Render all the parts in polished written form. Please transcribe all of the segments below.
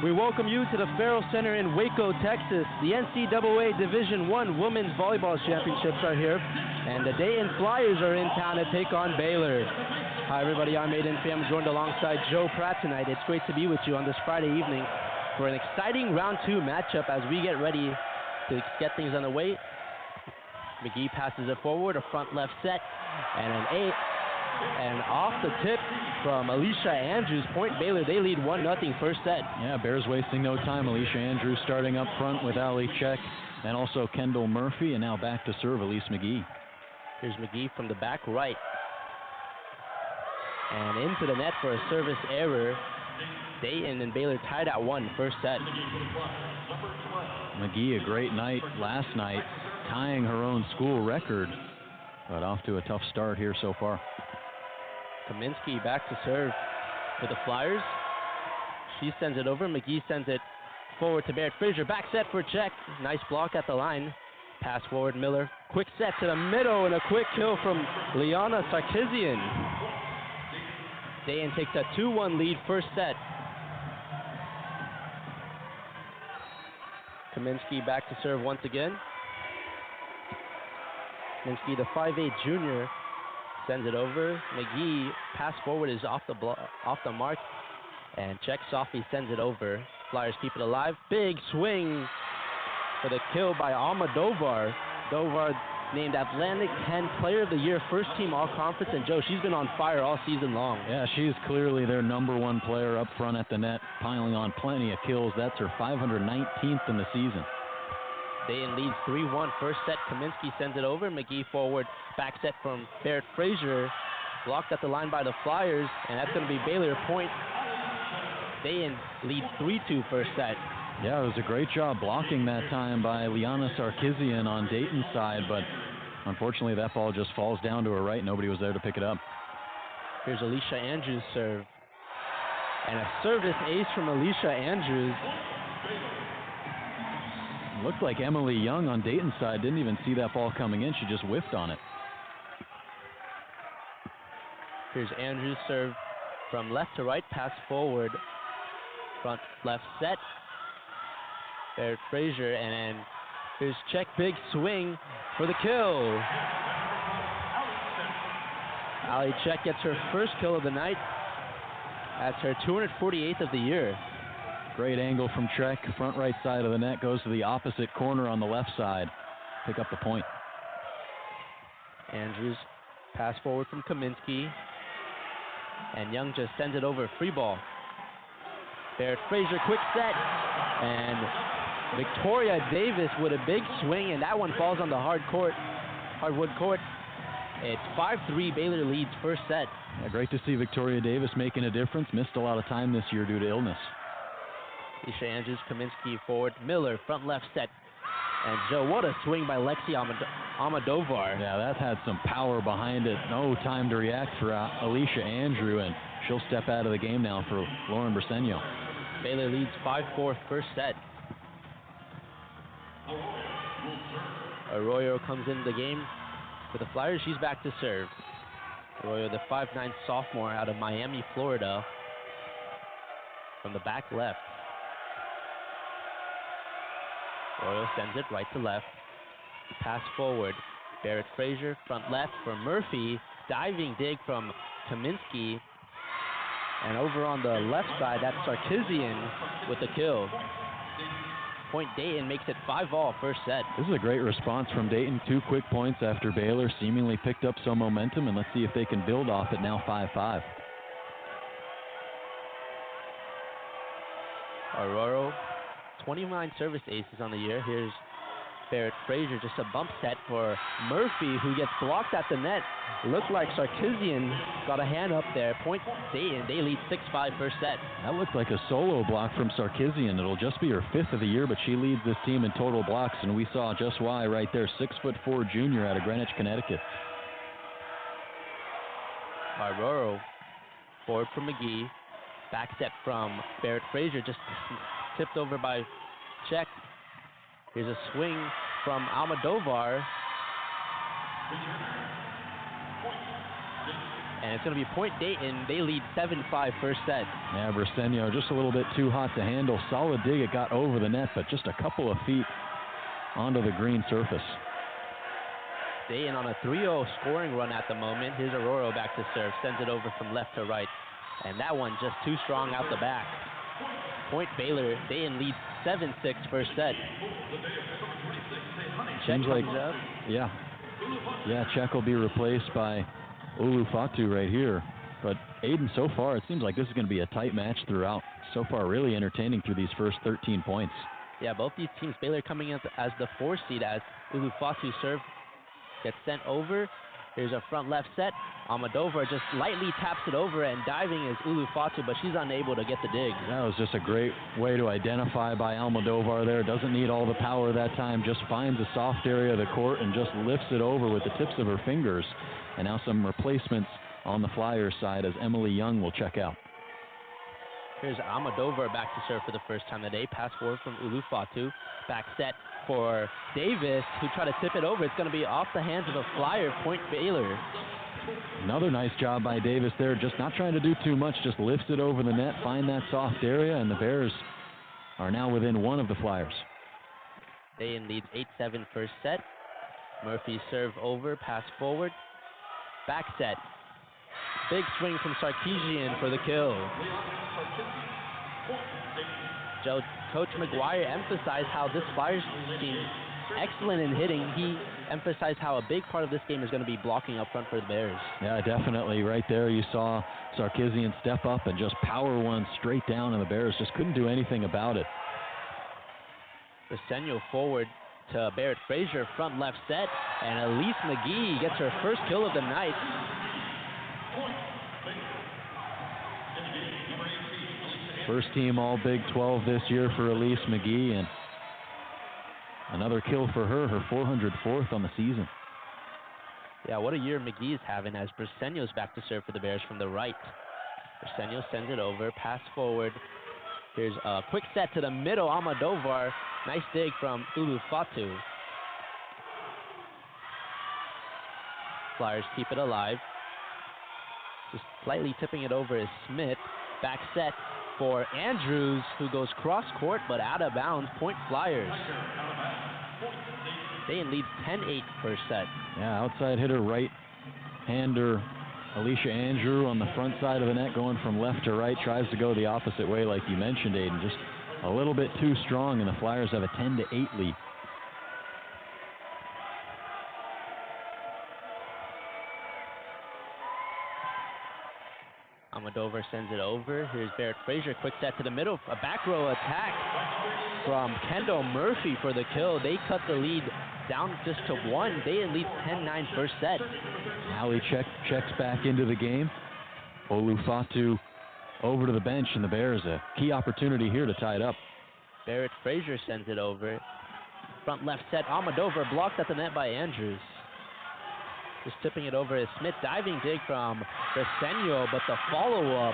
We welcome you to the Farrell Center in Waco, Texas. The NCAA Division I Women's Volleyball Championships are here, and the Dayton Flyers are in town to take on Baylor. Hi everybody, I'm Aidan Pham, joined alongside Joe Pratt tonight. It's great to be with you on this Friday evening for an exciting round 2 matchup as we get ready to get things underway. McGee passes it forward, a front left set, and an 8. And off the tip from Alicia Andrews, point Baylor. They lead 1-0 first set. Yeah, Bears wasting no time. Alicia Andrews starting up front with Ali Check and also Kendall Murphy, and now back to serve Elise McGee. Here's McGee from the back right. And into the net for a service error. Dayton and Baylor tied at 1 first set. McGee, a great night last night, tying her own school record, but off to a tough start here so far. Kaminsky back to serve for the Flyers. She sends it over. McGee sends it forward to Barrett Frazier. Back set for check. Nice block at the line. Pass forward Miller. Quick set to the middle and a quick kill from Liana Sarkisian. Dayton takes a 2-1 lead first set. Kaminsky back to serve once again. Kaminsky, the 5'8" junior, sends it over. McGee, pass forward is off the mark, and Czech Sophie sends it over. Flyers keep it alive. Big swing for the kill by Alma Dovar. Dovar named Atlantic 10 Player of the Year, first team all-conference, and Joe, she's been on fire all season long. Yeah, she's clearly their #1 player up front at the net, piling on plenty of kills. That's her 519th in the season. Dayton leads 3-1 first set. Kaminsky sends it over. McGee forward. Back set from Barrett Frazier. Blocked at the line by the Flyers, and that's going to be Baylor point. Dayton leads 3-2 first set. Yeah, it was a great job blocking that time by Liana Sarkisian on Dayton's side, but unfortunately that ball just falls down to her right. Nobody was there to pick it up. Here's Alicia Andrews' serve. And a service ace from Alicia Andrews. Looked like Emily Young on Dayton's side didn't even see that ball coming in. She just whiffed on it. Here's Andrews' serve from left to right, pass forward, front left set. Barrett Frazier, and then here's check, big swing for the kill. Ali Check gets her first kill of the night. That's her 248th of the year. Great angle from Trek, front right side of the net, goes to the opposite corner on the left side. Pick up the point. Andrews, pass forward from Kaminsky. And Young just sends it over, free ball. Barrett Frazier, quick set. And Victoria Davis with a big swing, and that one falls on the hardwood court. It's 5-3, Baylor leads first set. Yeah, great to see Victoria Davis making a difference. Missed a lot of time this year due to illness. Alicia Andrews, Kaminsky forward, Miller, front left set. And Joe, what a swing by Lexi Almodovar. Yeah, that had some power behind it. No time to react for Alicia Andrew, and she'll step out of the game now for Lauren Briseño. Baylor leads 5-4 first set. Arroyo comes into the game for the Flyers. She's back to serve. Arroyo, the 5'9" sophomore out of Miami, Florida, from the back left. Arroyo sends it right to left. Pass forward. Barrett Frazier, front left for Murphy. Diving dig from Kaminsky. And over on the left side, that's Sarkisian with the kill. Point Dayton makes it 5-all first set. This is a great response from Dayton. 2 quick points after Baylor seemingly picked up some momentum, and let's see if they can build off it now 5-5. Aurora, 29 service aces on the year. Here's Barrett Frazier, just a bump set for Murphy, who gets blocked at the net. Looked like Sarkisian got a hand up there. Point Dayton, they lead 6-5 first set. That looked like a solo block from Sarkisian. It'll just be her 5th of the year, but she leads this team in total blocks, and we saw just why right there. 6'4" junior out of Greenwich, Connecticut. Aurora, forward from McGee. Back set from Barrett Frazier, just tipped over by Check. Here's a swing from Almodovar. And it's going to be point Dayton. They lead 7-5 first set. Yeah, Briseño just a little bit too hot to handle. Solid dig, it got over the net, but just a couple of feet onto the green surface. Dayton on a 3-0 scoring run at the moment. Here's Aurora back to serve. Sends it over from left to right. And that one just too strong out the back. Point Baylor. Dayton leads 7-6 first set. Check Seems like, comes up. yeah, Check will be replaced by Ulufatu right here. But Aidan, so far, it seems like this is going to be a tight match throughout. So far, really entertaining through these first 13 points. Yeah, both these teams, Baylor coming in as the 4 seed as Ulufatu serve gets sent over. Here's a front left set. Almodovar just lightly taps it over, and diving is Ulufatu, but she's unable to get the dig. That was just a great way to identify by Almodovar there. Doesn't need all the power that time, just finds a soft area of the court and just lifts it over with the tips of her fingers. And now some replacements on the Flyers side as Emily Young will check out. Here's Almodovar back to serve for the first time today. Pass forward from Ulufatu. Back set for Davis, who tried to tip it over. It's going to be off the hands of a Flyer. Point Baylor. Another nice job by Davis there, just not trying to do too much, just lifts it over the net, find that soft area, and the Bears are now within 1 of the Flyers. Dayton leads 8-7 first set. Murphy serve over, pass forward. Back set. Big swing from Sarkeesian for the kill. Coach McGuire emphasized how this Flyers team excellent in hitting. He emphasized how a big part of this game is going to be blocking up front for the Bears. Yeah, definitely. Right there you saw Sarkeesian step up and just power one straight down, and the Bears just couldn't do anything about it. Briseño forward to Barrett Frazier, front left set, and Elise McGee gets her first kill of the night. First team all Big 12 this year for Elise McGee, and another kill for her 404th on the season. Yeah, what a year McGee is having as Briseño's back to serve for the Bears from the right. Briseño sends it over, pass forward. Here's a quick set to the middle, Almodovar. Nice dig from Ulufatu. Flyers keep it alive. Just slightly tipping it over is Smith. Back set for Andrews, who goes cross court but out of bounds. Point Flyers. Dayton leads 10-8 first set. Yeah, outside hitter, right-hander Alicia Andrew on the front side of the net, going from left to right, tries to go the opposite way like you mentioned, Aidan. Just a little bit too strong, and the Flyers have a 10-8 lead. Almodovar sends it over. Here's Barrett Frazier, quick set to the middle. A back row attack from Kendall Murphy for the kill. They cut the lead down just to 1. Dayton leads 10-9 first set. Allie checks back into the game. Olufatu over to the bench, and the Bears a key opportunity here to tie it up. Barrett Frazier sends it over. Front left set, Almodovar blocked at the net by Andrews. Just tipping it over is Smith. Diving dig from Briseño, but the follow-up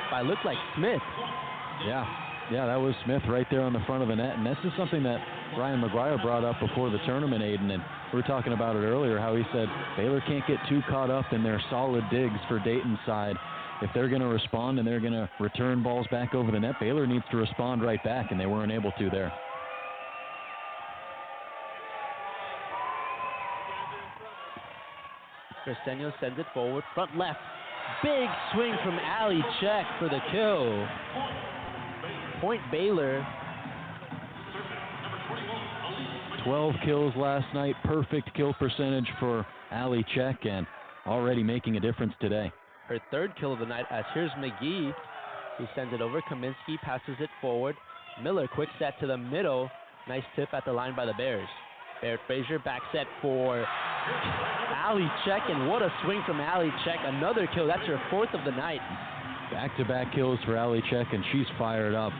by looked like Smith. Yeah, that was Smith right there on the front of the net, and this is something that Ryan McGuire brought up before the tournament, Aidan, and we were talking about it earlier, how he said Baylor can't get too caught up in their solid digs for Dayton's side. If they're going to respond and they're going to return balls back over the net, Baylor needs to respond right back, and they weren't able to there. Briseño sends it forward, front left. Big swing from Allie Check for the kill. Point Baylor. 12 kills last night, perfect kill percentage for Allie Check, and already making a difference today. Her third kill of the night, as here's McGee, who sends it over. Kaminsky passes it forward. Miller, quick set to the middle. Nice tip at the line by the Bears. Barrett Frazier, back set for Allie Check, and what a swing from Allie Check. Another kill. That's her 4th of the night. Back-to-back kills for Allie Check, and she's fired up.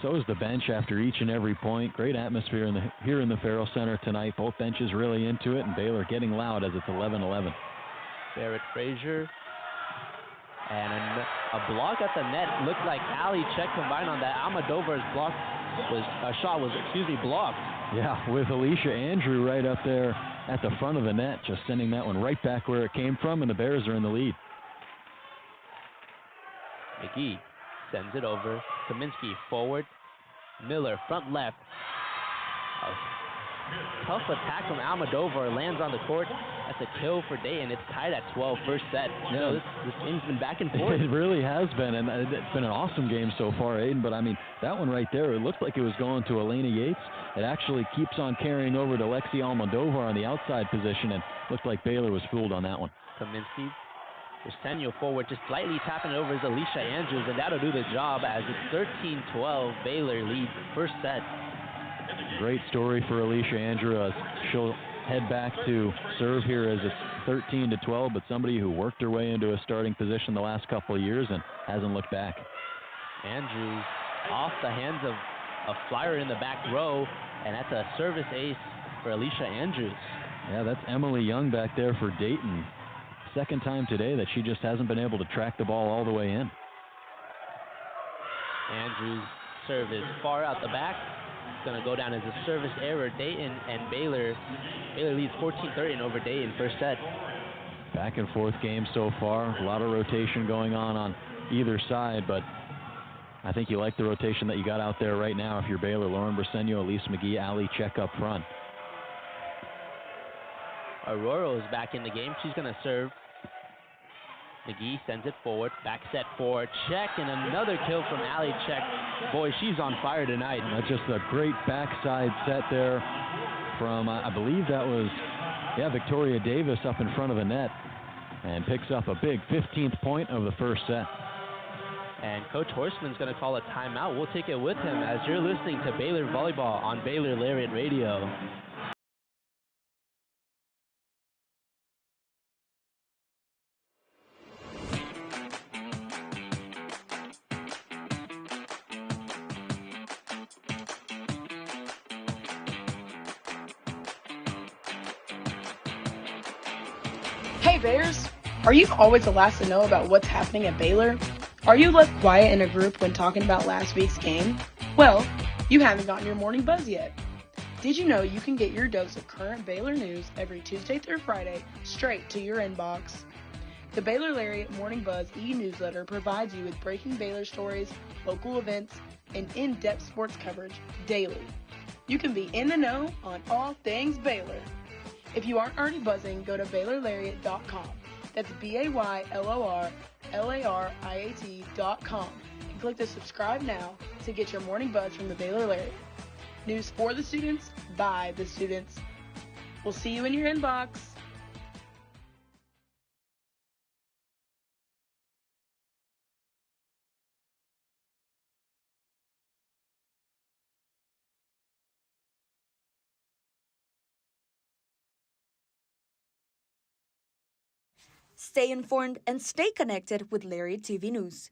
So is the bench after each and every point. Great atmosphere here in the Farrell Center tonight. Both benches really into it, and Baylor getting loud as it's 11-11. Barrett Frazier, and a block at the net. Looked like Allie Check combined on that. Almodovar's shot was blocked. Yeah, with Alicia Andrew right up there at the front of the net, just sending that one right back where it came from, and the Bears are in the lead. McGee sends it over. Kaminsky forward. Miller front left. A tough attack from Almodovar lands on the court. That's a kill for Dayton. It's tied at 12, first set. Yeah. This game's been back and forth. It really has been, and it's been an awesome game so far, Aidan. But I mean, that one right there, it looked like it was going to Elena Yates. It actually keeps on carrying over to Lexi Almodovar on the outside position, and looked like Baylor was fooled on that one. Kaminsky. Senio forward, just slightly tapping it over is Alicia Andrews, and that'll do the job as it's 13-12. Baylor leads first set. Great story for Alicia Andrews. She'll head back to serve here as it's 13-12, but somebody who worked her way into a starting position the last couple of years and hasn't looked back. Andrews off the hands of a Flyer in the back row, and that's a service ace for Alicia Andrews. Yeah, that's Emily Young back there for Dayton. Second time today that she just hasn't been able to track the ball all the way in. Andrews' serve is far out the back. It's going to go down as a service error. Dayton and Baylor leads 14-13 over Dayton first set. Back and forth game so far. A lot of rotation going on either side, but I think you like the rotation that you got out there right now if you're Baylor. Lauren Briseño, Elise McGee, Ali Check up front. Aurora is back in the game. She's going to serve. McGee sends it forward. Back set for Check, and another kill from Ali Check. Boy, she's on fire tonight. That's just a great backside set there from, I believe that was, Victoria Davis up in front of the net, and picks up a big 15th point of the first set. And Coach Horstman's going to call a timeout. We'll take it with him as you're listening to Baylor Volleyball on Baylor Lariat Radio. Hey Bears! Are you always the last to know about what's happening at Baylor? Are you left quiet in a group when talking about last week's game? Well, you haven't gotten your morning buzz yet. Did you know you can get your dose of current Baylor news every Tuesday through Friday straight to your inbox? The Baylor Lariat Morning Buzz e-newsletter provides you with breaking Baylor stories, local events, and in-depth sports coverage daily. You can be in the know on all things Baylor. If you aren't already buzzing, go to BaylorLariat.com. That's BaylorLariat.com and click the subscribe now to get your morning buzz from the Baylor Lariat. News for the students, by the students. We'll see you in your inbox. Stay informed and stay connected with Lariat TV News.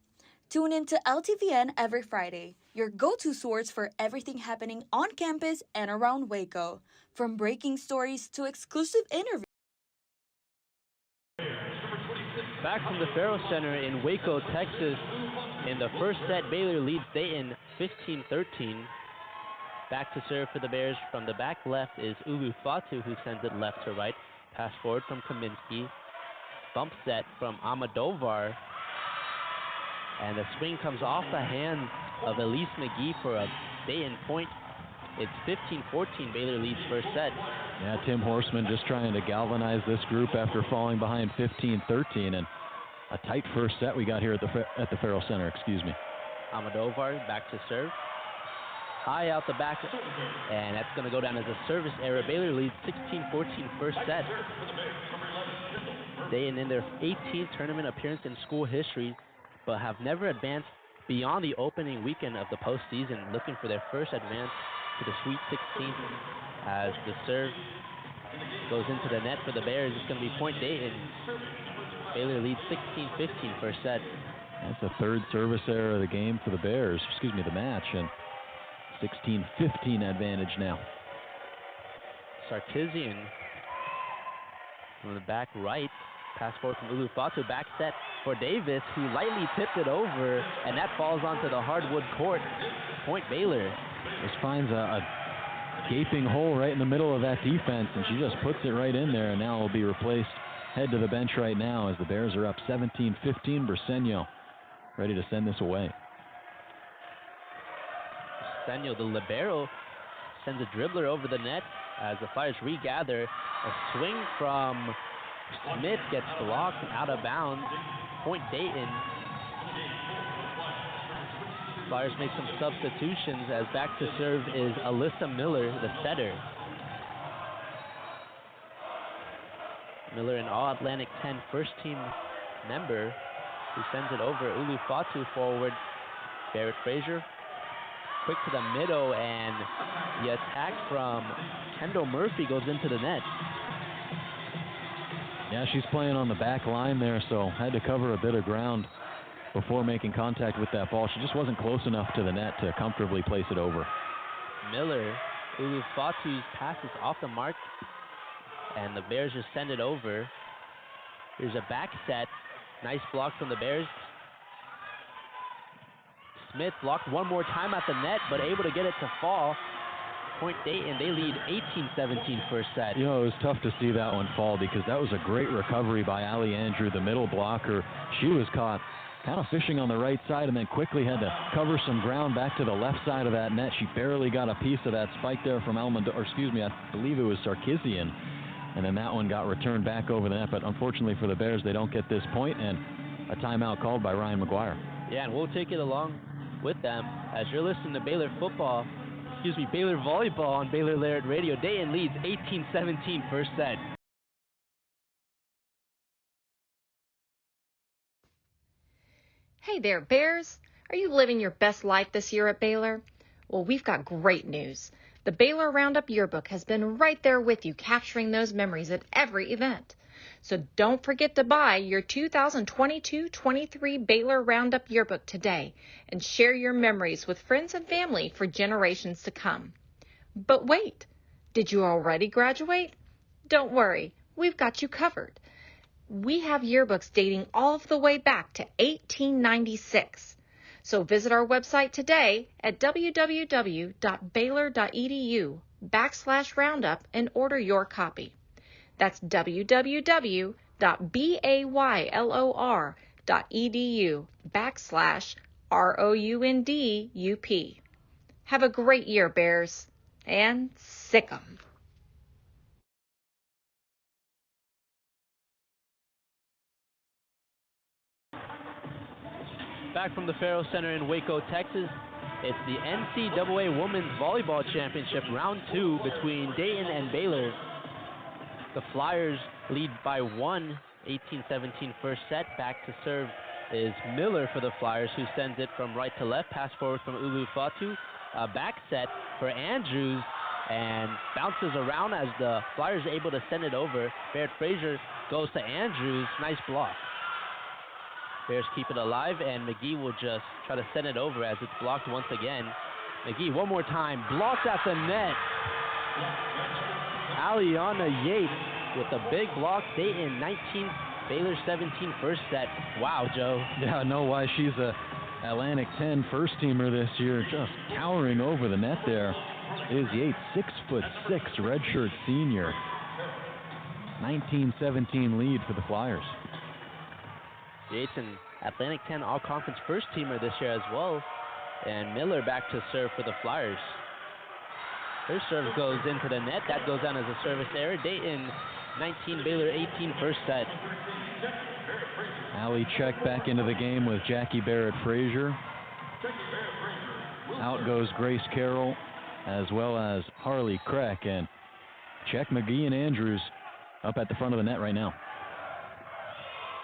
Tune in to LTVN every Friday, your go-to source for everything happening on campus and around Waco, from breaking stories to exclusive interviews. Back from the Farrell Center in Waco, Texas. In the first set, Baylor leads Dayton 15-13. Back to serve for the Bears from the back left is Ulu Fatu, who sends it left to right. Pass forward from Kaminsky. Bump set from Almodovar. And the swing comes off the hands of Elise McGee for a Dayton point. It's 15-14, Baylor leads first set. Yeah, Tim Horstman just trying to galvanize this group after falling behind 15-13, and a tight first set we got here at the Farrell Center, Almodovar back to serve. High out the back, and that's going to go down as a service error. Baylor leads 16-14 first set. Dayton in their 18th tournament appearance in school history, but have never advanced beyond the opening weekend of the postseason, looking for their first advance to the Sweet 16. As the serve goes into the net for the Bears, it's going to be point Dayton. Baylor leads 16-15 first set. That's the third service error of the game for the Bears, the match, and 16-15 advantage now. Sarkisian from the back right. Pass forward from Ulu Fatu. Back set for Davis, who lightly tipped it over, and that falls onto the hardwood court. Point Baylor. This finds a gaping hole right in the middle of that defense, and she just puts it right in there, and now will be replaced. Head to the bench right now as the Bears are up 17-15. Briseño ready to send this away. Briseño, the libero, sends a dribbler over the net as the Flyers regather. A swing from Smith gets blocked out of bounds. Point Dayton. Flyers make some substitutions as back to serve is Alyssa Miller, the setter. Miller, an All-Atlantic 10 first-team member, who sends it over. Ulu Fatu forward. Barrett Frazier quick to the middle, and the attack from Kendall Murphy goes into the net. Yeah, she's playing on the back line there, so had to cover a bit of ground before making contact with that ball. She just wasn't close enough to the net to comfortably place it over. Miller, Ulu Fatu's pass is off the mark, and the Bears just send it over. Here's a back set. Nice block from the Bears. Smith blocked one more time at the net, but able to get it to fall. Point Dayton, they lead 18-17 first set. You know, it was tough to see that one fall because that was a great recovery by Allie Andrew, the middle blocker. She was caught kind of fishing on the right side and then quickly had to cover some ground back to the left side of that net. She barely got a piece of that spike there from I believe it was Sarkisian. And then that one got returned back over the net. But unfortunately for the Bears, they don't get this point, and a timeout called by Ryan McGuire. Yeah, and we'll take it along with them as you're listening to Baylor Volleyball on Baylor Lariat Radio. Dayton leads 18-17 first set. Hey there, Bears. Are you living your best life this year at Baylor? Well, we've got great news. The Baylor Roundup Yearbook has been right there with you, capturing those memories at every event. So don't forget to buy your 2022-23 Baylor Roundup Yearbook today and share your memories with friends and family for generations to come. But wait, did you already graduate? Don't worry, we've got you covered. We have yearbooks dating all the way back to 1896. So visit our website today at www.baylor.edu/roundup and order your copy. That's www.baylor.edu/ROUNDUP. Have a great year, Bears, and sick 'em. Back from the Farrell Center in Waco, Texas, it's the NCAA Women's Volleyball Championship Round 2 between Dayton and Baylor. The Flyers lead by 1, 18-17 first set. Back to serve is Miller for the Flyers, who sends it from right to left. Pass forward from Ulu Fatu. Back set for Andrews, and bounces around as the Flyers are able to send it over. Barrett Frazier goes to Andrews. Nice block. Bears keep it alive, and McGee will just try to send it over as it's blocked once again. McGee one more time, blocked at the net. Aliana Yates with a big block. Dayton 19, Baylor 17 first set. Wow, Joe. Yeah, I know why she's a Atlantic 10 first teamer this year, just towering over the net there is Yates, 6'6", redshirt senior. 19-17 lead for the Flyers. Yates, an Atlantic 10 All-Conference first teamer this year as well. And Miller back to serve for the Flyers. Her serve goes into the net. That goes down as a service error. Dayton 19, Baylor 18 first set. Allie checked back into the game with Jackie Barrett Frazier. Out goes Grace Carroll as well as Harley Kreck. And Check McGee and Andrews up at the front of the net right now.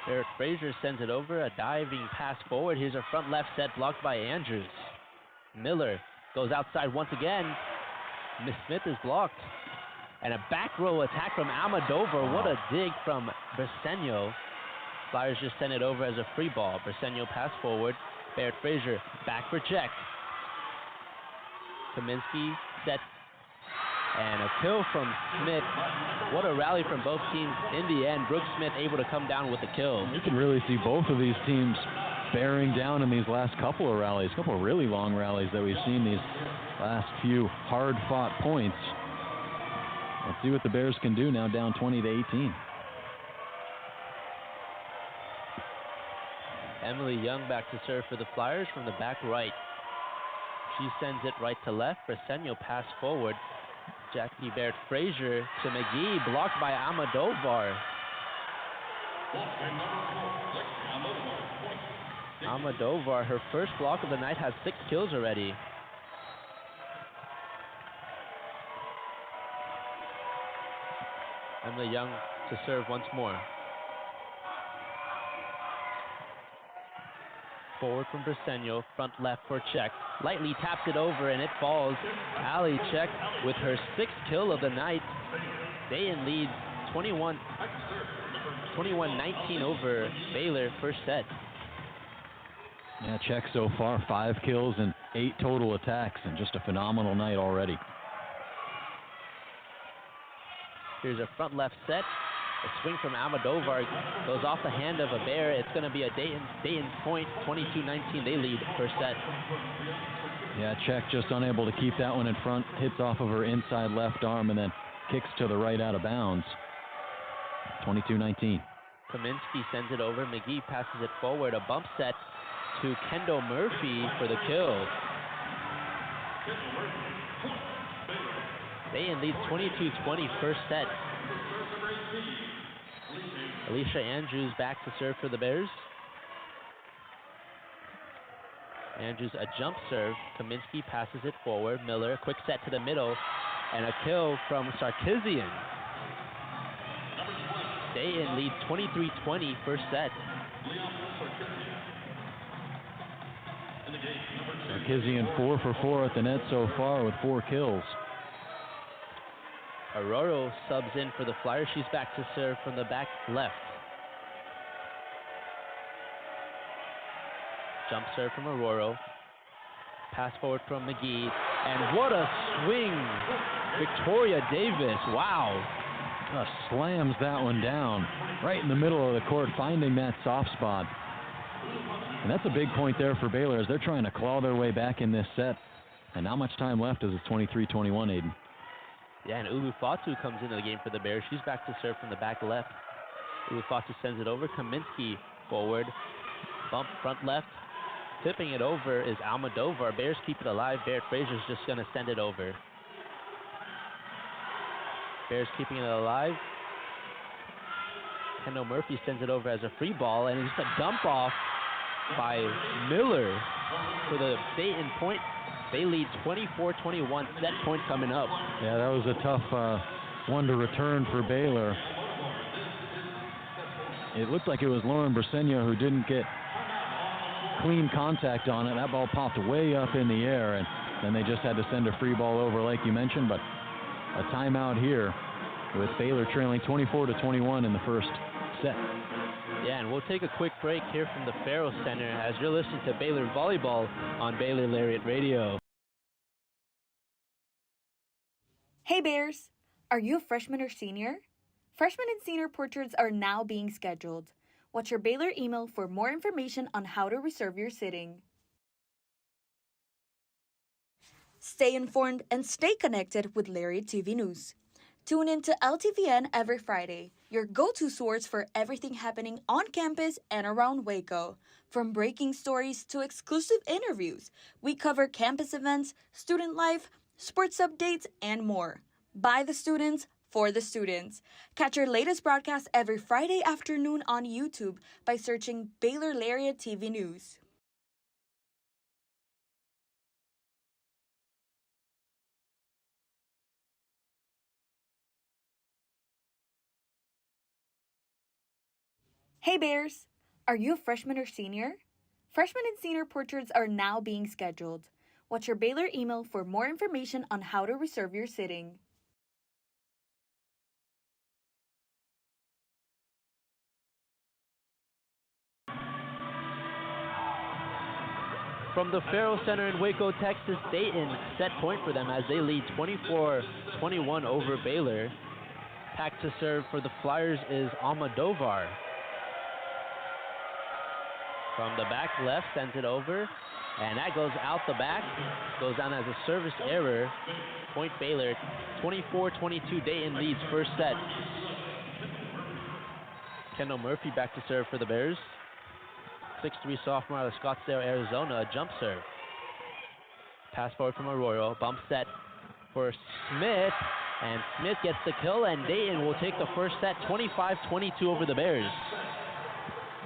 Barrett Frazier sends it over, a diving pass forward. Here's a front left set blocked by Andrews. Miller goes outside once again. Miss Smith is blocked. And a back row attack from Almodovar. What a dig from Briseño. Flyers just send it over as a free ball. Briseño pass forward. Barrett Frazier back for check. Kaminsky set. And a kill from Smith. What a rally from both teams in the end. Brooke Smith able to come down with a kill. You can really see both of these teams bearing down in these last couple of rallies, a couple of really long rallies that we've seen these last few hard-fought points. Let's see what the Bears can do now, down 20-18. Emily Young back to serve for the Flyers from the back right. She sends it right to left. Bresenio pass forward. Jackie Baird Frazier to McGee, blocked by Almodovar. Almodovar, her first block of the night, has 6 kills already. Emily Young to serve once more. Forward from Bresenio, front left for Czech. Lightly taps it over and it falls. Ali Czech with her 6th kill of the night. Dayton leads 21-19 over Baylor first set. Yeah, Czech so far, 5 kills and 8 total attacks, and just a phenomenal night already. Here's a front left set. A swing from Almodovar goes off the hand of a Bear. It's going to be a Dayton point, 22-19. They lead first set. Yeah, Czech just unable to keep that one in front. Hits off of her inside left arm and then kicks to the right out of bounds. 22-19. Kaminsky sends it over. McGee passes it forward. A bump set to Kendall Murphy for the kill. Dayton leads 22-20 first set. Alicia Andrews back to serve for the Bears. Andrews a jump serve. Kaminsky passes it forward. Miller, quick set to the middle, and a kill from Sarkisian. Dayton leads 23-20 first set. Sarkisian 4 for 4 at the net so far with 4 kills. Aurora subs in for the Flyers. She's back to serve from the back left. Jump serve from Aurora. Pass forward from McGee. And what a swing! Victoria Davis, wow. Slams that one down right in the middle of the court, finding that soft spot. And that's a big point there for Baylor as they're trying to claw their way back in this set. And not much time left as it's 23-21, Aidan. Yeah, and Ulu Fatu comes into the game for the Bears. She's back to serve from the back left. Ulu Fatu sends it over. Kaminsky forward. Bump front left. Tipping it over is Almodovar. Bears keep it alive. Barrett Frazier's just going to send it over. Bears keeping it alive. Kendall Murphy sends it over as a free ball, and it's just a dump off by Miller for the Dayton point. They lead 24-21, set point coming up. Yeah, that was a tough one to return for Baylor. It looked like it was Lauren Bresenio who didn't get clean contact on it. That ball popped way up in the air, and then they just had to send a free ball over like you mentioned, but a timeout here with Baylor trailing 24-21 in the first set. Yeah, and we'll take a quick break here from the Farrell Center as you're listening to Baylor Volleyball on Baylor Lariat Radio. Hey Bears! Are you a freshman or senior? Freshman and senior portraits are now being scheduled. Watch your Baylor email for more information on how to reserve your sitting. Stay informed and stay connected with Lariat TV News. Tune in to LTVN every Friday, your go-to source for everything happening on campus and around Waco. From breaking stories to exclusive interviews, we cover campus events, student life, sports updates, and more. By the students, for the students. Catch our latest broadcast every Friday afternoon on YouTube by searching Baylor Lariat TV News. Hey Bears! Are you a freshman or senior? Freshman and senior portraits are now being scheduled. Watch your Baylor email for more information on how to reserve your sitting. From the Farrell Center in Waco, Texas, Dayton set point for them as they lead 24-21 over Baylor. Back to serve for the Flyers is Almodovar. From the back left, sends it over, and that goes out the back. Goes down as a service error. Point Baylor, 24-22. Dayton leads first set. Kendall Murphy back to serve for the Bears. 6'3" sophomore out of Scottsdale, Arizona, a jump serve. Pass forward from Arroyo, bump set for Smith, and Smith gets the kill, and Dayton will take the first set 25-22 over the Bears.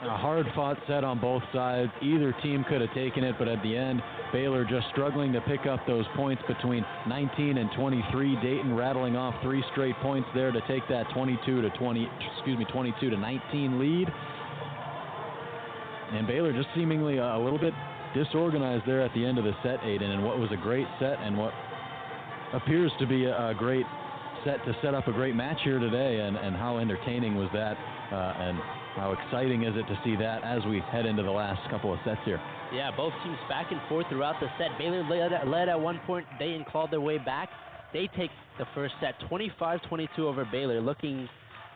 A hard-fought set on both sides. Either team could have taken it, but at the end, Baylor just struggling to pick up those points between 19 and 23. Dayton rattling off 3 straight points there to take that 22 to 19 lead. And Baylor just seemingly a little bit disorganized there at the end of the set, Aidan, and what was a great set and what appears to be a great set to set up a great match here today. And how entertaining was that, and how exciting is it to see that as we head into the last couple of sets here. Yeah, both teams back and forth throughout the set. Baylor led at one point. Dayton clawed their way back. They take the first set 25-22 over Baylor, looking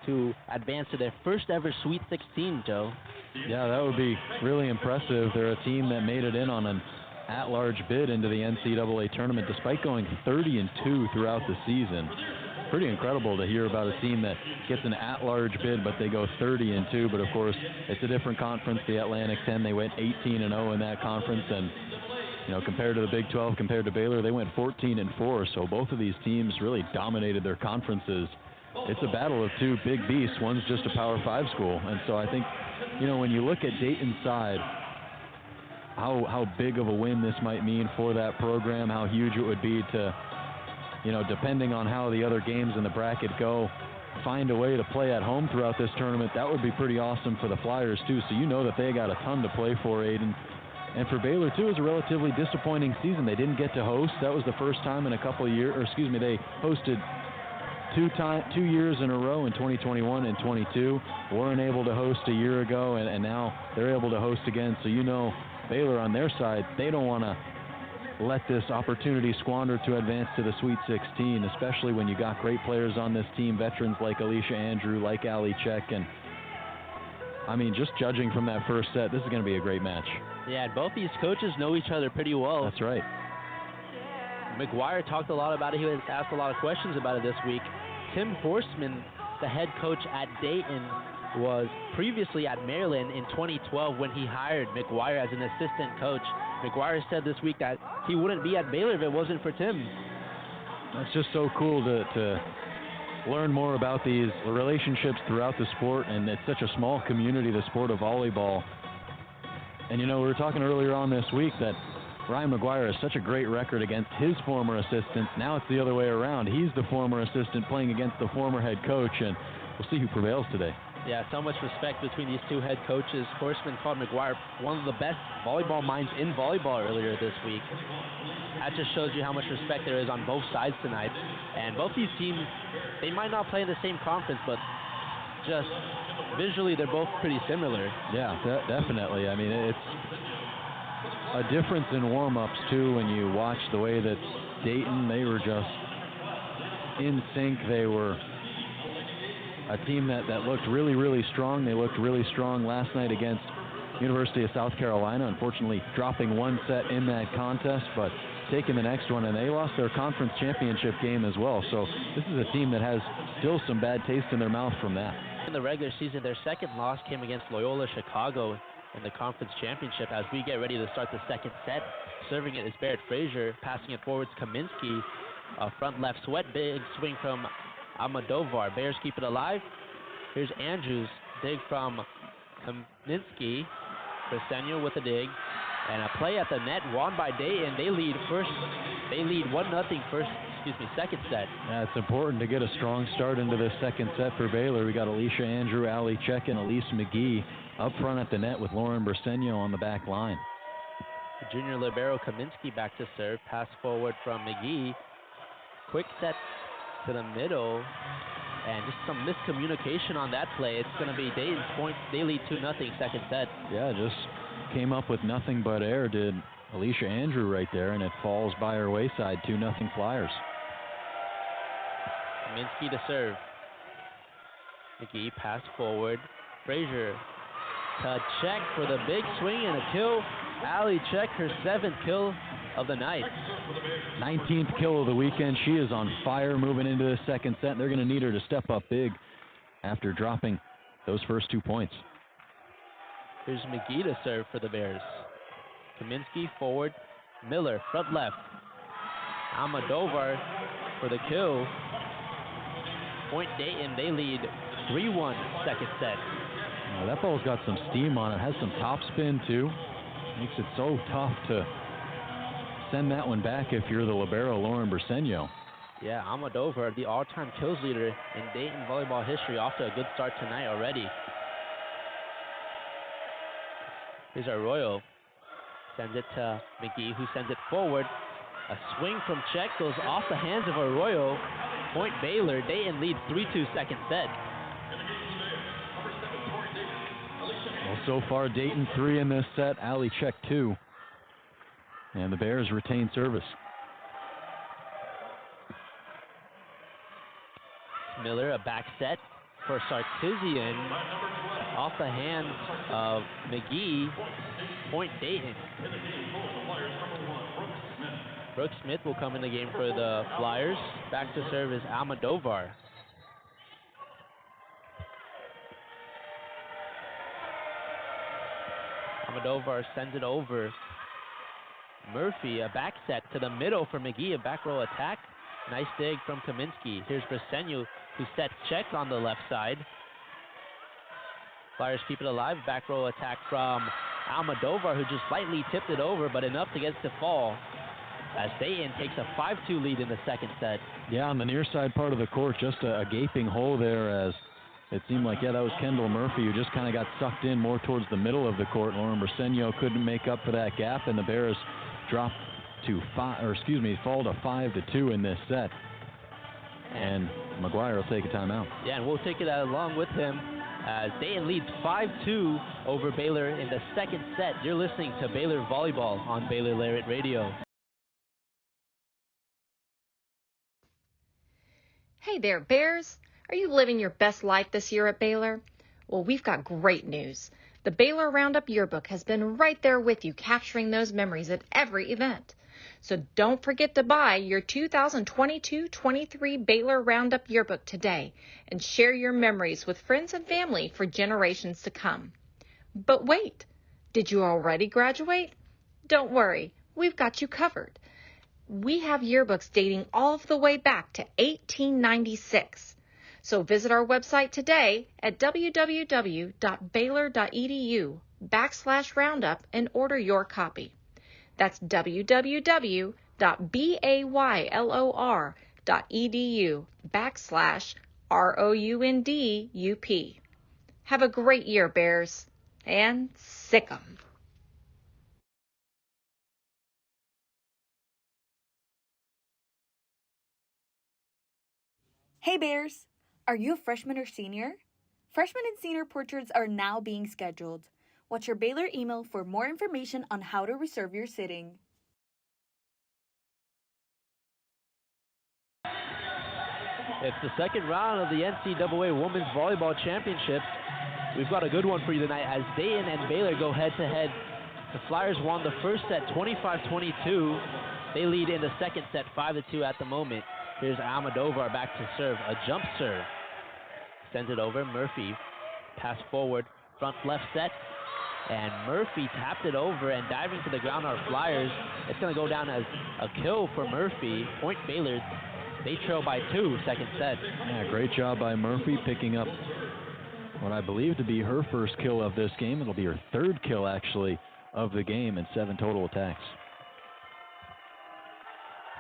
to advance to their first ever Sweet 16, Joe. Yeah, that would be really impressive. They're a team that made it in on an at-large bid into the NCAA tournament despite going 30-2 throughout the season. Pretty incredible to hear about a team that gets an at-large bid, but they go 30-2. But of course, it's a different conference, the Atlantic 10. They went 18-0 in that conference, and you know, compared to the Big 12, compared to Baylor, they went 14-4. So both of these teams really dominated their conferences. It's a battle of 2 big beasts. One's just a Power 5 school, and so I think, you know, when you look at Dayton's side, how big of a win this might mean for that program, how huge it would be to, you know, depending on how the other games in the bracket go, find a way to play at home throughout this tournament. That would be pretty awesome for the Flyers too. So you know that they got a ton to play for, Aidan. And for Baylor too, it was a relatively disappointing season. They didn't get to host. That was the first time in a couple of years, or excuse me, they hosted 2 years in a row in 2021 and 22. Weren't able to host a year ago, and now they're able to host again. So you know Baylor on their side, they don't want to let this opportunity squander to advance to the Sweet 16, especially when you got great players on this team, veterans like Alicia Andrew, like Ali Czech, and I mean, just judging from that first set, this is going to be a great match. Yeah, and both these coaches know each other pretty well. That's right. McGuire talked a lot about it. He was asked a lot of questions about it this week. Tim Horstman, the head coach at Dayton, was previously at Maryland in 2012 when he hired McGuire as an assistant coach. McGuire said this week that he wouldn't be at Baylor if it wasn't for Tim. That's just so cool to learn more about these relationships throughout the sport, and it's such a small community, the sport of volleyball. And you know, we were talking earlier on this week that Ryan McGuire has such a great record against his former assistants. Now it's the other way around. He's the former assistant playing against the former head coach, and we'll see who prevails today. Yeah, so much respect between these two head coaches. Horstman called McGuire one of the best volleyball minds in volleyball earlier this week. That just shows you how much respect there is on both sides tonight. And both these teams, they might not play in the same conference, but just visually they're both pretty similar. Yeah, definitely. I mean, it's a difference in warm-ups too when you watch the way that Dayton, they were just in sync. They were a team that looked really, really strong. They looked really strong last night against University of South Carolina, unfortunately dropping one set in that contest, but taking the next one, and they lost their conference championship game as well. So this is a team that has still some bad taste in their mouth from that. In the regular season, their second loss came against Loyola Chicago in the conference championship. As we get ready to start the second set, serving it is Barrett Frazier, passing it forward to Kaminsky. Front left sweat, big swing from Almodovar. Bears keep it alive. Here's Andrews, dig from Kaminsky. Briseño with a dig. And a play at the net won by Dayton. They lead 1-0 second set. Yeah, it's important to get a strong start into this second set for Baylor. We got Alicia Andrew, Ali Czech, and Elise McGee up front at the net with Lauren Briseño on the back line. Junior libero Kaminsky back to serve. Pass forward from McGee. Quick set to the middle. And just some miscommunication on that play. It's going to be Dayton's point. They lead 2-0 second set. Yeah, just came up with nothing but air, did Alicia Andrew right there, and it falls by her wayside. 2-0 Flyers. Kaminsky to serve. McGee pass forward. Frazier to check for the big swing and a kill. Allie Check, her 7th kill of the night. 19th kill of the weekend. She is on fire moving into the second set. They're going to need her to step up big after dropping those first 2 points. Here's McGee to serve for the Bears. Kaminsky forward, Miller front left. Almodovar for the kill. Point Dayton, they lead 3-1 second set. Well, that ball's got some steam on it. Has some top spin too. Makes it so tough to send that one back if you're the libero, Lauren Briseño. Yeah, Almodovar, the all-time kills leader in Dayton volleyball history, off to a good start tonight already. Here's Arroyo. Sends it to McGee, who sends it forward. A swing from Check goes off the hands of Arroyo. Point Baylor. Dayton leads 3-2 second set. Well, so far, Dayton 3 in this set, Allie Check 2. And the Bears retain service. Miller, a back set for Sarkisian. Off the hands of McGee. Point Dayton. Brooke Smith will come in the game for the Flyers. Back to serve is Almodovar. Almodovar sends it over. Murphy, a back set to the middle for McGee, a back row attack. Nice dig from Kaminsky. Here's Briseño, who sets Check on the left side. Flyers keep it alive. Back row attack from Almodovar, who just slightly tipped it over, but enough to get it to fall, as Dayton takes a 5-2 lead in the second set. Yeah, on the near side part of the court, just a gaping hole there, as it seemed like, that was Kendall Murphy, who just kind of got sucked in more towards the middle of the court. Lauren Briseño couldn't make up for that gap, and the Bears dropped to fall to 5-2 in this set. And McGuire will take a timeout. Yeah, and we'll take it along with him, as Dayton leads 5-2 over Baylor in the second set. You're listening to Baylor Volleyball on Baylor Lariat Radio. Hey there, Bears. Are you living your best life this year at Baylor? Well, we've got great news. The Baylor Roundup Yearbook has been right there with you, capturing those memories at every event. So don't forget to buy your 2022-23 Baylor Roundup Yearbook today and share your memories with friends and family for generations to come. But wait, did you already graduate? Don't worry, we've got you covered. We have yearbooks dating all the way back to 1896. So visit our website today at www.baylor.edu/roundup and order your copy. That's www.baylor.edu/ROUNDUP. Have a great year, Bears, and sick 'em. Hey Bears! Are you a freshman or senior? Freshman and senior portraits are now being scheduled. Watch your Baylor email for more information on how to reserve your sitting. It's the second round of the NCAA Women's Volleyball Championships. We've got a good one for you tonight as Dayton and Baylor go head-to-head. The Flyers won the first set 25-22. They lead in the second set 5-2 at the moment. Here's Almodovar back to serve, a jump serve. Sends it over, Murphy. Pass forward, front left set. And Murphy tapped it over, and diving to the ground are Flyers. It's going to go down as a kill for Murphy. Point Baylor. They trail by 2, second set. Yeah, great job by Murphy picking up what I believe to be her first kill of this game. It'll be her third kill, actually, of the game, and 7 total attacks.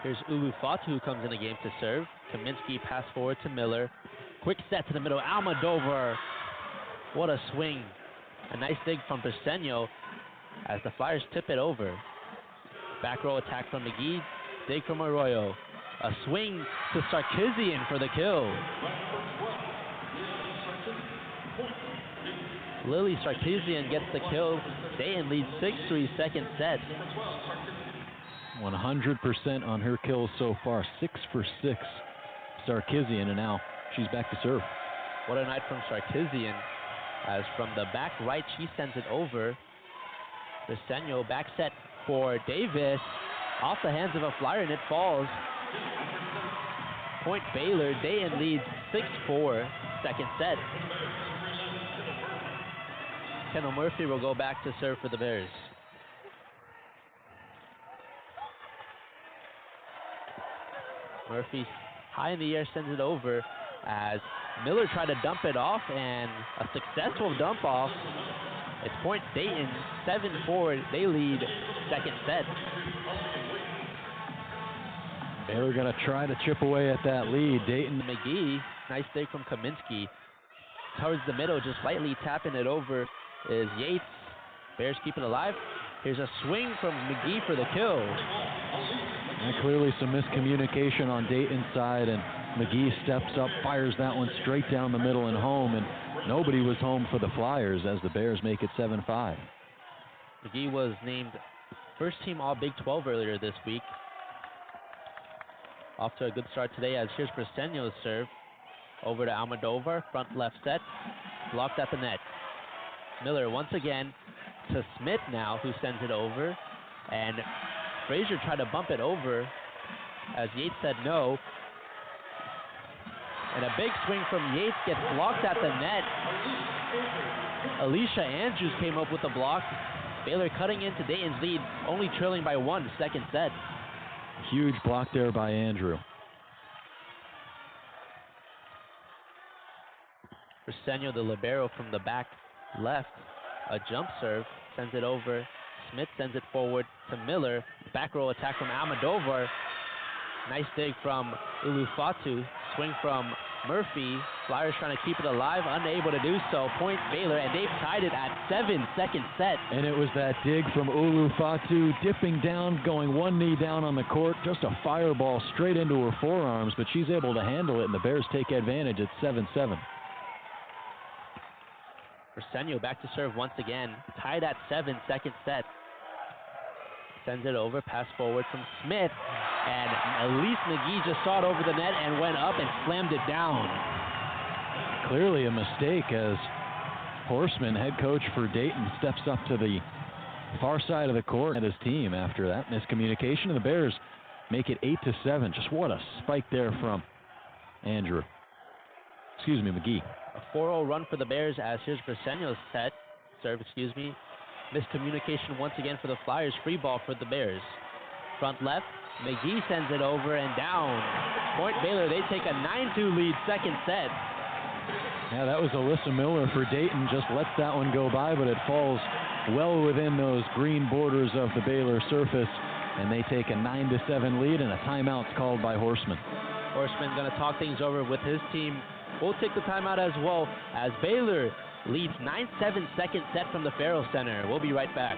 Here's Ulu Fatu, who comes in the game to serve. Kaminsky pass forward to Miller. Quick set to the middle. Almodovar. What a swing. A nice dig from Briseño as the Flyers tip it over. Back row attack from McGee. Dig from Arroyo. A swing to Sarkisian for the kill. Lily Sarkisian gets the kill. Dayton leads 6-3 second set. 100% on her kills so far. 6 for 6. Sarkisian, and now she's back to serve. What a night from Sarkisian. As from the back right, she sends it over. Briseño back set for Davis. Off the hands of a Flyer, and it falls. Point Baylor. Dayton leads 6-4, second set. Kendall Murphy will go back to serve for the Bears. Murphy high in the air sends it over as Miller tried to dump it off, and a successful dump off. It's point Dayton, 7-4. They lead second set. Baylor going to try to chip away at that lead. Dayton. McGee, nice dig from Kaminsky. Towards the middle, just lightly tapping it over is Yates. Bears keep it alive. Here's a swing from McGee for the kill. And clearly some miscommunication on Dayton's side, and McGee steps up, fires that one straight down the middle and home, and nobody was home for the Flyers as the Bears make it 7-5. McGee was named first team All Big 12 earlier this week. Off to a good start today as here's Briseño's serve. Over to Almodovar, front left set, blocked at the net. Miller once again to Smith now, who sends it over, and Frazier tried to bump it over as Yates said no. And a big swing from Yates gets blocked at the net. Alicia Andrews came up with the block. Baylor cutting into Dayton's lead, only trailing by 1, second set. Huge block there by Andrew. Briseño, the libero from the back left, a jump serve, sends it over. Smith sends it forward to Miller. Back row attack from Almodovar. Nice dig from Ulufatu. Swing from Murphy. Flyers trying to keep it alive, unable to do so. Point Baylor, and they've tied it at 7, second set. And it was that dig from Ulufatu, dipping down, going one knee down on the court. Just a fireball straight into her forearms, but she's able to handle it, and the Bears take advantage at 7-7. Briseño back to serve once again. Tied at 7, second set. Sends it over, pass forward from Smith. And Elise McGee just saw it over the net and went up and slammed it down. Clearly a mistake as Horseman, head coach for Dayton, steps up to the far side of the court at his team after that miscommunication. And the Bears make it 8-7. Just what a spike there from McGee. A 4-0 run for the Bears as here's Briseño's serve. Miscommunication once again for the Flyers. Free ball for the Bears. Front left, McGee sends it over and down. Point Baylor, they take a 9-2 lead, second set. Yeah, that was Alyssa Miller for Dayton. Just lets that one go by, but it falls well within those green borders of the Baylor surface, and they take a 9-7 lead, and a timeout's called by Horseman. Horseman going to talk things over with his team. We'll take the timeout as well as Baylor leads 9-7 second set from the Farrell Center. We'll be right back.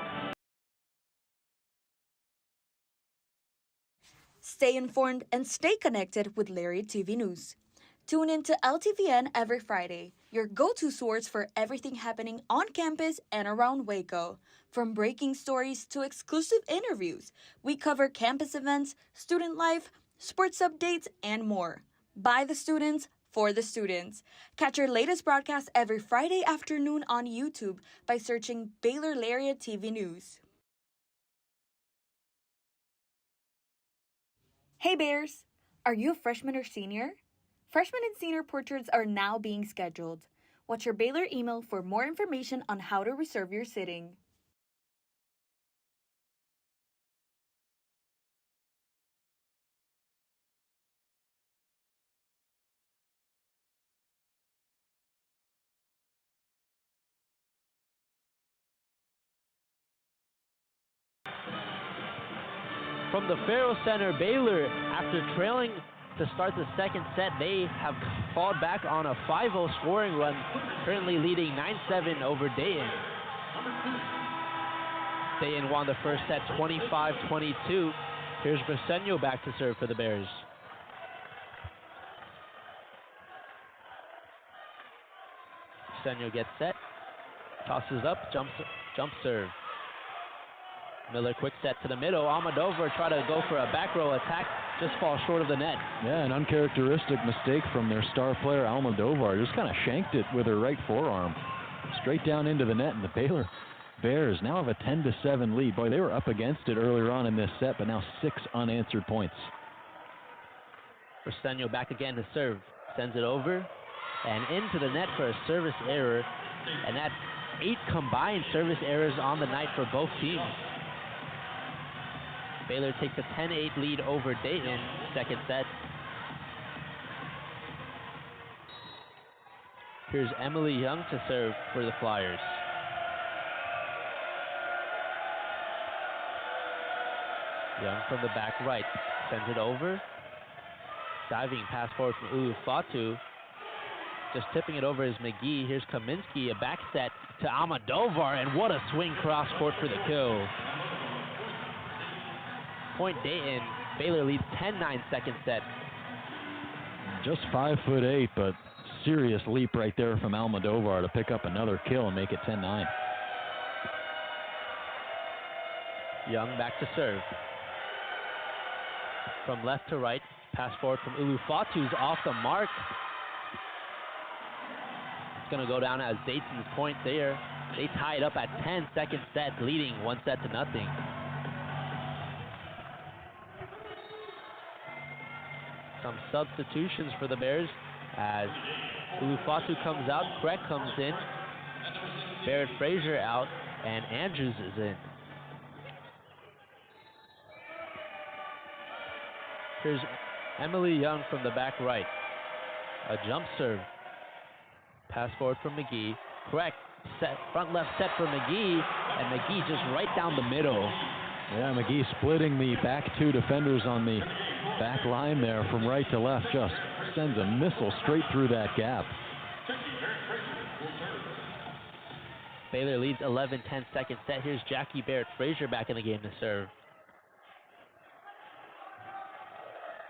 Stay informed and stay connected with Lariat TV News. Tune in to LTVN every Friday, your go-to source for everything happening on campus and around Waco. From breaking stories to exclusive interviews, we cover campus events, student life, sports updates, and more. By the students, for the students. Catch our latest broadcast every Friday afternoon on YouTube by searching Baylor Lariat TV News. Hey Bears! Are you a freshman or senior? Freshman and senior portraits are now being scheduled. Watch your Baylor email for more information on how to reserve your sitting. From the Farrell Center, Baylor, after trailing to start the second set, they have fought back on a 5-0 scoring run, currently leading 9-7 over Dayton. Dayton won the first set 25-22. Here's Briseño back to serve for the Bears. Briseño gets set, tosses up, jump serve. Miller quick set to the middle. Almodovar try to go for a back row attack, just falls short of the net. Yeah, an uncharacteristic mistake from their star player Almodovar. Just kind of shanked it with her right forearm. straight down into the net, and the Baylor Bears now have a 10-7 lead. Boy, they were up against it earlier on in this set, but now 6 unanswered points. Briseño back again to serve. Sends it over and into the net for a service error. And that's 8 combined service errors on the night for both teams. Baylor takes a 10-8 lead over Dayton, second set. Here's Emily Young to serve for the Flyers. Young from the back right, sends it over. Diving pass forward from Ulufatu. Just tipping it over is McGee. Here's Kaminsky, a back set to Almodovar, and what a swing cross court for the kill. Point Dayton. Baylor leads 10-9 second set. Just 5'8", but serious leap right there from Almodovar to pick up another kill and make it 10-9. Young back to serve. From left to right, pass forward from Ulufatu's off the mark. It's going to go down as Dayton's point there. They tie it up at 10, second set, leading 1-0. Some substitutions for the Bears as Ulufatu comes out, Craig comes in, Barrett Frazier out, and Andrews is in. Here's Emily Young from the back right. A jump serve. Pass forward from McGee. Correct. Set, front left set for McGee, and McGee just right down the middle. Yeah, McGee splitting the back 2 defenders on the back line there from right to left. Just sends a missile straight through that gap. Baylor leads 11-10 second set. Here's Jackie Barrett Frazier back in the game to serve.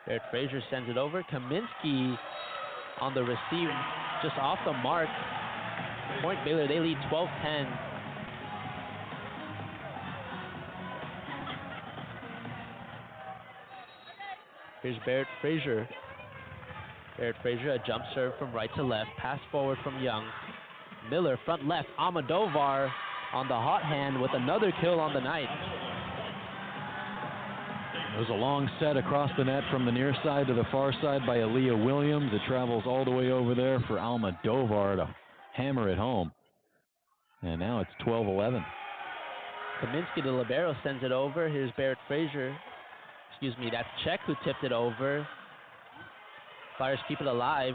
Barrett Frazier sends it over. Kaminsky on the receive, just off the mark. Point Baylor, they lead 12-10. Here's Barrett Frazier. Barrett Frazier, a jump serve from right to left. Pass forward from Young. Miller, front left. Almodovar on the hot hand with another kill on the night. It was a long set across the net from the near side to the far side by Aaliyah Williams. It travels all the way over there for Almodovar to hammer it home. And now it's 12-11. Kaminsky, the libero, sends it over. Here's Barrett Frazier. Excuse me, that's Czech who tipped it over. Flyers keep it alive.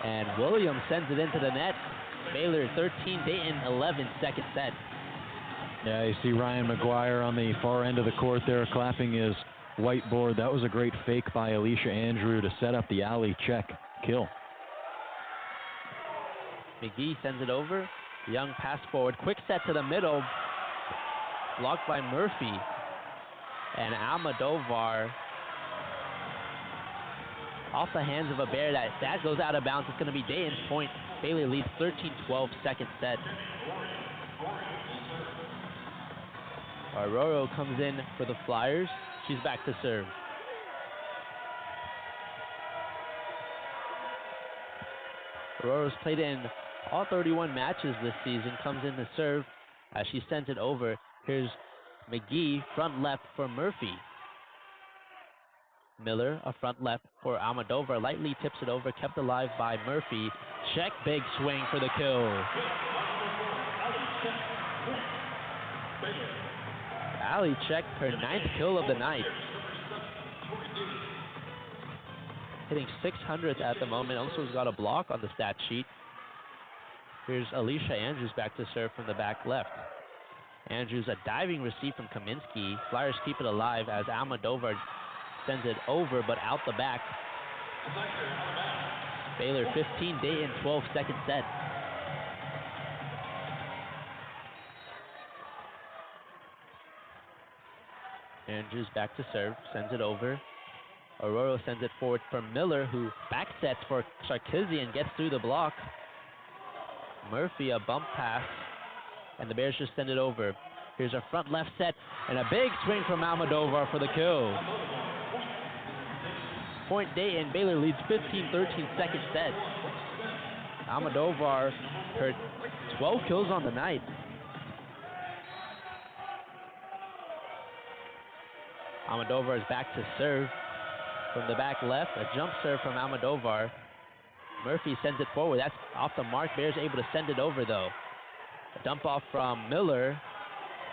And Williams sends it into the net. Baylor 13, Dayton 11, second set. Yeah, you see Ryan McGuire on the far end of the court there clapping his whiteboard. That was a great fake by Alicia Andrew to set up the alley check kill. McGee sends it over. Young pass forward. Quick set to the middle. Blocked by Murphy. And Almodovar off the hands of a Bear. That goes out of bounds. It's going to be Dayton's point. Baylor leads 13-12 second set. Arroyo comes in for the Flyers. She's back to serve. Arroyo's played in all 31 matches this season. Comes in to serve as she sends it over. Here's McGee, front left for Murphy. Miller, a front left for Almodovar. Lightly tips it over, kept alive by Murphy. Check, big swing for the kill. Allie Check, her 9th kill of the night. Hitting 600th at the moment. Also has got a block on the stat sheet. Here's Alicia Andrews back to serve from the back left. Andrews, a diving receive from Kaminsky. Flyers keep it alive as Almodovar sends it over, but out the back. Baylor 15, Dayton 12, second set. Andrews back to serve, sends it over. Aurora sends it forward for Miller, who back sets for Sarkisian, gets through the block. Murphy, a bump pass, and the Bears just send it over. Here's a front left set, and a big swing from Almodovar for the kill. Point Dayton, Baylor leads 15-13 second set. Almodovar Her 12 kills on the night. Almodovar is back to serve from the back left. A jump serve from Almodovar. Murphy sends it forward. That's off the mark. Bears able to send it over though. A dump off from Miller.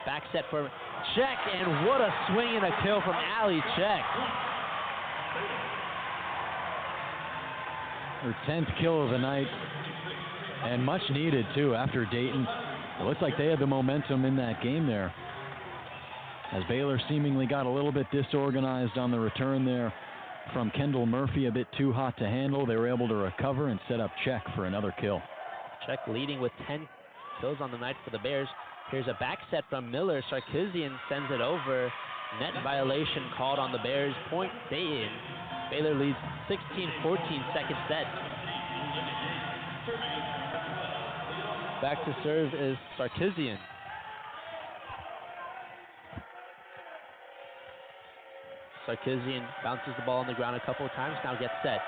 Back set for Check, and what a swing and a kill from Allie Check. Her 10th kill of the night, and much needed too after Dayton. It looks like they had the momentum in that game there, as Baylor seemingly got a little bit disorganized on the return there from Kendall Murphy, a bit too hot to handle. They were able to recover and set up Check for another kill. Check leading with 10 kills on the night for the Bears. Here's a back set from Miller. Sarkisian sends it over. Net violation called on the Bears. Point Dayton. Baylor leads 16-14 second set. Back to serve is Sarkisian. Sarkisian bounces the ball on the ground a couple of times, now gets set.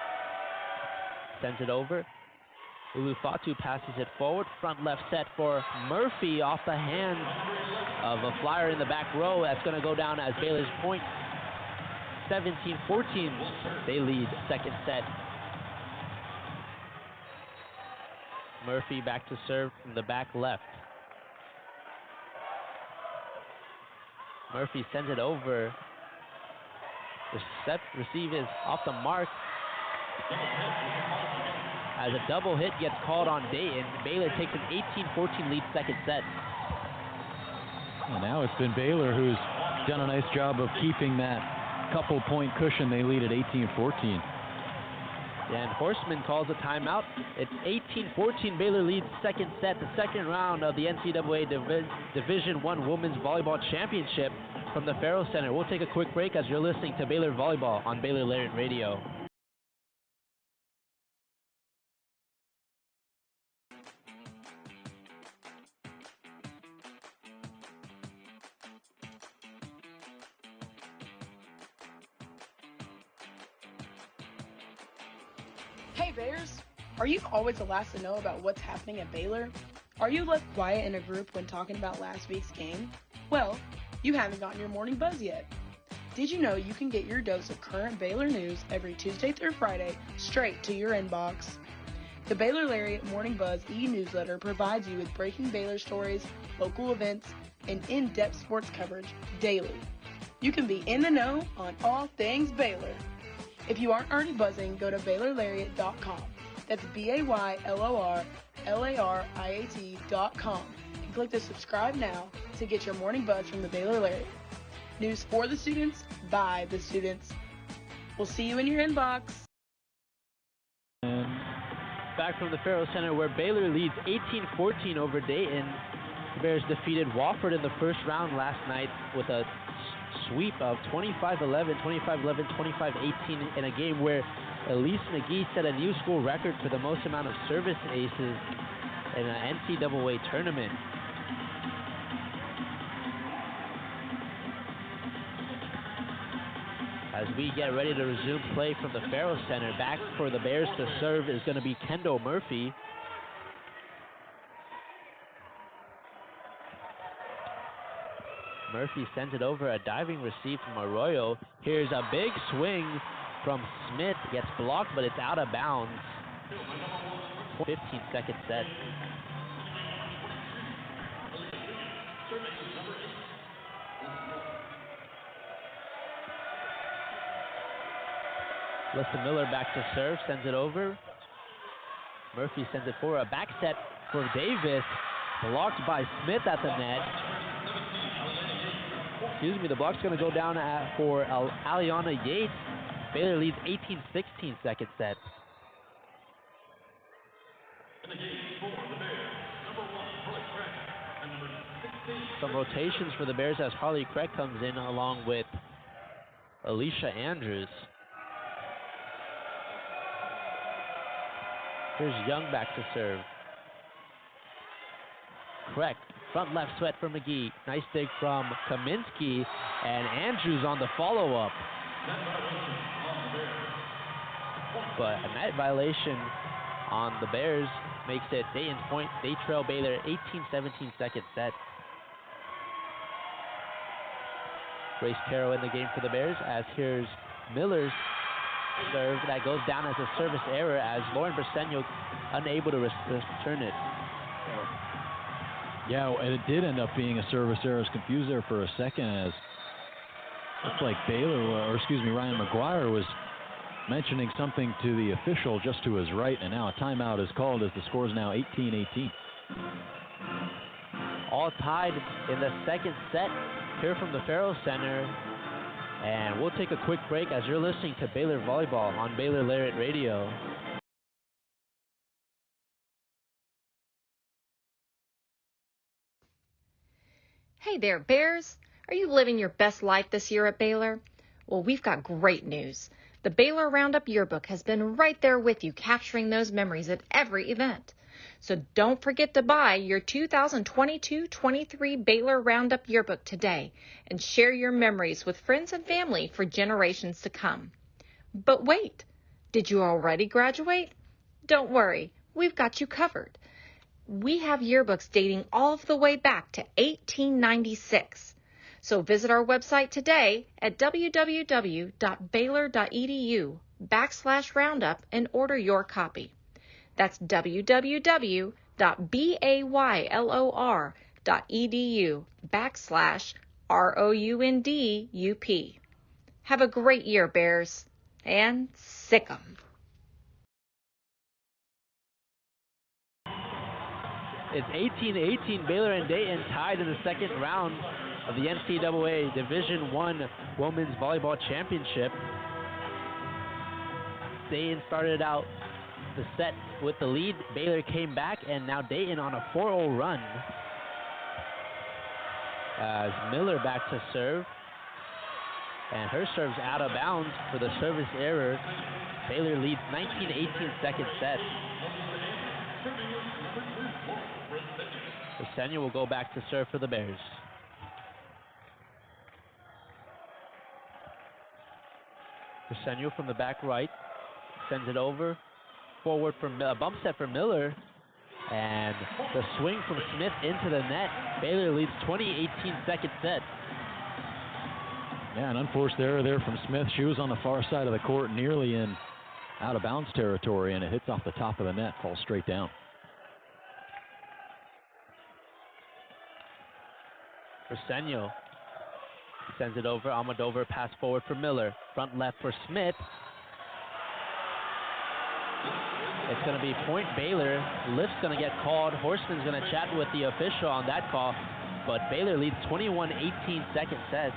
Sends it over. Ulufatu passes it forward. Front left set for Murphy off the hands of a Flyer in the back row. That's going to go down as Baylor's point. 17-14, they lead second set. Murphy back to serve from the back left. Murphy sends it over. The receive is off the mark. As a double hit gets called on Dayton, Baylor takes an 18-14 lead second set. And now it's been Baylor who's done a nice job of keeping that couple point cushion. They lead at 18-14. And Horseman calls a timeout. It's 18-14, Baylor leads second set, the second round of the NCAA Division I Women's Volleyball Championship from the Farrell Center. We'll take a quick break as you're listening to Baylor Volleyball on Baylor Lariat Radio. Hey Bears! Are you always the last to know about what's happening at Baylor? Are you left quiet in a group when talking about last week's game? Well, you haven't gotten your morning buzz yet. Did you know you can get your dose of current Baylor news every Tuesday through Friday straight to your inbox? The Baylor Lariat Morning Buzz e-newsletter provides you with breaking Baylor stories, local events, and in-depth sports coverage daily. You can be in the know on all things Baylor. If you aren't already buzzing, go to BaylorLariat.com. That's BaylorLariat.com and click the subscribe now to get your morning buzz from the Baylor Lariat. News for the students, by the students. We'll see you in your inbox. Back from the Farrell Center where Baylor leads 18-14 over Dayton. The Bears defeated Wofford in the first round last night with a sweep of 25-11, 25-11, 25-18 in a game where Elise McGee set a new school record for the most amount of service aces in an NCAA tournament. As we get ready to resume play from the Farrell Center, back for the Bears to serve is going to be Kendall Murphy. Murphy sends it over, a diving receive from Arroyo. Here's a big swing from Smith, gets blocked, but it's out of bounds. 15-second set. Alyssa Miller back to serve, sends it over. Murphy sends it forward, a back set for Davis, blocked by Smith at the net. Excuse me, the block's going to go down for Aliana Yates. Baylor leads 18-16 second set. Some rotations for the Bears as Harley Craig comes in along with Alicia Andrews. Here's Young back to serve. Craig, front left sweat for McGee. Nice dig from Kaminsky, and Andrews on the follow-up. But a net violation on the Bears. makes it Dayton's point. They trail Baylor 18-17 second set. Grace Carroll in the game for the Bears, as here's Miller's serve that goes down as a service error as Lauren Briseño unable to return it. Yeah, and it did end up being a service error. I was confused there for a second as looks like Ryan McGuire was mentioning something to the official just to his right, and now a timeout is called as the score is now 18-18. All tied in the second set here from the Farrell Center. And we'll take a quick break as you're listening to Baylor Volleyball on Baylor Lariat Radio. Hey there, Bears. Are you living your best life this year at Baylor? Well, we've got great news. The Baylor Roundup Yearbook has been right there with you, capturing those memories at every event. So don't forget to buy your 2022-23 Baylor Roundup Yearbook today and share your memories with friends and family for generations to come. But wait, did you already graduate? Don't worry, we've got you covered. We have yearbooks dating all the way back to 1896. So visit our website today at www.baylor.edu/roundup and order your copy. That's www.baylor.edu/ROUNDUP. Have a great year, Bears, and sick 'em. It's 18-18, Baylor and Dayton tied in the second round of the NCAA Division I Women's Volleyball Championship. Dayton started out the set with the lead. Baylor came back, and now Dayton on a 4-0 run. As Miller back to serve, and her serve's out of bounds for the service error. Baylor leads 19-18 second set. Briseño will go back to serve for the Bears. Briseño from the back right sends it over. Forward for a bump set for Miller. And the swing from Smith into the net. Baylor leads 20-18 second set. Yeah, an unforced error there from Smith. She was on the far side of the court, nearly in out of bounds territory, and it hits off the top of the net, falls straight down. Briseño sends it over. Almodovar pass forward for Miller. Front left for Smith. It's going to be point Baylor. Lift's going to get called. Horseman's going to chat with the official on that call. But Baylor leads 21-18 second set.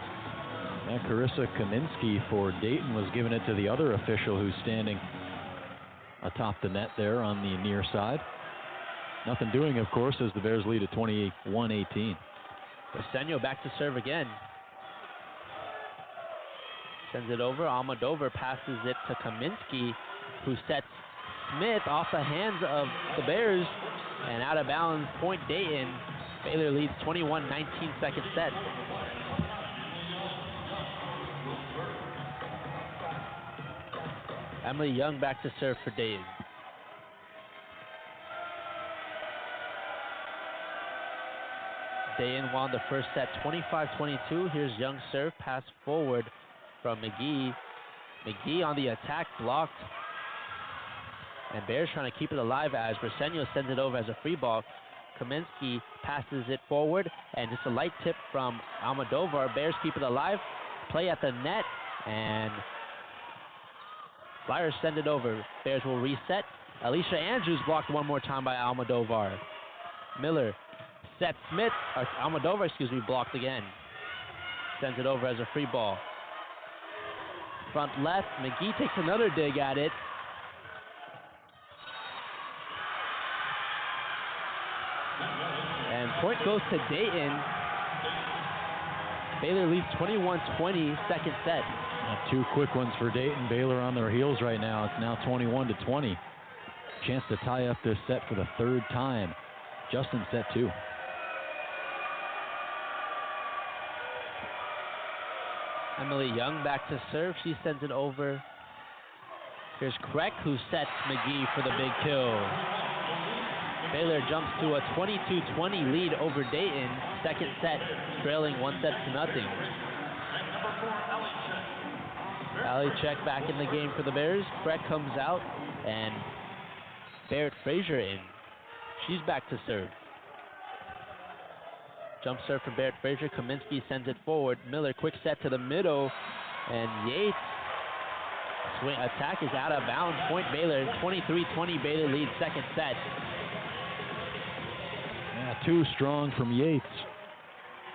And Carissa Kaminsky for Dayton was giving it to the other official who's standing atop the net there on the near side. Nothing doing, of course, as the Bears lead at 21-18. Briseño back to serve again. Sends it over. Almodovar passes it to Kaminsky, who sets Smith off the hands of the Bears. And out of bounds, point Dayton. Baylor leads 21-19 second set. Emily Young back to serve for Dayton. Dayton won the first set 25-22. Here's Young's serve, pass forward from McGee. McGee on the attack, blocked. And Bears trying to keep it alive as Briseño sends it over as a free ball. Kaminsky passes it forward, and just a light tip from Almodovar. Bears keep it alive. Play at the net, and Flyers send it over. Bears will reset. Alicia Andrews blocked one more time by Almodovar. Miller sets Smith, or Almodovar, blocked again. Sends it over as a free ball. Front left, McGee takes another dig at it. And point goes to Dayton. Baylor leads 21-20 second set. Two quick ones for Dayton. Baylor on their heels right now. It's now 21-20. Chance to tie up this set for the third time. Justin set two. Emily Young back to serve. She sends it over. Here's Kreck, who sets McGee for the big kill. Baylor jumps to a 22-20 lead over Dayton. Second set, trailing 1-0. Allie check back in the game for the Bears. Pratt comes out, and Barrett Frazier in. She's back to serve. Jump serve from Barrett Frazier. Kaminsky sends it forward. Miller, quick set to the middle, and Yates. Swing attack is out of bounds. Point Baylor. 23-20 Baylor leads second set. Yeah, too strong from Yates.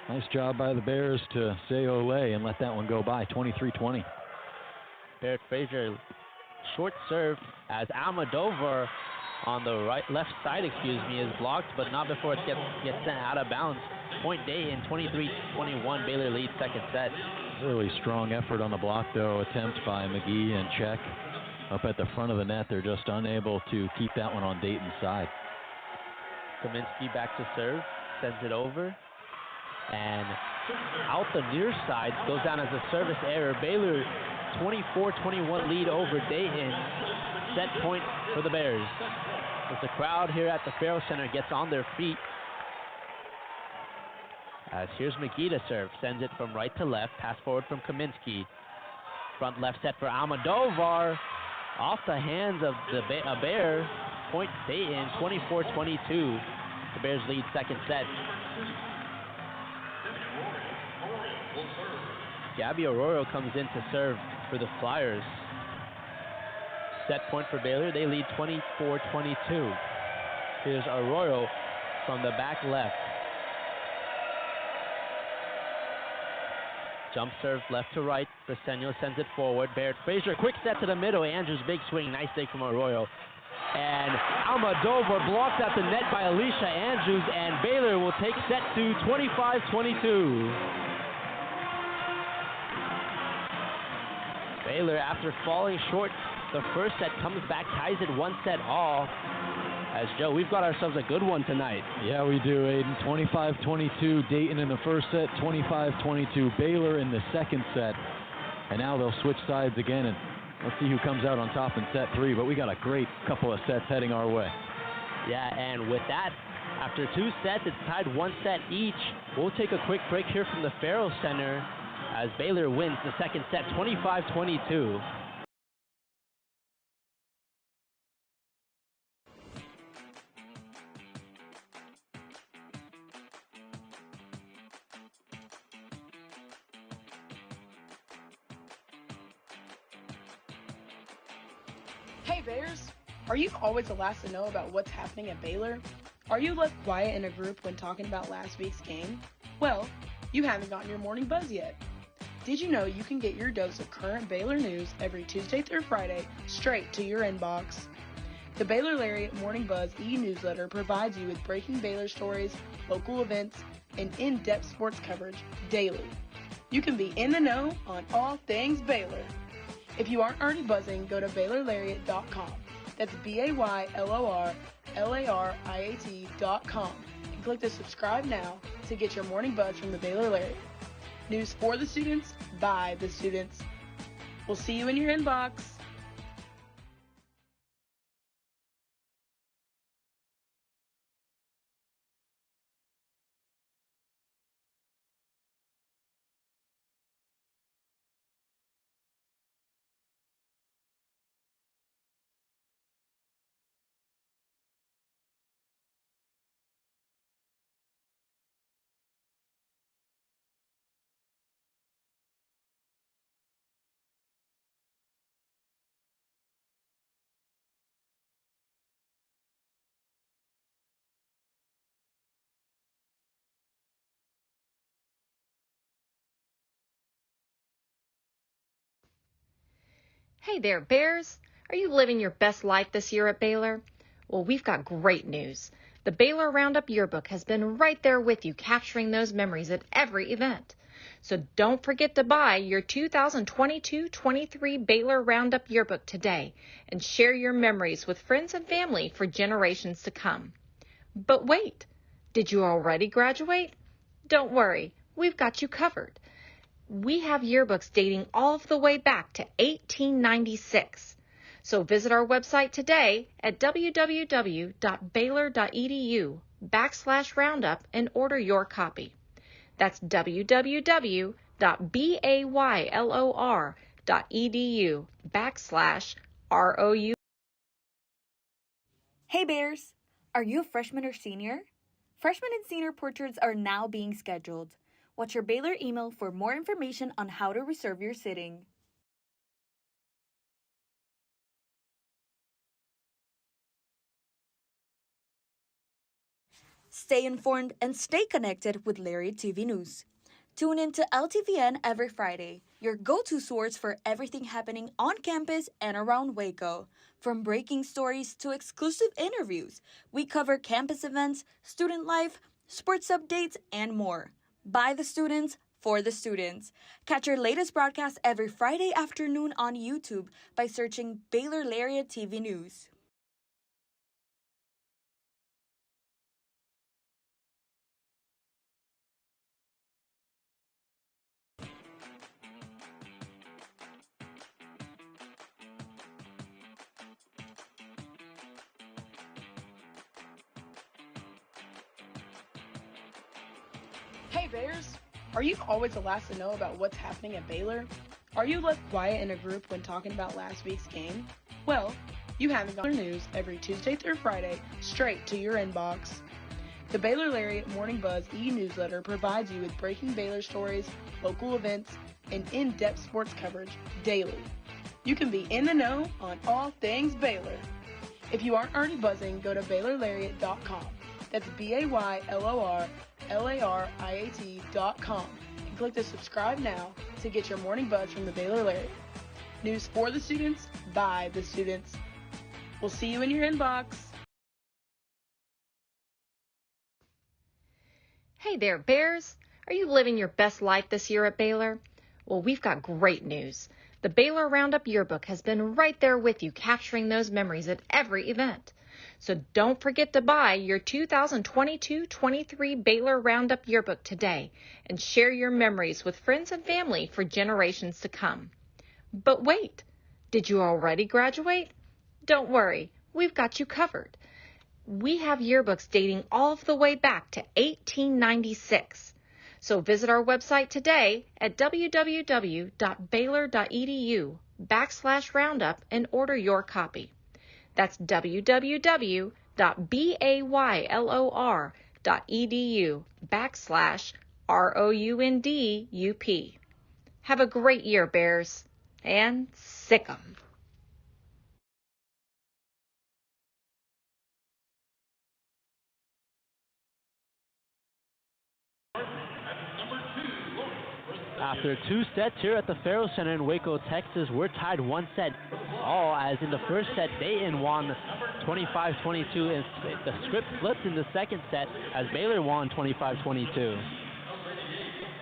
Nice job by the Bears to say ole and let that one go by. 23-20. Barrett Frazier, short serve as Almodovar on the left side, is blocked, but not before it gets sent out of bounds. Point Dayton, 23-21, Baylor leads second set. Really strong effort on the block, though. Attempt by McGee and Check up at the front of the net. They're just unable to keep that one on Dayton's side. Kaminsky back to serve, sends it over, and out the near side, goes down as a service error. Baylor 24-21 lead over Dayton. Set point for the Bears. As the crowd here at the Farrell Center gets on their feet. As here's McGee to serve, sends it from right to left, pass forward from Kaminsky. Front left set for Almodovar, off the hands of a Bear. Point Dayton, 24-22. The Bears lead second set. Gabby Arroyo comes in to serve for the Flyers. Set point for Baylor, they lead 24-22. Here's Arroyo from the back left. Jump serve left to right. Briseño sends it forward. Barrett Frazier, quick set to the middle. Andrews, big swing. Nice dig from Arroyo. And Almodovar blocked at the net by Alicia Andrews, and Baylor will take set to 25-22. Baylor, after falling short the first set, comes back, ties it 1-all. As Joe, we've got ourselves a good one tonight. Yeah, we do, Aidan. 25-22 Dayton in the first set, 25-22 Baylor in the second set. And now they'll switch sides again, and let's see who comes out on top in set three. But we got a great couple of sets heading our way. Yeah, and with that, after two sets, it's tied 1 set each. We'll take a quick break here from the Farrell Center as Baylor wins the second set, 25-22. Hey Bears, are you always the last to know about what's happening at Baylor? Are you left quiet in a group when talking about last week's game? Well, you haven't gotten your morning buzz yet. Did you know you can get your dose of current Baylor news every Tuesday through Friday straight to your inbox? The Baylor Lariat Morning Buzz e-newsletter provides you with breaking Baylor stories, local events, and in-depth sports coverage daily. You can be in the know on all things Baylor. If you aren't already buzzing, go to BaylorLariat.com. That's BaylorLariat.com and click the subscribe now to get your morning buzz from the Baylor Lariat. News for the students, by the students. We'll see you in your inbox. Hey there, Bears. Are you living your best life this year at Baylor? Well, we've got great news. The Baylor Roundup Yearbook has been right there with you, capturing those memories at every event. So don't forget to buy your 2022-23 Baylor Roundup Yearbook today and share your memories with friends and family for generations to come. But wait, did you already graduate? Don't worry, we've got you covered. We have yearbooks dating all the way back to 1896. So visit our website today at www.baylor.edu/roundup and order your copy. That's www.baylor.edu/ROU. Hey Bears! Are you a freshman or senior? Freshman and senior portraits are now being scheduled. Watch your Baylor email for more information on how to reserve your sitting. Stay informed and stay connected with Lariat TV News. Tune in to LTVN every Friday, your go-to source for everything happening on campus and around Waco. From breaking stories to exclusive interviews, we cover campus events, student life, sports updates, and more. By the students, for the students. Catch our latest broadcast every Friday afternoon on YouTube by searching Baylor Lariat TV News. Hey Bears! Are you always the last to know about what's happening at Baylor? Are you left quiet in a group when talking about last week's game? Well, you haven't got news every Tuesday through Friday straight to your inbox. The Baylor Lariat Morning Buzz e-newsletter provides you with breaking Baylor stories, local events, and in-depth sports coverage daily. You can be in the know on all things Baylor. If you aren't already buzzing, go to BaylorLariat.com. That's BaylorLariat.com and click the subscribe now to get your morning buzz from the Baylor Lariat. News for the students, by the students. We'll see you in your inbox. Hey there, Bears! Are you living your best life this year at Baylor? Well, we've got great news. The Baylor Roundup Yearbook has been right there with you, capturing those memories at every event. So don't forget to buy your 2022-23 Baylor Roundup Yearbook today and share your memories with friends and family for generations to come. But wait, did you already graduate? Don't worry, we've got you covered. We have yearbooks dating all the way back to 1896. So visit our website today at www.baylor.edu/roundup and order your copy. That's www.baylor.edu/ROUNDUP. Have a great year, Bears, and sick 'em. After two sets here at the Ferrell Center in Waco, Texas, we're tied one set all, as in the first set, Dayton won 25-22, and the script flipped in the second set as Baylor won 25-22.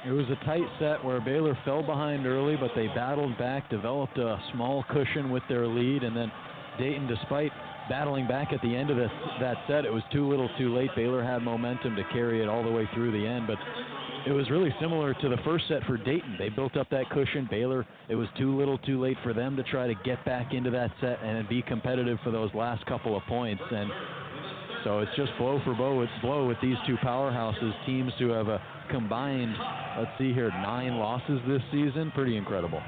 It was a tight set where Baylor fell behind early, but they battled back, developed a small cushion with their lead, and then Dayton, despite battling back at the end of that set, it was too little too late. Baylor had momentum to carry it all the way through the end, but it was really similar to the first set for Dayton. They built up that cushion. Baylor, it was too little too late for them to try to get back into that set and be competitive for those last couple of points. And so it's just blow for blow with these two powerhouses, teams who have a combined, let's see here, 9 losses this season. Pretty incredible.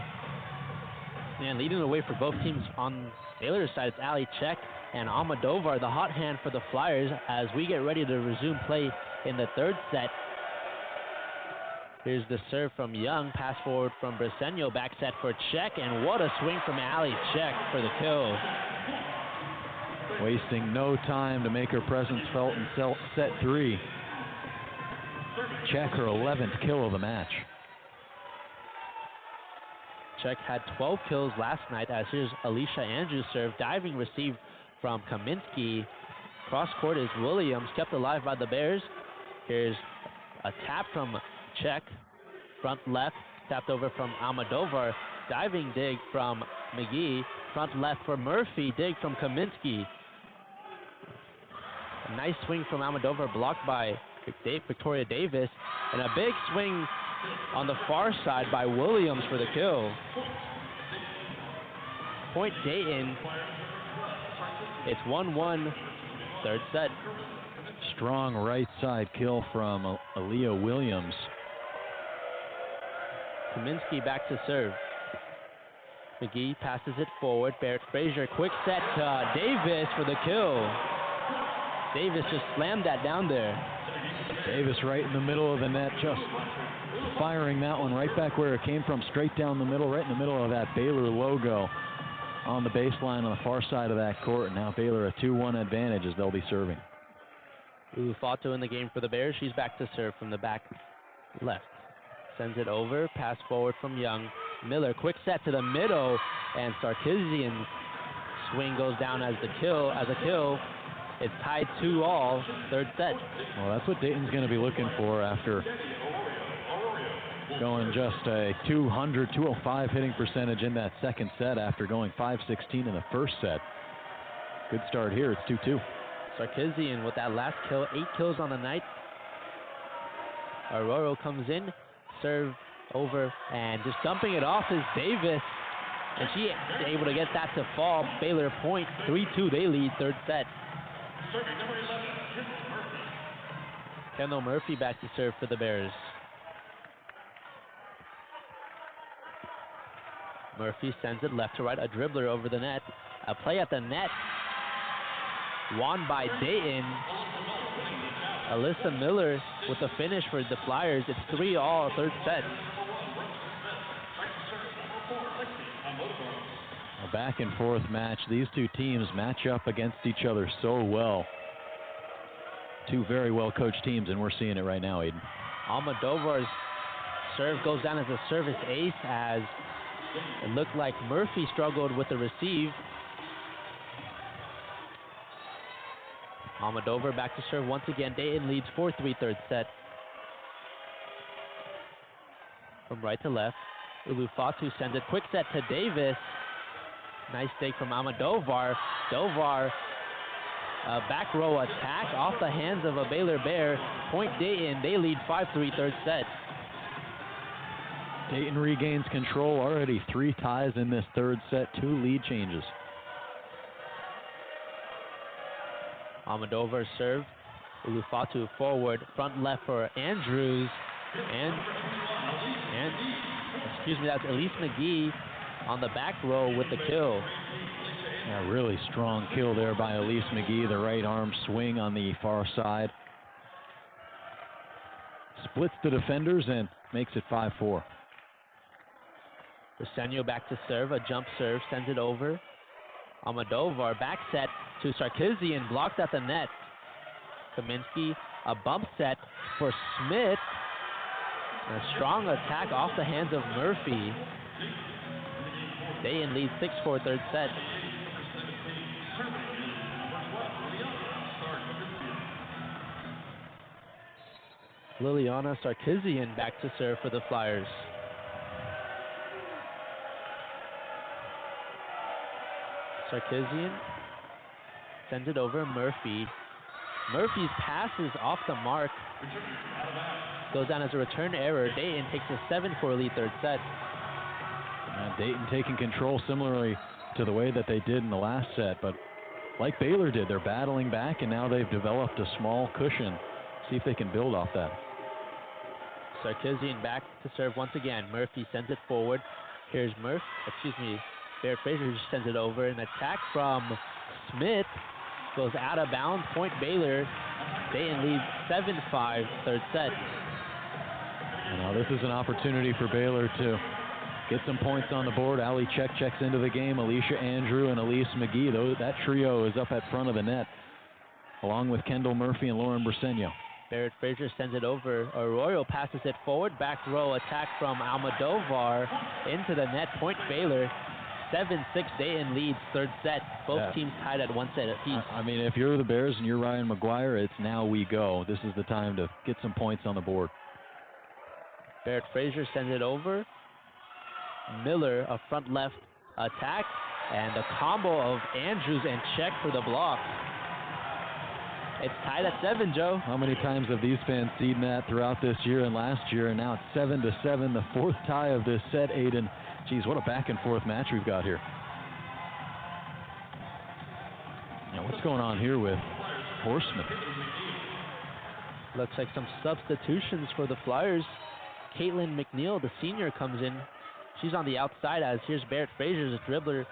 And leading the way for both teams on Baylor's side, it's Ali Czech and Almodovar, the hot hand for the Flyers, as we get ready to resume play in the third set. Here's the serve from Young, pass forward from Briseño, back set for Czech, and what a swing from Ali Czech for the kill. Wasting no time to make her presence felt in set 3. Czech, her 11th kill of the match. Czech had 12 kills last night, as here's Alicia Andrews' serve, diving receive from Kaminsky. Cross court is Williams, kept alive by the Bears. Here's a tap from Czech, front left, tapped over from Almodovar, diving dig from McGee, front left for Murphy, dig from Kaminsky. A nice swing from Almodovar, blocked by Victoria Davis, and a big swing on the far side by Williams for the kill. point Dayton. It's 1-1, third set. Strong right side kill from Aaliyah Williams. Kaminsky back to serve. McGee passes it forward. Barrett Frazier, quick set to Davis for the kill. Davis just slammed that down there. Davis right in the middle of the net, just firing that one right back where it came from, straight down the middle, right in the middle of that Baylor logo on the baseline on the far side of that court. And now Baylor a 2-1 advantage as they'll be serving. Ulufato in the game for the Bears. She's back to serve from the back left. Sends it over, pass forward from Young. Miller, quick set to the middle, and Sarkisian's swing goes down as a kill. It's tied 2-all, third set. Well, that's what Dayton's going to be looking for after going just a 205 hitting percentage in that second set after going 516 in the first set. Good start here. It's 2-2. Sarkisian with that last kill, 8 kills on the night. Arroyo comes in, serve over, and just dumping it off is Davis. And she is able to get that to fall. Baylor point, 3-2, they lead third set. Kendall Murphy back to serve for the Bears. Murphy sends it left to right, a dribbler over the net. A play at the net, won by Dayton. Alyssa Miller with the finish for the Flyers. It's 3-all, third set. A back and forth match. These two teams match up against each other so well. Two very well coached teams, and we're seeing it right now, Aidan. Almodovar's serve goes down as a service ace, as it looked like Murphy struggled with the receive. Almodovar back to serve once again. Dayton leads 4-3 third set. From right to left, Ulufatu sends it quick set to Davis. Nice take from Almodovar. Dovar, back row attack off the hands of a Baylor Bear. Point Dayton, they lead 5-3 third set. Dayton regains control, already 3 ties in this third set, 2 lead changes. Almodovar serve. Ulufatu forward, front left for Andrews. And excuse me, that's Elise McGee on the back row with the kill. Yeah, really strong kill there by Elise McGee, the right arm swing on the far side. Splits the defenders and makes it 5-4. Briseño back to serve, a jump serve, sends it over. Almodovar back set to Sarkisian, blocked at the net. Kaminsky, a bump set for Smith. A strong attack off the hands of Murphy. Dayton leads 6-4 third set. Liliana Sarkisian back to serve for the Flyers. Sarkisian sends it over Murphy. Murphy's pass is off the mark. Goes down as a return error. Dayton takes a 7-4 lead third set. And Dayton taking control similarly to the way that they did in the last set, but like Baylor did, they're battling back, and now they've developed a small cushion. See if they can build off that. Sarkisian back to serve once again. Murphy sends it forward. Here's Barrett Frazier just sends it over. An attack from Smith goes out of bounds. Point Baylor. Dayton leads 7-5 third set. Now this is an opportunity for Baylor to get some points on the board. Ali Check checks into the game. Alicia Andrew and Elise McGee. That trio is up at front of the net, along with Kendall Murphy and Lauren Briseño. Barrett Frazier sends it over. Arroyo passes it forward. Back row attack from Almodovar into the net. Point Baylor. 7-6 Dayton leads third set. Both teams tied at 1 set apiece. I mean, if you're the Bears and you're Ryan McGuire, it's now we go. This is the time to get some points on the board. Barrett Frazier sends it over. Miller, a front left attack, and a combo of Andrews and Check for the block. It's tied at 7, Joe. How many times have these fans seen that throughout this year and last year? And now it's 7-7, the 4th tie of this set, Aidan. Geez, what a back and forth match we've got here. going on here with Horseman? Looks like some substitutions for the Flyers. Caitlin McNeil, the senior, comes in. She's on the outside as here's Barrett Fraser's a dribbler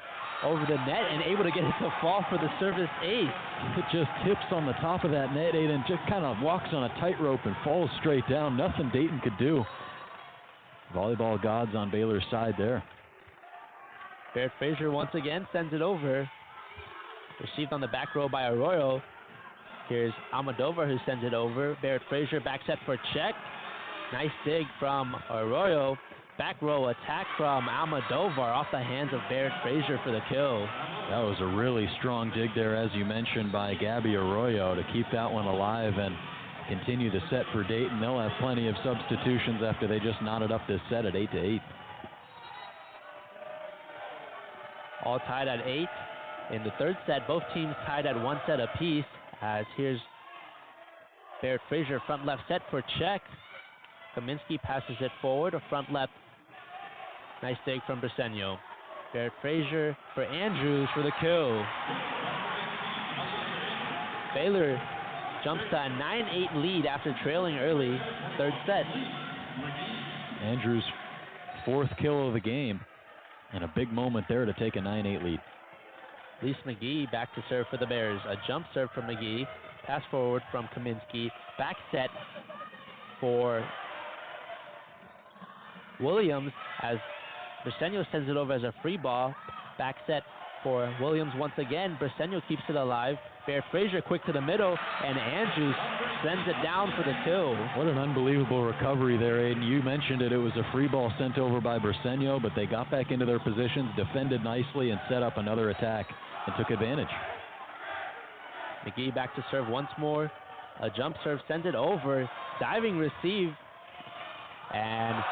over the net and able to get it to fall for the service ace. It just tips on the top of that net, Aidan, just kind of walks on a tightrope and falls straight down. Nothing Dayton could do. Volleyball gods on Baylor's side there. Barrett Fraser once again sends it over. Received on the back row by Arroyo. Here's Almodovar who sends it over. Barrett Fraser back set for check. Nice dig from Arroyo. Back row attack from Almodovar off the hands of Barrett Fraser for the kill. That was a really strong dig there, as you mentioned, by Gabby Arroyo to keep that one alive and continue the set for Dayton. They'll have plenty of substitutions after they just knotted up this set at 8-8. All tied at 8. In the third set, both teams tied at 1 set apiece. As here's Barrett Fraser, front left set for check. Kaminsky passes it forward, a front left. Nice dig from Briseño. Barrett Fraser for Andrews for the kill. Baylor jumps to a 9-8 lead after trailing early, third set. Andrews' 4th kill of the game, and a big moment there to take a 9-8 lead. Lise McGee back to serve for the Bears. A jump serve from McGee. Pass forward from Kaminsky. Back set for Williams as Briseño sends it over as a free ball. Back set for Williams once again. Briseño keeps it alive. Barrett Fraser quick to the middle, and Andrews sends it down for the kill. What an unbelievable recovery there, Aidan. You mentioned it. It was a free ball sent over by Briseño, but they got back into their positions, defended nicely, and set up another attack and took advantage. McGee back to serve once more. A jump serve sends it over. Diving receive. And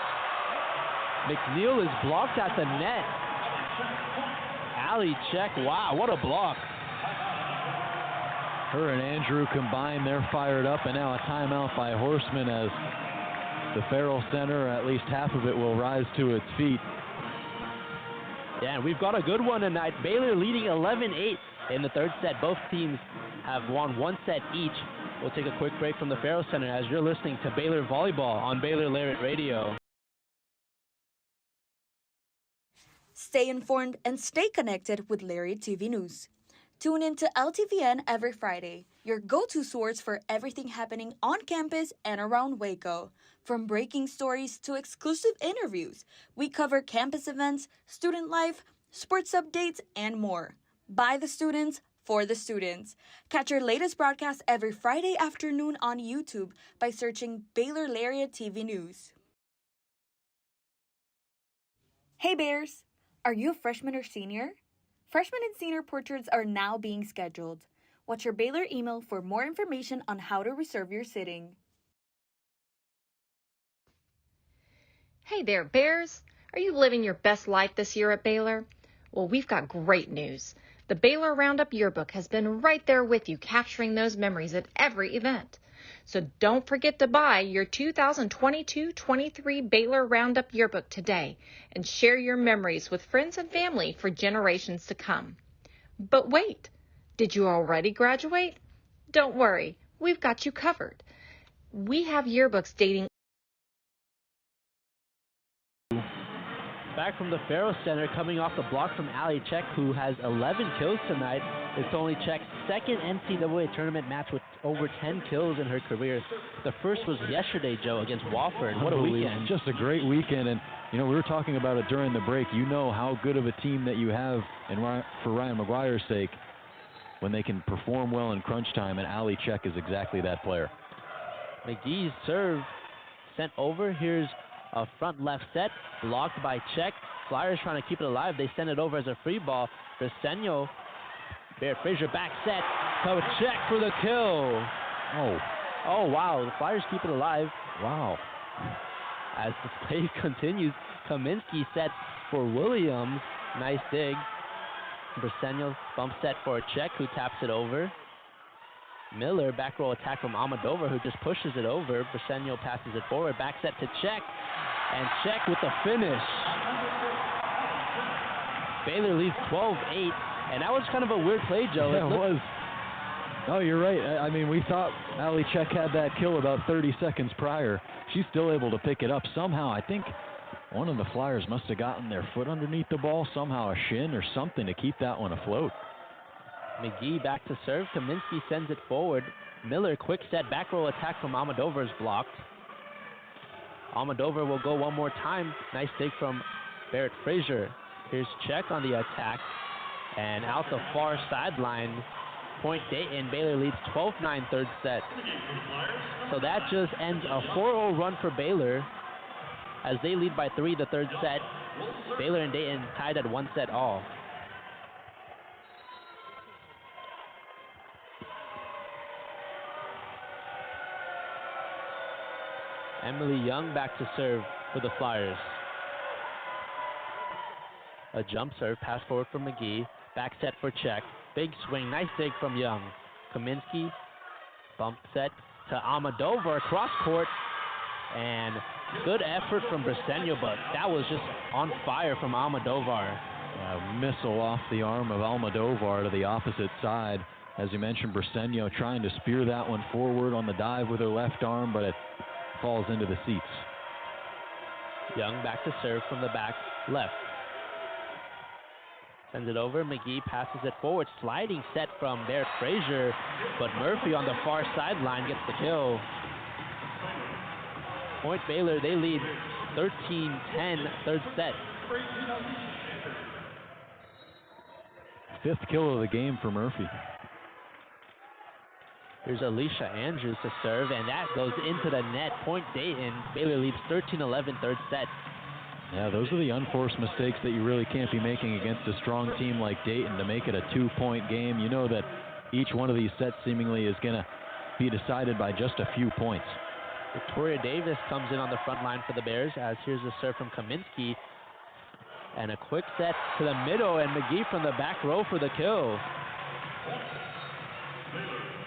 McNeil is blocked at the net. Alley check. Wow, what a block. Her and Andrew combined, they're fired up, and now a timeout by Horseman as the Farrell Center, at least half of it, will rise to its feet. Yeah, and we've got a good one tonight. Baylor leading 11-8 in the third set. Both teams have won 1 set each. We'll take a quick break from the Farrell Center as you're listening to Baylor Volleyball on Baylor Lariat Radio. Stay informed and stay connected with Lariat TV News. Tune in to LTVN every Friday, your go-to source for everything happening on campus and around Waco. From breaking stories to exclusive interviews, we cover campus events, student life, sports updates, and more. By the students, for the students. Catch our latest broadcast every Friday afternoon on YouTube by searching Baylor Lariat TV News. Hey Bears! Are you a freshman or senior? Freshman and senior portraits are now being scheduled. Watch your Baylor email for more information on how to reserve your sitting. Hey there, Bears! Are you living your best life this year at Baylor? Well, we've got great news. The Baylor Roundup Yearbook has been right there with you, capturing those memories at every event. So don't forget to buy your 2022-23 Baylor Roundup Yearbook today and share your memories with friends and family for generations to come. But wait, did you already graduate? Don't worry, we've got you covered. We have yearbooks dating Back from the Farrell Center, coming off the block from Ali Check, who has 11 kills tonight. It's only Check's second NCAA tournament match with over 10 kills in her career. The first was yesterday, Joe, against Wofford. What a weekend. Just a great weekend. And, you know, we were talking about it during the break. You know how good of a team that you have, and for Ryan McGuire's sake, when they can perform well in crunch time, and Ali Check is exactly that player. McGee's serve sent over. Here's a front left set, blocked by Check. Flyers trying to keep it alive. They send it over as a free ball. Briseño, Barrett Fraser back set, to Check for the kill. Oh, wow, the Flyers keep it alive. Wow. As the play continues, Kaminsky set for Williams. Nice dig. Briseño bump set for a Check, who taps it over. Miller, back row attack from Almodovar, who just pushes it over. Briseño passes it forward, back set to Check, and Check with the finish. Baylor leads 12-8, and that was kind of a weird play, Joe. Yeah, it was. Oh, you're right. I mean, we thought Ali Check had that kill about 30 seconds prior. She's still able to pick it up somehow. I think one of the Flyers must have gotten their foot underneath the ball, somehow a shin or something to keep that one afloat. McGee back to serve. Kaminsky sends it forward. Miller, quick set back roll attack from Almodovar is blocked. Almodovar will go one more time. Nice dig from Barrett Frazier. Here's Check on the attack. And out the far sideline, point Dayton. Baylor leads 12-9 third set. So that just ends a 4-0 run for Baylor as they lead by 3 the third set. Baylor and Dayton tied at 1 set all. Emily Young back to serve for the Flyers. A jump serve, pass forward from McGee. Back set for Check. Big swing, nice dig from Young. Kaminsky, bump set to Almodovar, cross court, and good effort from Briseño, but that was just on fire from Almodovar. A missile off the arm of Almodovar to the opposite side. As you mentioned, Briseño trying to spear that one forward on the dive with her left arm, but it falls into the seats. Young back to serve from the back left. Sends it over. McGee passes it forward. Sliding set from Barrett Frazier, but Murphy on the far sideline gets the kill. Point Baylor, they lead 13-10 third set. Fifth kill of the game for Murphy. Here's Alicia Andrews to serve, and that goes into the net. Point Dayton. Baylor leads 13-11 third set. Yeah, those are the unforced mistakes that you really can't be making against a strong team like Dayton to make it a 2-point game. You know that each one of these sets seemingly is going to be decided by just a few points. Victoria Davis comes in on the front line for the Bears, as here's a serve from Kaminsky. And a quick set to the middle, and McGee from the back row for the kill.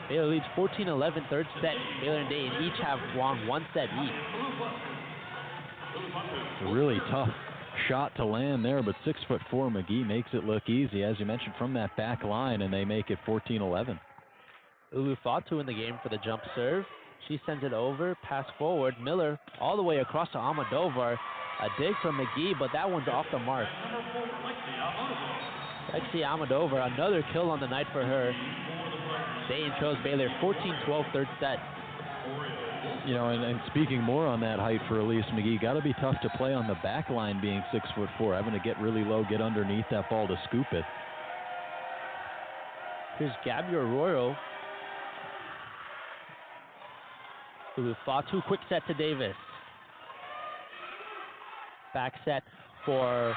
Baylor leads 14-11 third set. Baylor and Dayton each have won 1 set each. It's a really tough shot to land there, but 6'4" McGee makes it look easy, as you mentioned, from that back line, and they make it 14-11. Ulu Fatu in the game for the jump serve. She sends it over, pass forward. Miller all the way across to Almodovar. A dig from McGee, but that one's off the mark. Lexi Almodovar, another kill on the night for her. Dayton trails Baylor 14-12 third set. You know, and speaking more on that height for Elise McGee, got to be tough to play on the back line being 6'4", having to get really low, get underneath that ball to scoop it. Here's Gabby Arroyo. Fatu, quick set to Davis. Back set for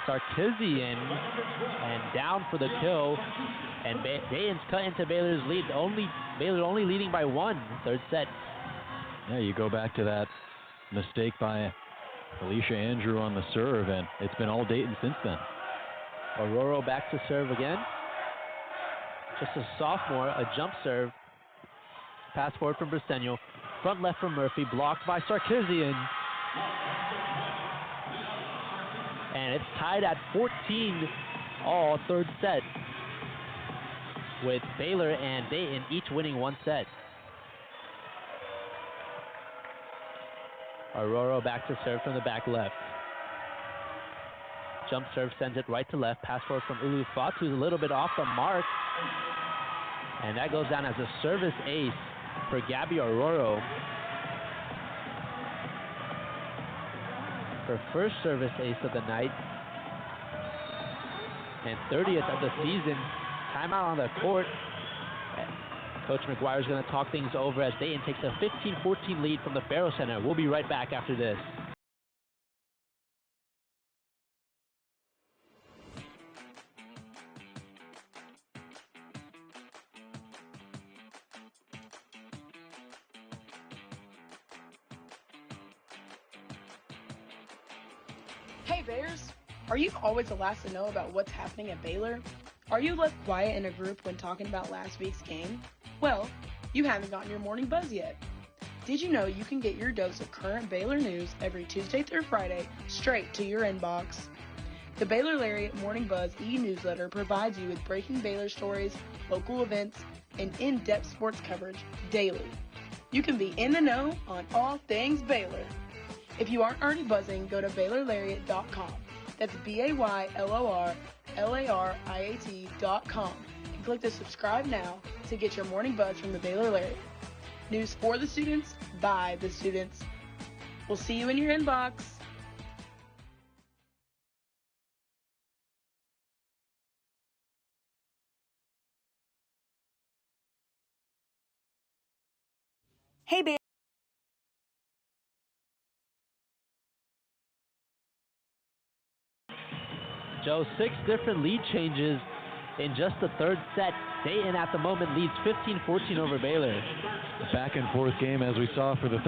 Sarkisian, and down for the kill. And Dayton's cut into Baylor's lead. Baylor only leading by 1 third set. Yeah, you go back to that mistake by Alicia Andrew on the serve, and it's been all Dayton since then. Aurora back to serve again. Just a sophomore, a jump serve. Pass forward from Briseño. Front left from Murphy, blocked by Sarkisian. And it's tied at 14 all third set, with Baylor and Dayton each winning 1 set. Aurora back to serve from the back left. Jump serve sends it right to left. Pass forward from Ulu Fatu, a little bit off the mark. And that goes down as a service ace for Gabby Aurora. Her first service ace of the night. And 30th of the season. Timeout on the court. Coach McGuire is going to talk things over as Dayton takes a 15-14 lead from the Farrell Center. We'll be right back after this. Hey Bears! Are you always the last to know about what's happening at Baylor? Are you left quiet in a group when talking about last week's game? Well, you haven't gotten your morning buzz yet. Did you know you can get your dose of current Baylor news every Tuesday through Friday straight to your inbox? The Baylor Lariat Morning Buzz e-newsletter provides you with breaking Baylor stories, local events, and in-depth sports coverage daily. You can be in the know on all things Baylor. If you aren't already buzzing, go to BaylorLariat.com. That's BaylorLariat.com and click the subscribe now to get your morning buzz from the Baylor Lariat. News for the students, by the students. We'll see you in your inbox. Hey, babe. Joe, 6 different lead changes in just the third set. Dayton at the moment leads 15-14 over Baylor. Back and forth game as we saw through the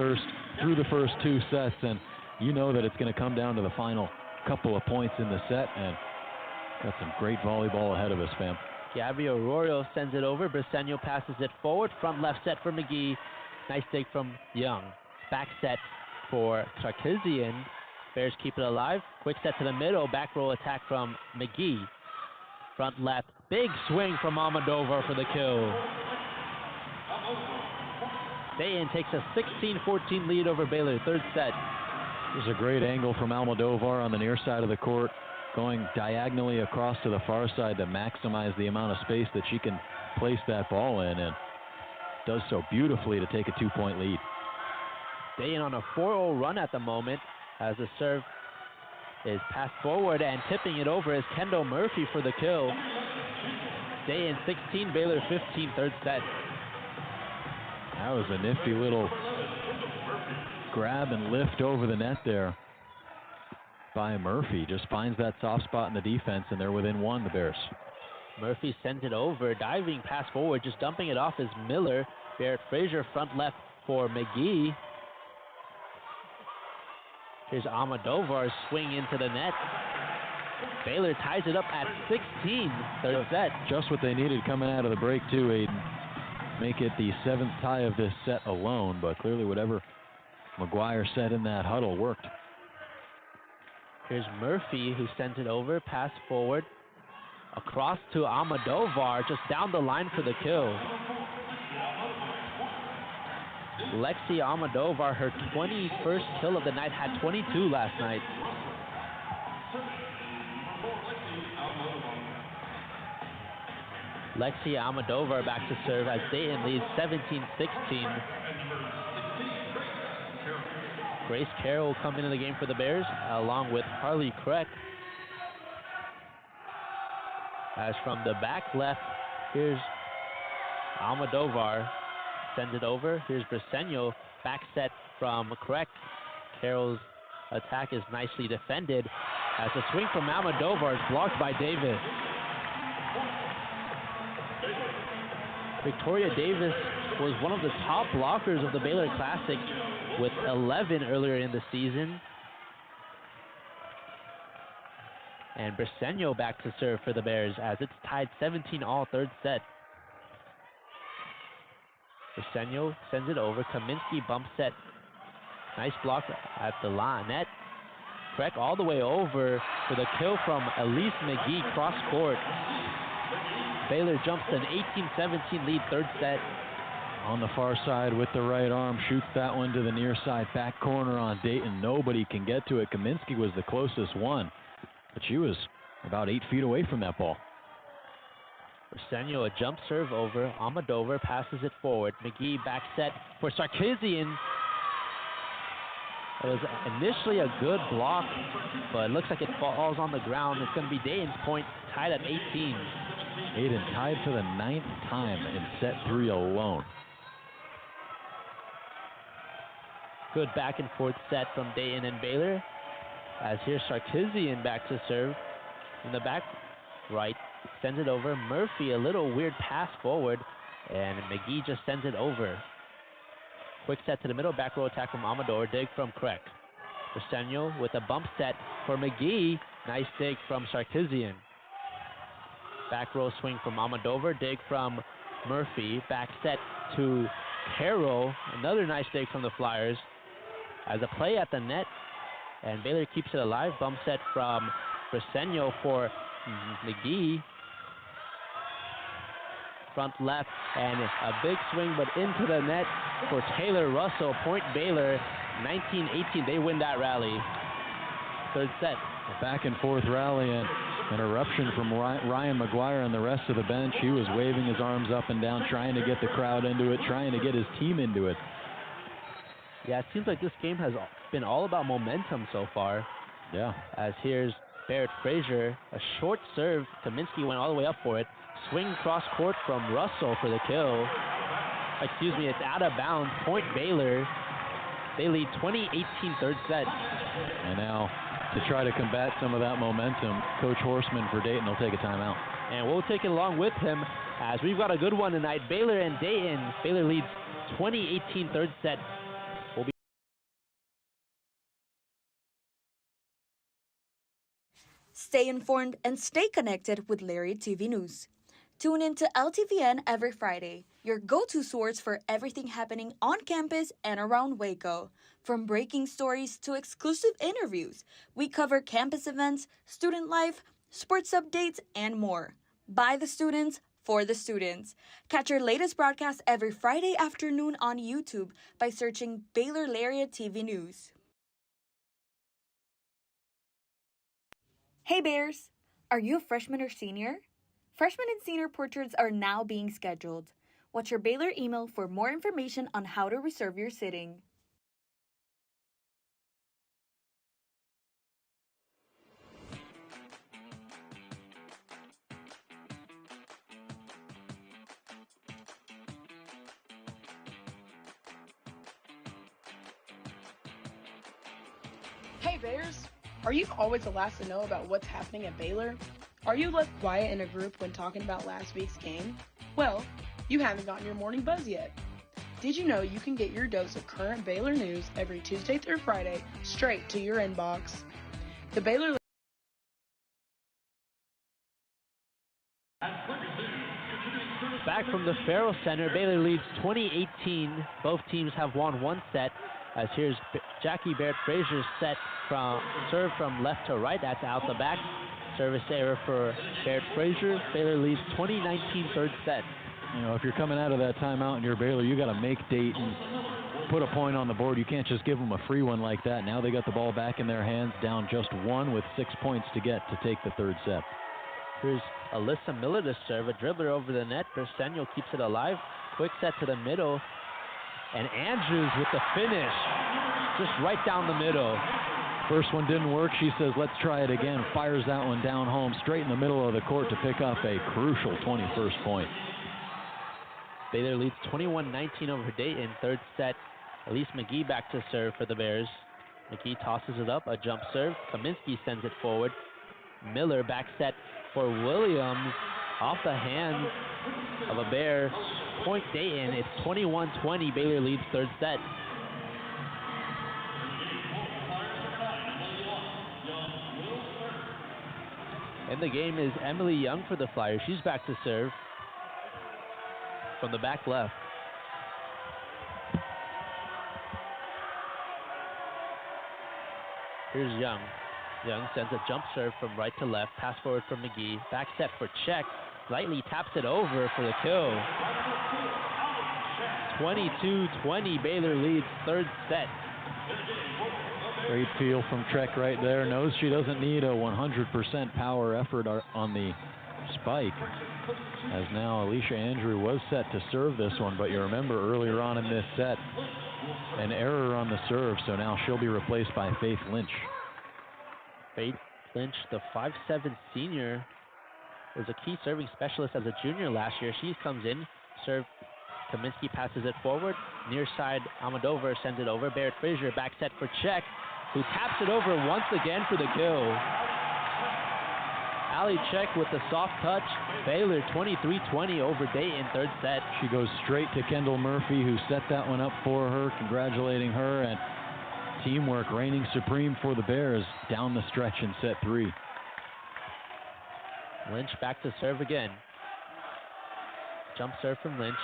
first 2 sets, and you know that it's going to come down to the final couple of points in the set, and got some great volleyball ahead of us, Pham. Gabby Arroyo sends it over. Briseño passes it forward. Front left set for McGee. Nice dig from Young. Back set for Sarkisian. Bears keep it alive. Quick set to the middle. Back row attack from McGee. Front left. Big swing from Almodovar for the kill. Dayton takes a 16-14 lead over Baylor. Third set. There's a great angle from Almodovar on the near side of the court, going diagonally across to the far side to maximize the amount of space that she can place that ball in, and does so beautifully to take a 2-point lead. Dayton on a 4-0 run at the moment as the serve is passed forward, and tipping it over is Kendall Murphy for the kill. Dayton 16, Baylor 15, third set. That was a nifty little grab and lift over the net there by Murphy. Just finds that soft spot in the defense, and they're within 1, the Bears. Murphy sends it over, diving pass forward, just dumping it off is Miller. Barrett Frazier front left for McGee. Here's Almodovar's swing into the net. Baylor ties it up at 16, third set. Just what they needed coming out of the break too, Aidan. Make it the 7th tie of this set alone, but clearly whatever McGuire said in that huddle worked. Here's Murphy who sends it over, pass forward, across to Almodovar, just down the line for the kill. Lexi Almodovar, her 21st kill of the night, had 22 last night. Lexi Almodovar back to serve as Dayton leads 17-16. Grace Carroll will come into the game for the Bears, along with Harley Kreck. As from the back left, here's Almodovar. Sends it over. Here's Briseño. Back set from Kreck. Carroll's attack is nicely defended as the swing from Almodovar is blocked by Davis. Victoria Davis was one of the top blockers of the Baylor Classic with 11 earlier in the season. And Briseño back to serve for the Bears as it's tied 17 all, third set. Briseño sends it over. Kaminsky bump set. Nice block at the net. Kreck all the way over for the kill from Elise McGee cross court. Baylor jumps to an 18-17 lead, third set. On the far side with the right arm, shoots that one to the near side, back corner on Dayton. Nobody can get to it. Kaminsky was the closest one, but she was about 8 feet away from that ball. Briseño, a jump serve over. Almodovar passes it forward. McGee back set for Sarkisian. It was initially a good block, but it looks like it falls on the ground. It's going to be Dayton's point, tied at 18. Aidan tied for the 9th time in set 3 alone. Good back and forth set from Dayton and Baylor. As here's Sarkisian back to serve. In the back right, sends it over. Murphy, a little weird pass forward, and McGee just sends it over. Quick set to the middle, back row attack from Almodovar, dig from Kreck. Briseño with a bump set for McGee. Nice dig from Sarkisian. Back row swing from Almodovar, dig from Murphy. Back set to Carroll. Another nice dig from the Flyers. As a play at the net, and Baylor keeps it alive. Bump set from Briseño for McGee. front left, and a big swing, but into the net for Taylor Russell. Point Baylor, 19-18. They win that rally. Third set. A back and forth rally, and an eruption from Ryan McGuire and the rest of the bench. He was waving his arms up and down, trying to get the crowd into it, trying to get his team into it. Yeah, it seems like this game has been all about momentum so far. Yeah. As here's Barrett Frazier, a short serve. Kaminsky went all the way up for it. Swing cross court from Russell for the kill. Excuse me, it's out of bounds. Point Baylor. They lead 20-18 third set. And now, to try to combat some of that momentum, Coach Horseman for Dayton will take a timeout. And we'll take it along with him, as we've got a good one tonight. Baylor and Dayton. Baylor leads 20-18 third set. Stay informed and stay connected with Lariat TV News. Tune in to LTVN every Friday, your go-to source for everything happening on campus and around Waco. From breaking stories to exclusive interviews, we cover campus events, student life, sports updates, and more. By the students, for the students. Catch our latest broadcast every Friday afternoon on YouTube by searching Baylor Lariat TV News. Hey Bears! Are you a freshman or senior? Freshman and senior portraits are now being scheduled. Watch your Baylor email for more information on how to reserve your sitting. Hey Bears! Are you always the last to know about what's happening at Baylor? Are you left quiet in a group when talking about last week's game? Well, you haven't gotten your morning buzz yet. Did you know you can get your dose of current Baylor news every Tuesday through Friday straight to your inbox? The Baylor Back from the Farrell Center, Baylor leads 20-18. Both teams have won one set. As here's Jackie Barrett Frazier's set from serve from left to right. That's out the back. Service error for Barrett Frazier. Baylor leads 20-19 third set. You know, if you're coming out of that timeout and you're Baylor, you got to make Dayton put a point on the board. You can't just give them a free one like that. Now they got the ball back in their hands, down just one with 6 points to get to take the third set. Here's Alyssa Miller to serve. A dribbler over the net. Bersenio keeps it alive. Quick set to the middle. And Andrews with the finish. Just right down the middle. First one didn't work. She says, let's try it again. Fires that one down home, straight in the middle of the court to pick up a crucial 21st point. Baylor leads 21-19 over Dayton. Third set. Elise McGee back to serve for the Bears. McGee tosses it up. A jump serve. Kaminsky sends it forward. Miller back set for Williams. Off the hands of a Bear. Point Dayton. It's 21-20. Baylor leads third set. In the game is Emily Young for the Flyers. She's back to serve from the back left. Here's Young. Young sends a jump serve from right to left. Pass forward from McGee. Back set for Check. Lightly taps it over for the kill. 22-20. Baylor leads third set. Great feel from Trek right there. Knows she doesn't need a 100% power effort on the spike. As now Alicia Andrew was set to serve this one, but you remember earlier on in this set, an error on the serve, so now she'll be replaced by Faith Lynch. Faith Lynch, the 5'7" senior, was a key serving specialist as a junior last year. She comes in, serve. Kaminsky passes it forward. Near side, Almodovar sends it over. Barrett Frazier back set for Check, who taps it over once again for the kill. Allie Check with the soft touch. Baylor 23-20 over Dayton, third set. She goes straight to Kendall Murphy, who set that one up for her, congratulating her, and teamwork reigning supreme for the Bears down the stretch in set 3. Lynch back to serve again. Jump serve from Lynch.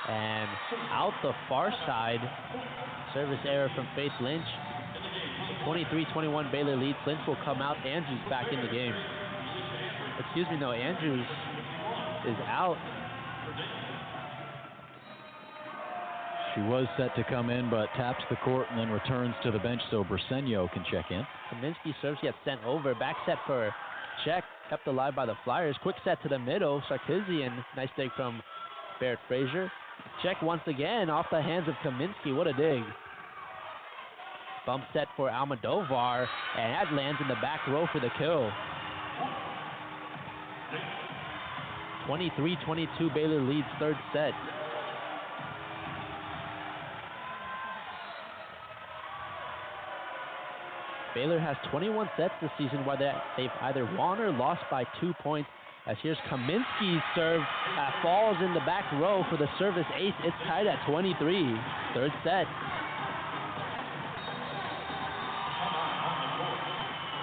And out the far side, service error from Faith Lynch. 23-21 Baylor leads. Lynch will come out. Andrews back in the game. Excuse me, no, Andrews is out. She was set to come in, but taps the court and then returns to the bench so Briseño can check in. Kaminsky serves, gets sent over. Back set for Czech, kept alive by the Flyers. Quick set to the middle. Sarkisian, nice dig from Barrett Frazier. Czech once again off the hands of Kaminsky. What a dig. Bump set for Almodovar, and that lands in the back row for the kill. 23-22, Baylor leads third set. Baylor has 21 sets this season where they've either won or lost by 2 points. As here's Kaminsky's serve, falls in the back row for the service ace. It's tied at 23, third set.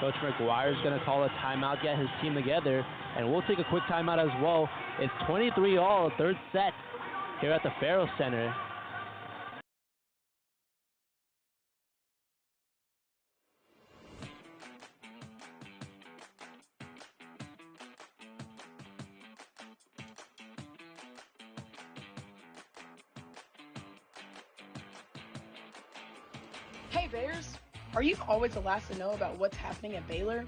Coach McGuire is going to call a timeout, get his team together, and we'll take a quick timeout as well. It's 23-all, third set here at the Farrell Center. Hey Bears! Are you always the last to know about what's happening at Baylor?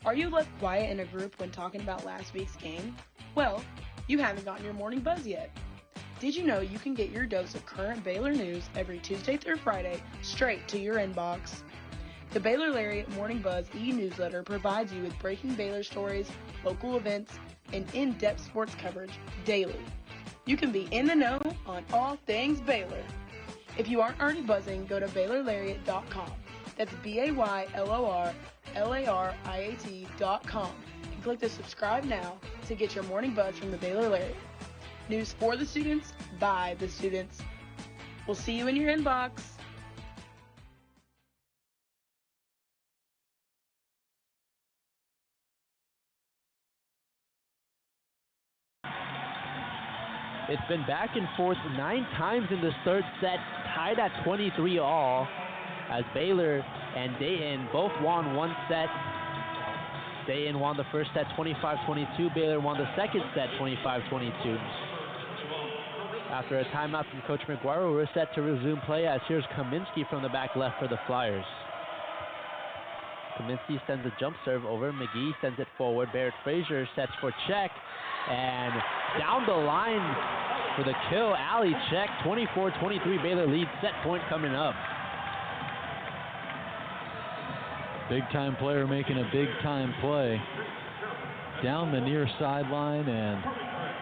Are you left quiet in a group when talking about last week's game? Well, you haven't gotten your morning buzz yet. Did you know you can get your dose of current Baylor news every Tuesday through Friday straight to your inbox? The Baylor Lariat Morning Buzz e-newsletter provides you with breaking Baylor stories, local events, and in-depth sports coverage daily. You can be in the know on all things Baylor. If you aren't already buzzing, go to BaylorLariat.com. That's BaylorLariat.com and click the subscribe now to get your morning buzz from the Baylor Lariat. News for the students, by the students. We'll see you in your inbox. It's been back and forth 9 times in this third set, tied at 23-all, as Baylor and Dayton both won one set. Dayton won the first set 25-22. Baylor won the second set 25-22. After a timeout from Coach McGuire, we're set to resume play as here's Kaminsky from the back left for the Flyers. Kaminsky sends a jump serve over. McGee sends it forward. Barrett Frazier sets for Czech. And down the line for the kill, Ali Czech. 24-23, Baylor leads. Set point coming up. Big-time player making a big-time play. Down the near sideline and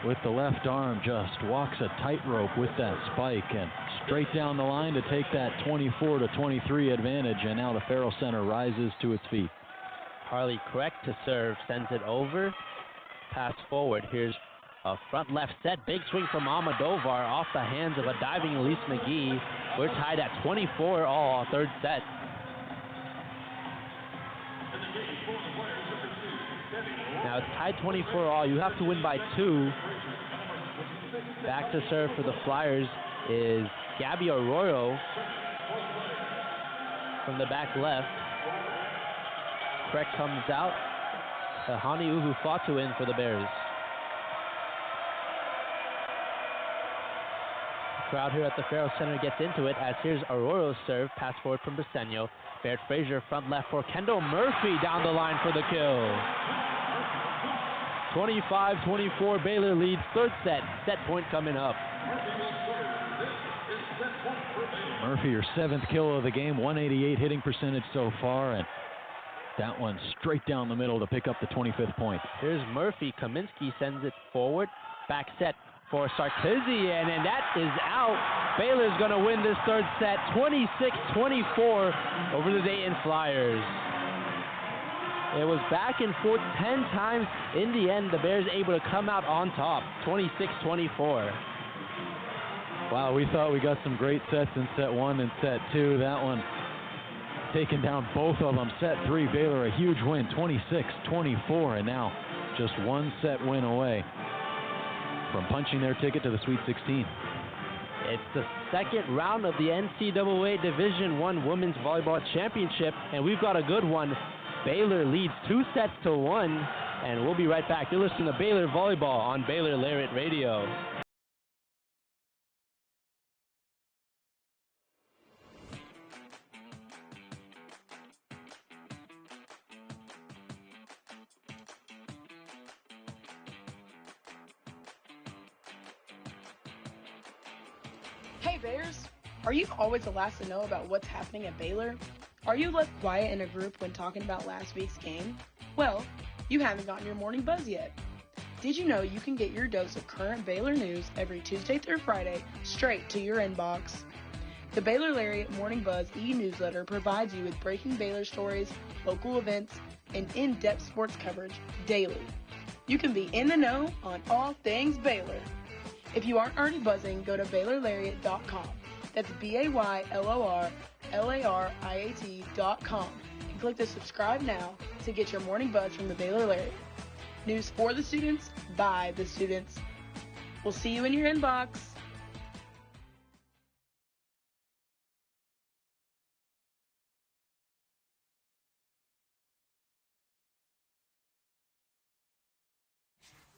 with the left arm just walks a tightrope with that spike and straight down the line to take that 24-23 advantage. And now the Farrell Center rises to its feet. Harley correct to serve, sends it over. Pass forward. Here's a front left set. Big swing from Almodovar off the hands of a diving Elise McGee. We're tied at 24-all, third set. Now it's tied 24-all. You have to win by 2. Back to serve for the Flyers is Gabby Arroyo from the back left. Craig comes out. Hani Uhu-Fatu in for the Bears. The crowd here at the Farrell Center gets into it as here's Arroyo's serve. Pass forward from Briseño. Barrett Frazier front left for Kendall Murphy down the line for the kill. 25-24, Baylor leads third set. Set point coming up. Murphy, your 7th kill of the game, 188 hitting percentage so far, and that one straight down the middle to pick up the 25th point. Here's Murphy. Kaminsky sends it forward. Back set for Sarkisian, and that is out. Baylor's going to win this third set, 26-24 over the Dayton Flyers. It was back and forth 10 times. In the end, the Bears able to come out on top, 26-24. Wow, we thought we got some great sets in set 1 and set 2. That one taking down both of them. Set 3, Baylor a huge win, 26-24, and now just one set win away from punching their ticket to the Sweet 16. It's the second round of the NCAA Division I Women's Volleyball Championship, and we've got a good one. Baylor leads 2-1, and we'll be right back. You're listening to Baylor Volleyball on Baylor Lariat Radio. Hey Bears! Are you always the last to know about what's happening at Baylor? Are you left quiet in a group when talking about last week's game? Well, you haven't gotten your morning buzz yet. Did you know you can get your dose of current Baylor news every Tuesday through Friday straight to your inbox? The Baylor Lariat Morning Buzz e-newsletter provides you with breaking Baylor stories, local events, and in-depth sports coverage daily. You can be in the know on all things Baylor. If you aren't already buzzing, go to BaylorLariat.com. That's BaylorLariat.com and click the subscribe now to get your morning buzz from the Baylor Lariat. News for the students, by the students. We'll see you in your inbox.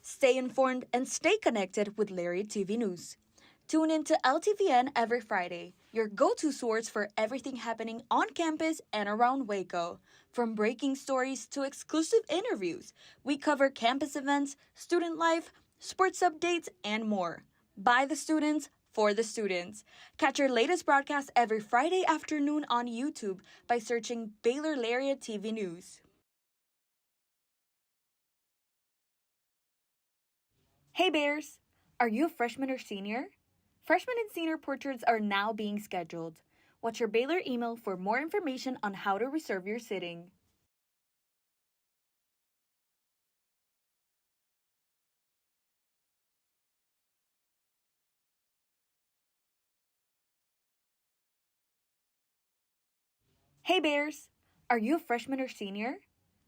Stay informed and stay connected with Lariat TV News. Tune in to LTVN every Friday, your go-to source for everything happening on campus and around Waco. From breaking stories to exclusive interviews, we cover campus events, student life, sports updates, and more. By the students, for the students. Catch our latest broadcast every Friday afternoon on YouTube by searching Baylor Lariat TV News. Hey Bears! Are you a freshman or senior? Freshman and senior portraits are now being scheduled. Watch your Baylor email for more information on how to reserve your sitting. Hey Bears! Are you a freshman or senior?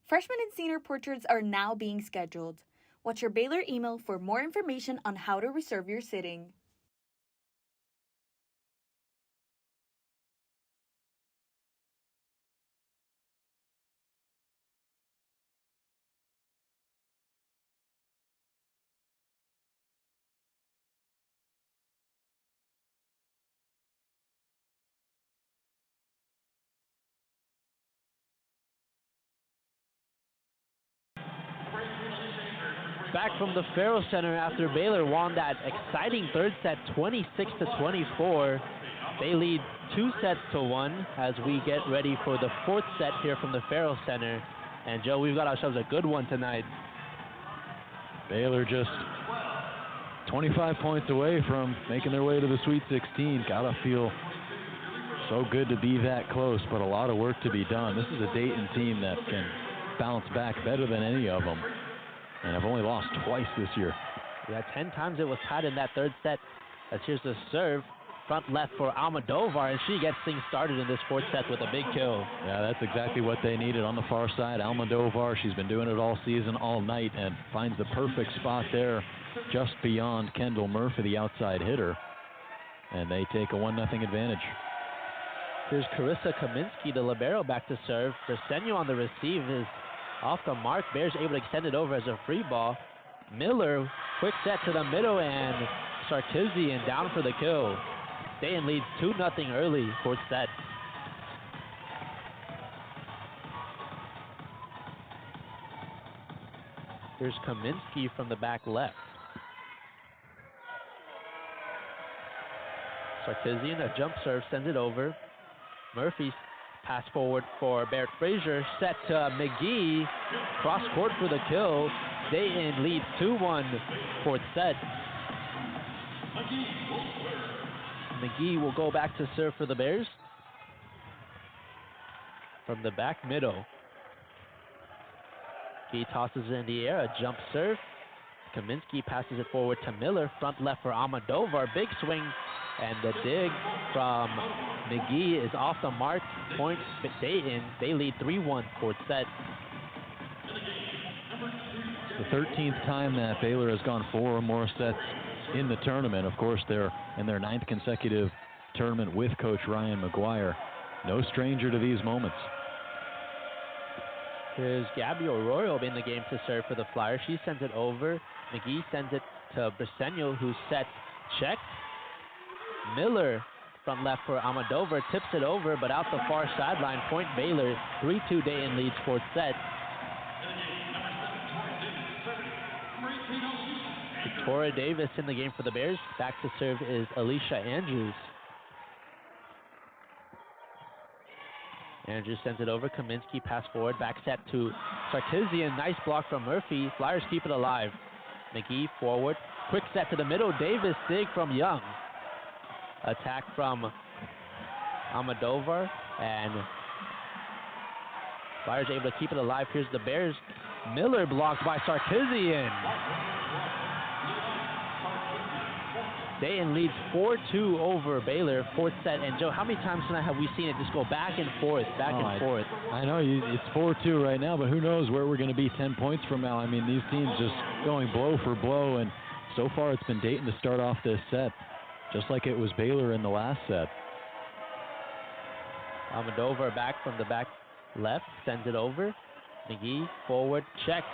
Freshman and senior portraits are now being scheduled. Watch your Baylor email for more information on how to reserve your sitting. Back from the Farrell Center after Baylor won that exciting third set 26-24. They lead 2-1 as we get ready for the fourth set here from the Farrell Center. And Joe, we've got ourselves a good one tonight. Baylor just 25 points away from making their way to the Sweet 16. Gotta feel so good to be that close, but a lot of work to be done. This is a Dayton team that can bounce back better than any of them, and have only lost twice this year. Yeah, 10 times it was tied in that third set. As here's the serve, front left for Almodovar, and she gets things started in this fourth set with a big kill. Yeah, that's exactly what they needed on the far side. Almodovar, she's been doing it all season, all night, and finds the perfect spot there just beyond Kendall Murphy, the outside hitter. And they take a 1-0 advantage. Here's Carissa Kaminsky, the libero, back to serve. Briseño on the receive is off the mark. Bears able to extend it over as a free ball. Miller, quick set to the middle, and Sarkisian down for the kill. Dayton leads 2-0 early, fourth set. Here's Kaminsky from the back left. Sarkisian, a jump serve, sends it over. Murphy's pass forward for Barrett Frazier, set to McGee, cross court for the kill. Dayton leads 2-1, fourth set. McGee will go back to serve for the Bears. From the back middle. He tosses it in the air, a jump serve. Kaminsky passes it forward to Miller, front left for Almodovar, big swing, and the dig from McGee is off the mark. Point Dayton, they lead 3-1, fourth set. It's the 13th time that Baylor has gone 4 or more sets in the tournament. Of course, they're in their 9th consecutive tournament with Coach Ryan McGuire. No stranger to these moments. Here's Gabby Arroyo in the game to serve for the Flyers. She sends it over. McGee sends it to Briseño, who sets check. Miller, front left for Almodovar, tips it over, but out the far sideline. Point Baylor, 3-2 Dayton leads fourth set. Cora Davis in the game for the Bears. Back to serve is Alicia Andrews. Andrews sends it over. Kaminsky pass forward. Back set to Sarkisian. Nice block from Murphy. Flyers keep it alive. McGee forward. Quick set to the middle. Davis dig from Young. Attack from Almodovar. And Flyers able to keep it alive. Here's the Bears. Miller blocked by Sarkisian. Dayton leads 4-2 over Baylor, fourth set. And Joe, how many times tonight have we seen it just go back and forth, forth? I know it's 4-2 right now, but who knows where we're going to be 10 points from now. I mean, these teams just going blow for blow, and so far it's been Dayton to start off this set, just like it was Baylor in the last set. Almodovar back from the back left, sends it over. McGee forward, checked,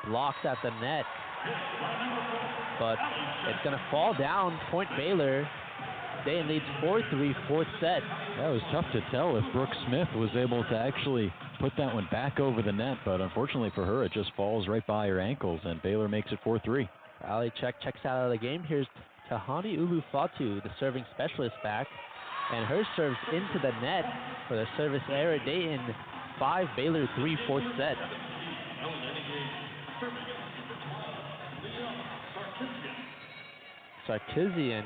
blocked at the net. But it's going to fall down. Point Baylor. Dayton leads 4-3, fourth set. That was tough to tell if Brooke Smith was able to actually put that one back over the net, but unfortunately for her, it just falls right by her ankles, and Baylor makes it 4-3. Ali checks out of the game. Here's Tahani Ulufatu, the serving specialist, back, and her serves into the net for the service error. Dayton 5, Baylor 3, fourth set. Sarkisian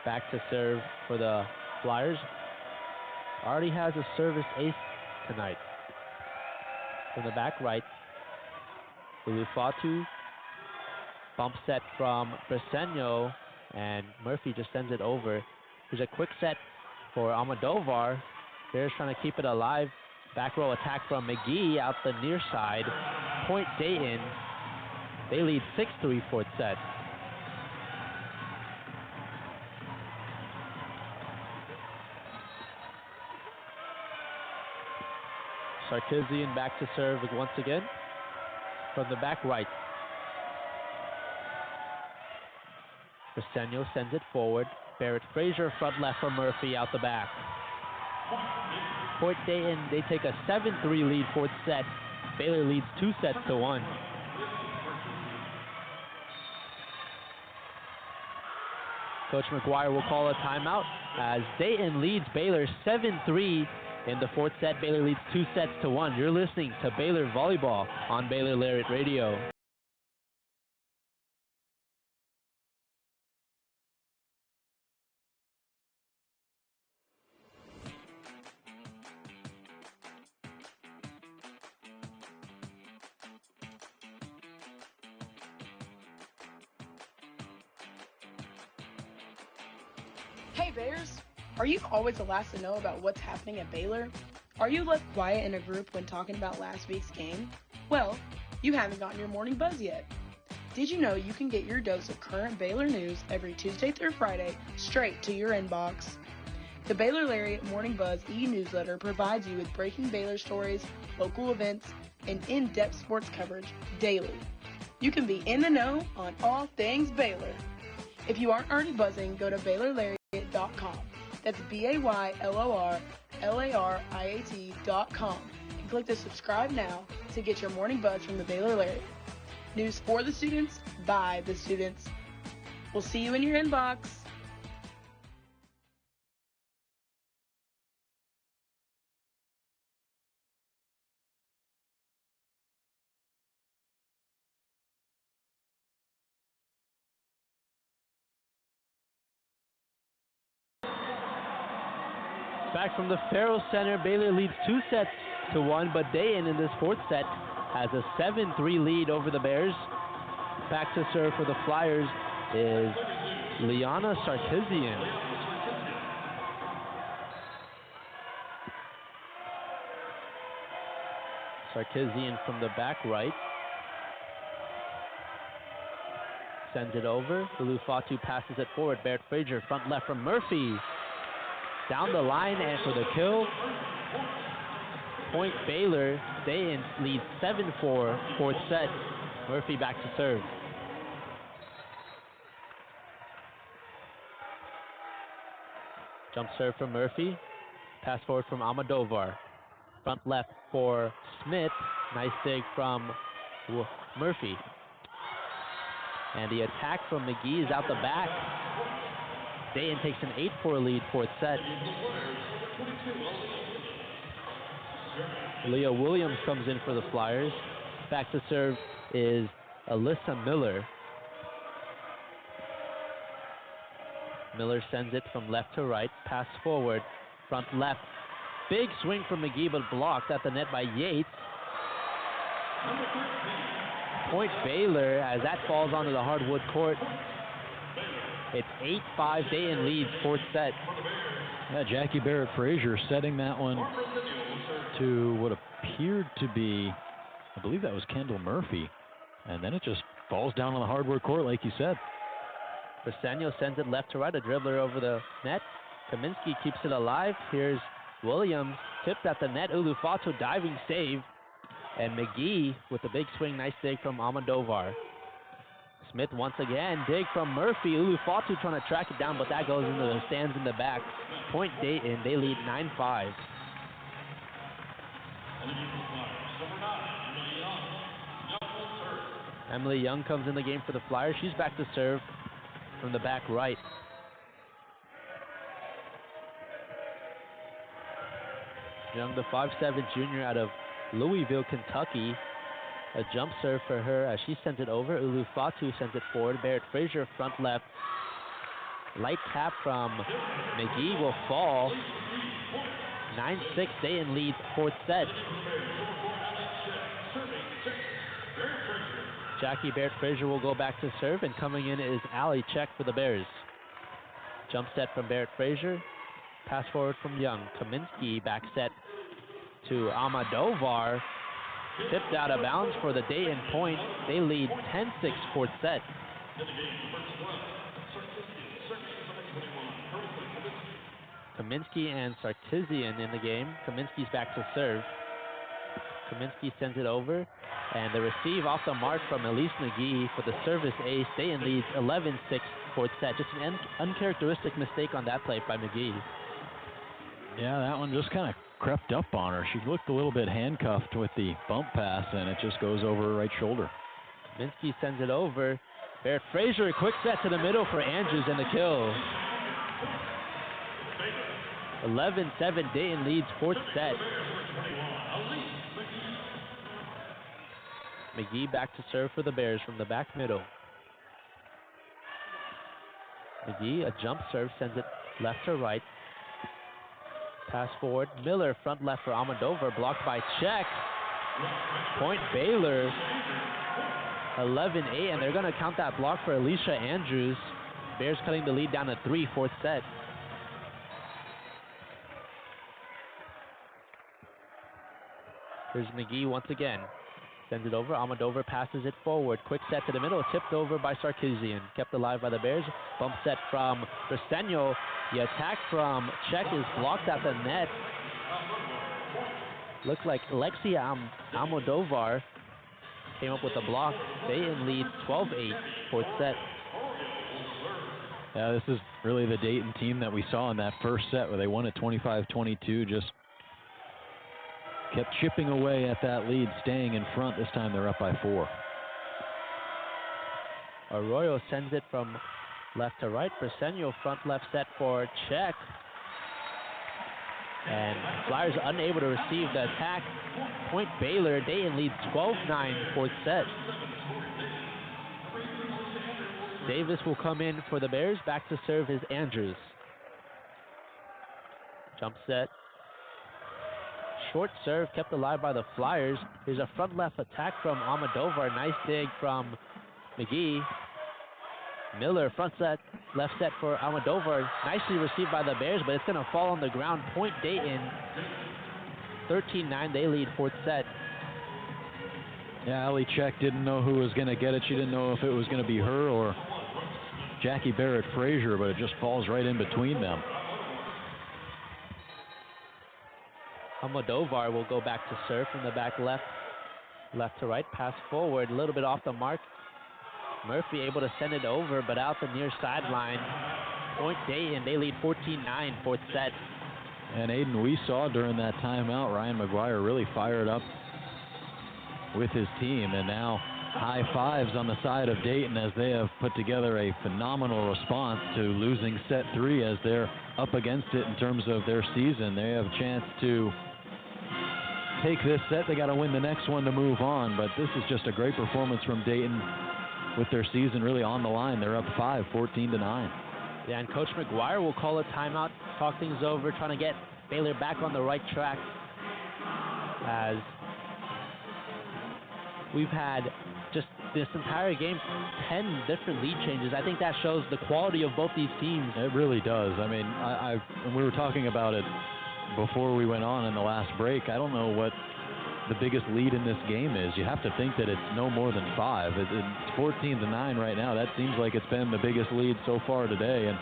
back to serve for the Flyers. Already has a service ace tonight. From the back right, Ulufatu. Bump set from Briseno, and Murphy just sends it over. Here's a quick set for Almodovar. Bears trying to keep it alive. Back row attack from McGee out the near side. Point Dayton. They lead 6-3, fourth set. Sarkisian back to serve once again from the back right. Briseno sends it forward. Barrett Frazier front left for Murphy out the back. Point Dayton, they take a 7-3 lead fourth set. Baylor leads 2-1. Coach McGuire will call a timeout as Dayton leads Baylor 7-3 in the fourth set. Baylor leads 2-1. You're listening to Baylor Volleyball on Baylor Lariat Radio. Hey Bears! Are you always the last to know about what's happening at Baylor? Are you left quiet in a group when talking about last week's game? Well, you haven't gotten your morning buzz yet. Did you know you can get your dose of current Baylor news every Tuesday through Friday straight to your inbox? The Baylor Lariat Morning Buzz e-newsletter provides you with breaking Baylor stories, local events, and in-depth sports coverage daily. You can be in the know on all things Baylor. If you aren't already buzzing, go to BaylorLariat.com. That's BaylorLariat.com and click the subscribe now to get your morning buzz from the Baylor Lariat. News for the students, by the students. We'll see you in your inbox. Back from the Farrell Center, Baylor leads 2-1, but Dayton in this fourth set has a 7-3 lead over the Bears. Back to serve for the Flyers is Liana Sarkisian. Sarkisian from the back right. Sends it over. Ulufatu passes it forward. Barrett Frazier front left from Murphy. Down the line and for the kill. Point Baylor. Dayton leads 7-4, fourth set. Murphy back to serve. Jump serve from Murphy. Pass forward from Almodovar. Front left for Smith. Nice dig from Murphy. And the attack from McGee is out the back. Dayton takes an 8-4 lead, fourth set. Leah Williams comes in for the Flyers. Back to serve is Alyssa Miller. Miller sends it from left to right, pass forward, front left. Big swing from McGee, but blocked at the net by Yates. Point Baylor as that falls onto the hardwood court. It's 8-5, Dayton leads, fourth set. Yeah, Jackie Barrett Frazier setting that one to what appeared to be, I believe that was Kendall Murphy. And then it just falls down on the hardwood court like you said. Briseño sends it left to right, a dribbler over the net. Kaminsky keeps it alive. Here's Williams, tipped at the net. Ulufatu diving save. And McGee with a big swing, nice dig from Almodovar. Smith once again, dig from Murphy. Ulufatu trying to track it down, but that goes into the stands in the back. Point Dayton, they lead 9-5. Emily Young comes in the game for the Flyers. She's back to serve from the back right. Young, the 5'7" junior out of Louisville, Kentucky. A jump serve for her as she sends it over. Ulufatu sends it forward. Barrett Frazier front left. Light tap from McGee will fall. 9-6, Dayton leads, fourth set. Jackie Barrett Frazier will go back to serve, and coming in is Allie Check for the Bears. Jump set from Barrett Frazier. Pass forward from Young. Kaminsky back set to Almodovar. Tipped out of bounds for the Dayton point. They lead 10-6, fourth set. Kaminsky and Sarkisian in the game. Kaminsky's back to serve. Kaminsky sends it over. And the receive off the mark from Elise McGee for the service ace. Dayton leads 11-6, fourth set. Just an uncharacteristic mistake on that play by McGee. Yeah, that one just kind of crept up on her. She looked a little bit handcuffed with the bump pass, and it just goes over her right shoulder. Kaminsky sends it over. Barrett Frazier, a quick set to the middle for Andrews and the kill. 11-7, Dayton leads, fourth set. McGee back to serve for the Bears from the back middle. McGee, a jump serve, sends it left to right. Pass forward. Miller, front left for Almodovar, blocked by Check. Point Baylor, 11-8, and they're going to count that block for Alicia Andrews. Bears cutting the lead down to 3, fourth set. Here's McGee once again. Sends it over. Almodovar passes it forward. Quick set to the middle. Tipped over by Sarkisian. Kept alive by the Bears. Bump set from Briseño. The attack from Czech is blocked at the net. Looks like Alexia Almodovar came up with a block. Dayton leads 12-8, fourth set. Yeah, this is really the Dayton team that we saw in that first set where they won at 25-22. Just kept chipping away at that lead, staying in front. This time they're up by 4. Arroyo sends it from left to right. Briseño front left set for Czech. And Flyers unable to receive the attack. Point Baylor. Dayton leads 12-9, fourth set. Davis will come in for the Bears. Back to serve is Andrews. Jump set. Short serve kept alive by the Flyers. Here's a front left attack from Almodovar. Nice dig from McGee. Miller front set, left set for Almodovar. Nicely received by the Bears, but it's going to fall on the ground. Point Dayton, 13-9. They lead, fourth set. Yeah, Allie Check didn't know who was going to get it. She didn't know if it was going to be her or Jackie Barrett Frazier, but it just falls right in between them. Almodovar will go back to serve from the back left to right. Pass forward, a little bit off the mark. Murphy able to send it over, but out the near sideline. Point Dayton, they lead 14-9, fourth set. And Aidan, we saw during that timeout, Ryan McGuire really fired up with his team, and now high fives on the side of Dayton as they have put together a phenomenal response to losing set 3 as they're up against it in terms of their season. They have a chance to take this set. They got to win the next one to move on, but this is just a great performance from Dayton with their season really on the line. They're up 5, 14-9. Yeah, and Coach McGuire will call a timeout, talk things over, trying to get Baylor back on the right track, as we've had just this entire game 10 different lead changes. I think that shows the quality of both these teams. It really does. I mean, and we were talking about it before we went on in the last break. I don't know what the biggest lead in this game is. You have to think that it's no more than 5. It's 14-9 right now. That seems like it's been the biggest lead so far today. And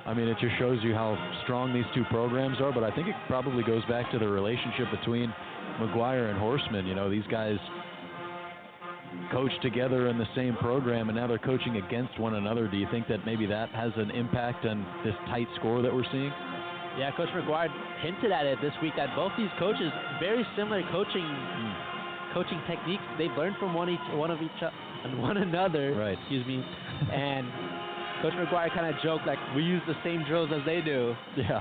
I mean, it just shows you how strong these two programs are, but I think it probably goes back to the relationship between McGuire and Horseman. You know, these guys coach together in the same program, and now they're coaching against one another. Do you think that maybe that has an impact on this tight score that we're seeing? Yeah, Coach McGuire hinted at it this week that both these coaches, very similar coaching techniques. They've learned from one another. Right. Excuse me. And Coach McGuire kind of joked like, we use the same drills as they do. Yeah.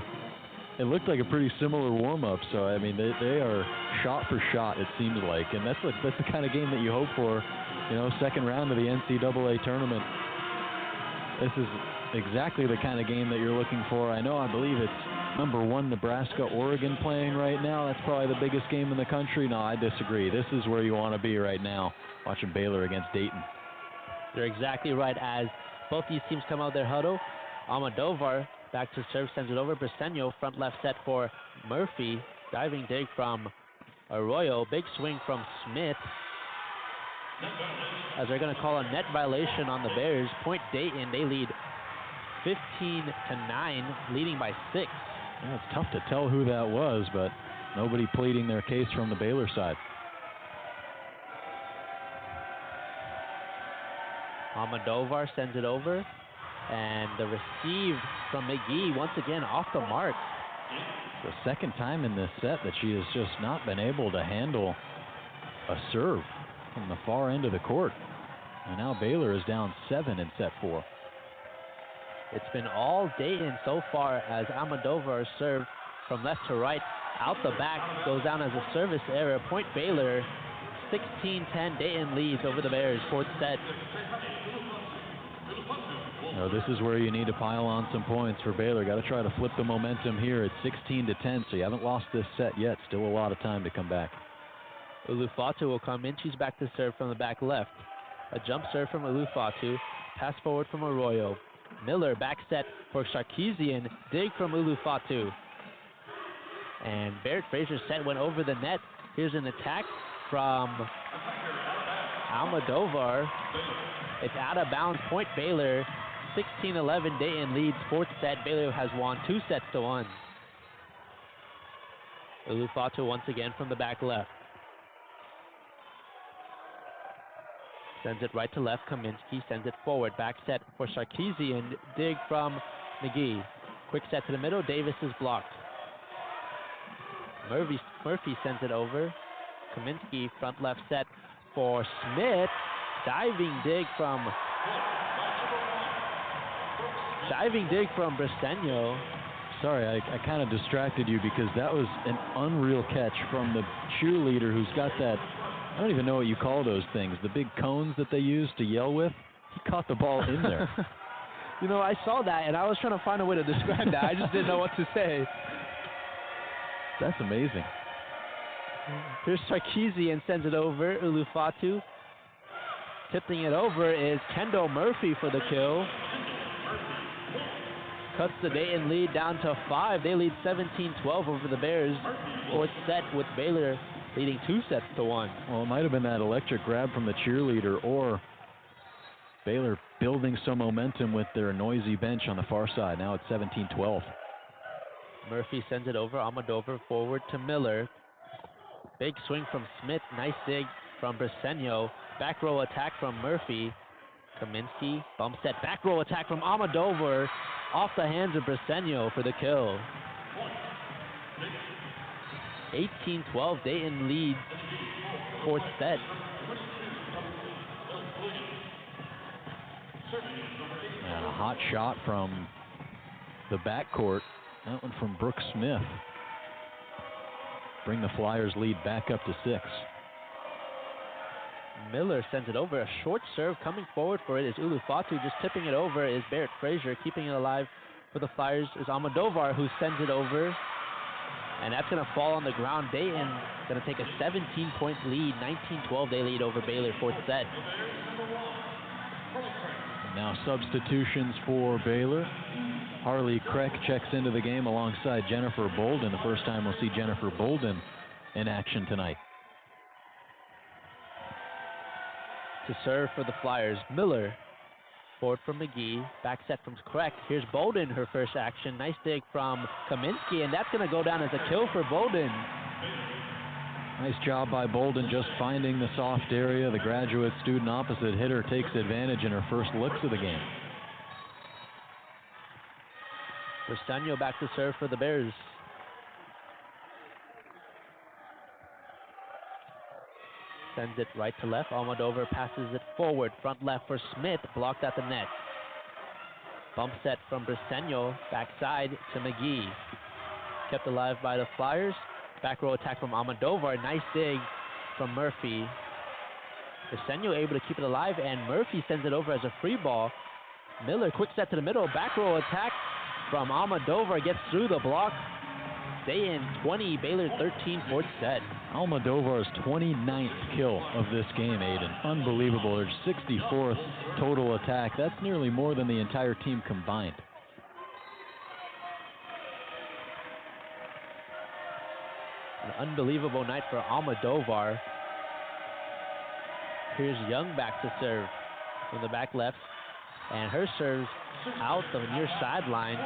It looked like a pretty similar warm-up, so I mean they are shot for shot, it seems like, and that's the kind of game that you hope for, you know, second round of the NCAA tournament. This is exactly the kind of game that you're looking for. I believe it's number 1 Nebraska-Oregon playing right now. That's probably the biggest game in the country. No, I disagree. This is where you want to be right now, watching Baylor against Dayton. You're exactly right. As both these teams come out of their huddle, Almodovar back to serve, sends it over. Briseño, front left set for Murphy. Diving dig from Arroyo. Big swing from Smith. As they're going to call a net violation on the Bears. Point Dayton, they lead 15-9, leading by 6. Yeah, it's tough to tell who that was, but nobody pleading their case from the Baylor side. Almodovar sends it over. And the receive from McGee, once again, off the mark. The second time in this set that she has just not been able to handle a serve from the far end of the court. And now Baylor is down 7 in set 4. It's been all Dayton so far as Almodovar served from left to right. Out the back, goes down as a service error. Point Baylor, 16-10. Dayton leads over the Bears, fourth set. No, this is where you need to pile on some points for Baylor. Got to try to flip the momentum here at 16-10, so you haven't lost this set yet. Still a lot of time to come back. Ulufatu will come in. She's back to serve from the back left. A jump serve from Ulufatu. Pass forward from Arroyo. Miller back set for Sarkeesian. Dig from Ulufatu. And Barrett Frazier's set went over the net. Here's an attack from Almodovar. It's out of bounds. Point Baylor. 16-11, Dayton leads fourth set. Baylor has won 2-1. Ulufatu once again from the back left. Sends it right to left. Kaminsky sends it forward. Back set for Sarkeesian. Dig from McGee. Quick set to the middle. Davis is blocked. Murphy sends it over. Kaminsky front left set for Smith. Diving dig from Briseño. Sorry, I kind of distracted you because that was an unreal catch from the cheerleader who's got that, I don't even know what you call those things, the big cones that they use to yell with. He caught the ball in there. You know, I saw that and I was trying to find a way to describe that. I just didn't know what to say. That's amazing. Here's Sarkeesian sends it over. Ulufatu. Tipping it over is Kendall Murphy for the kill. Cuts the Dayton lead down to 5. They lead 17-12 over the Bears. Fourth set with Baylor leading 2-1. Well, it might have been that electric grab from the cheerleader or Baylor building some momentum with their noisy bench on the far side. Now it's 17-12. Murphy sends it over. Almodovar forward to Miller. Big swing from Smith. Nice dig from Briseño. Back row attack from Murphy. Kaminsky, bump set, back row attack from Almodovar. Off the hands of Briseño for the kill. 18-12, Dayton leads fourth set. And a hot shot from the backcourt. That one from Brooke Smith. Bring the Flyers lead back up to 6. Miller sends it over. A short serve coming forward for it is Ulufatu. Just tipping it over is Barrett Frazier. Keeping it alive for the Flyers is Almodovar, who sends it over. And that's going to fall on the ground. Dayton going to take a 17-point lead. 19-12 they lead over Baylor, fourth set. Now substitutions for Baylor. Harley Kreck checks into the game alongside Jennifer Bolden. The first time we'll see Jennifer Bolden in action tonight. To serve for the Flyers, Miller. Forward from McGee, back set from Kreck. Here's Bolden, her first action. Nice dig from Kaminsky, and that's going to go down as a kill for Bolden. Nice job by Bolden just finding the soft area. The graduate student opposite hitter takes advantage in her first looks of the game. Briseño back to serve for the Bears. Sends it right to left. Almodovar passes it forward. Front left for Smith. Blocked at the net. Bump set from Briseño. Backside to McGee. Kept alive by the Flyers. Back row attack from Almodovar. Nice dig from Murphy. Briseño able to keep it alive, and Murphy sends it over as a free ball. Miller, quick set to the middle. Back row attack from Almodovar. Gets through the block. Dayton 20, Baylor 13, fourth set. Almodovar's 29th kill of this game, Aidan. Unbelievable. Their 64th total attack. That's nearly more than the entire team combined. An unbelievable night for Almodovar. Here's Young back to serve from the back left. And her serves out the near sideline.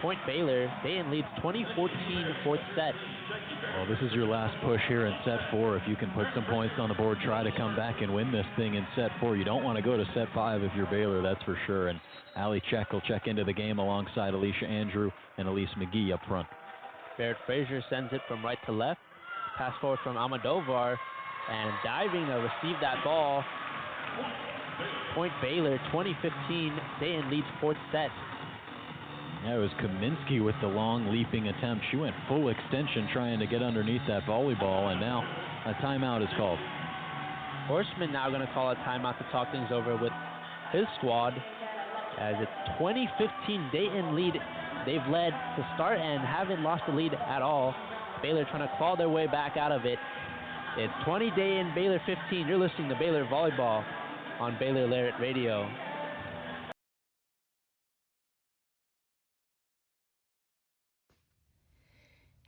Point Baylor. Dayton leads 20-14, fourth set. Well, this is your last push here in set 4. If you can put some points on the board, try to come back and win this thing in set 4. You don't want to go to set 5 if you're Baylor, that's for sure. And Allie Check will check into the game alongside Alicia Andrew and Elise McGee up front. Barrett Frazier sends it from right to left. Pass forward from Almodovar. And diving to receive that ball. Point Baylor, 20-15. Dayton leads fourth set. Yeah, it was Kaminsky with the long leaping attempt. She went full extension trying to get underneath that volleyball, and now a timeout is called. Horseman now going to call a timeout to talk things over with his squad. As it's 20-15 Dayton lead. They've led to start and haven't lost the lead at all. Baylor trying to claw their way back out of it. It's 20 Dayton, Baylor 15. You're listening to Baylor Volleyball on Baylor Lariat Radio.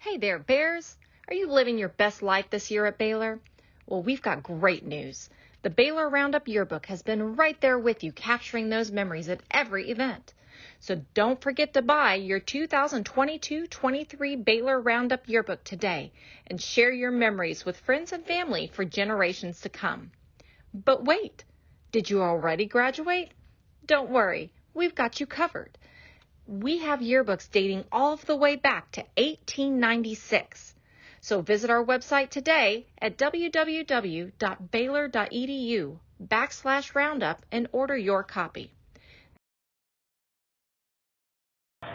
Hey there, Bears. Are you living your best life this year at Baylor? Well, we've got great news. The Baylor Roundup Yearbook has been right there with you, capturing those memories at every event. So don't forget to buy your 2022-23 Baylor Roundup Yearbook today and share your memories with friends and family for generations to come. But wait, did you already graduate? Don't worry, we've got you covered. We have yearbooks dating all of the way back to 1896. So visit our website today at www.baylor.edu/roundup and order your copy.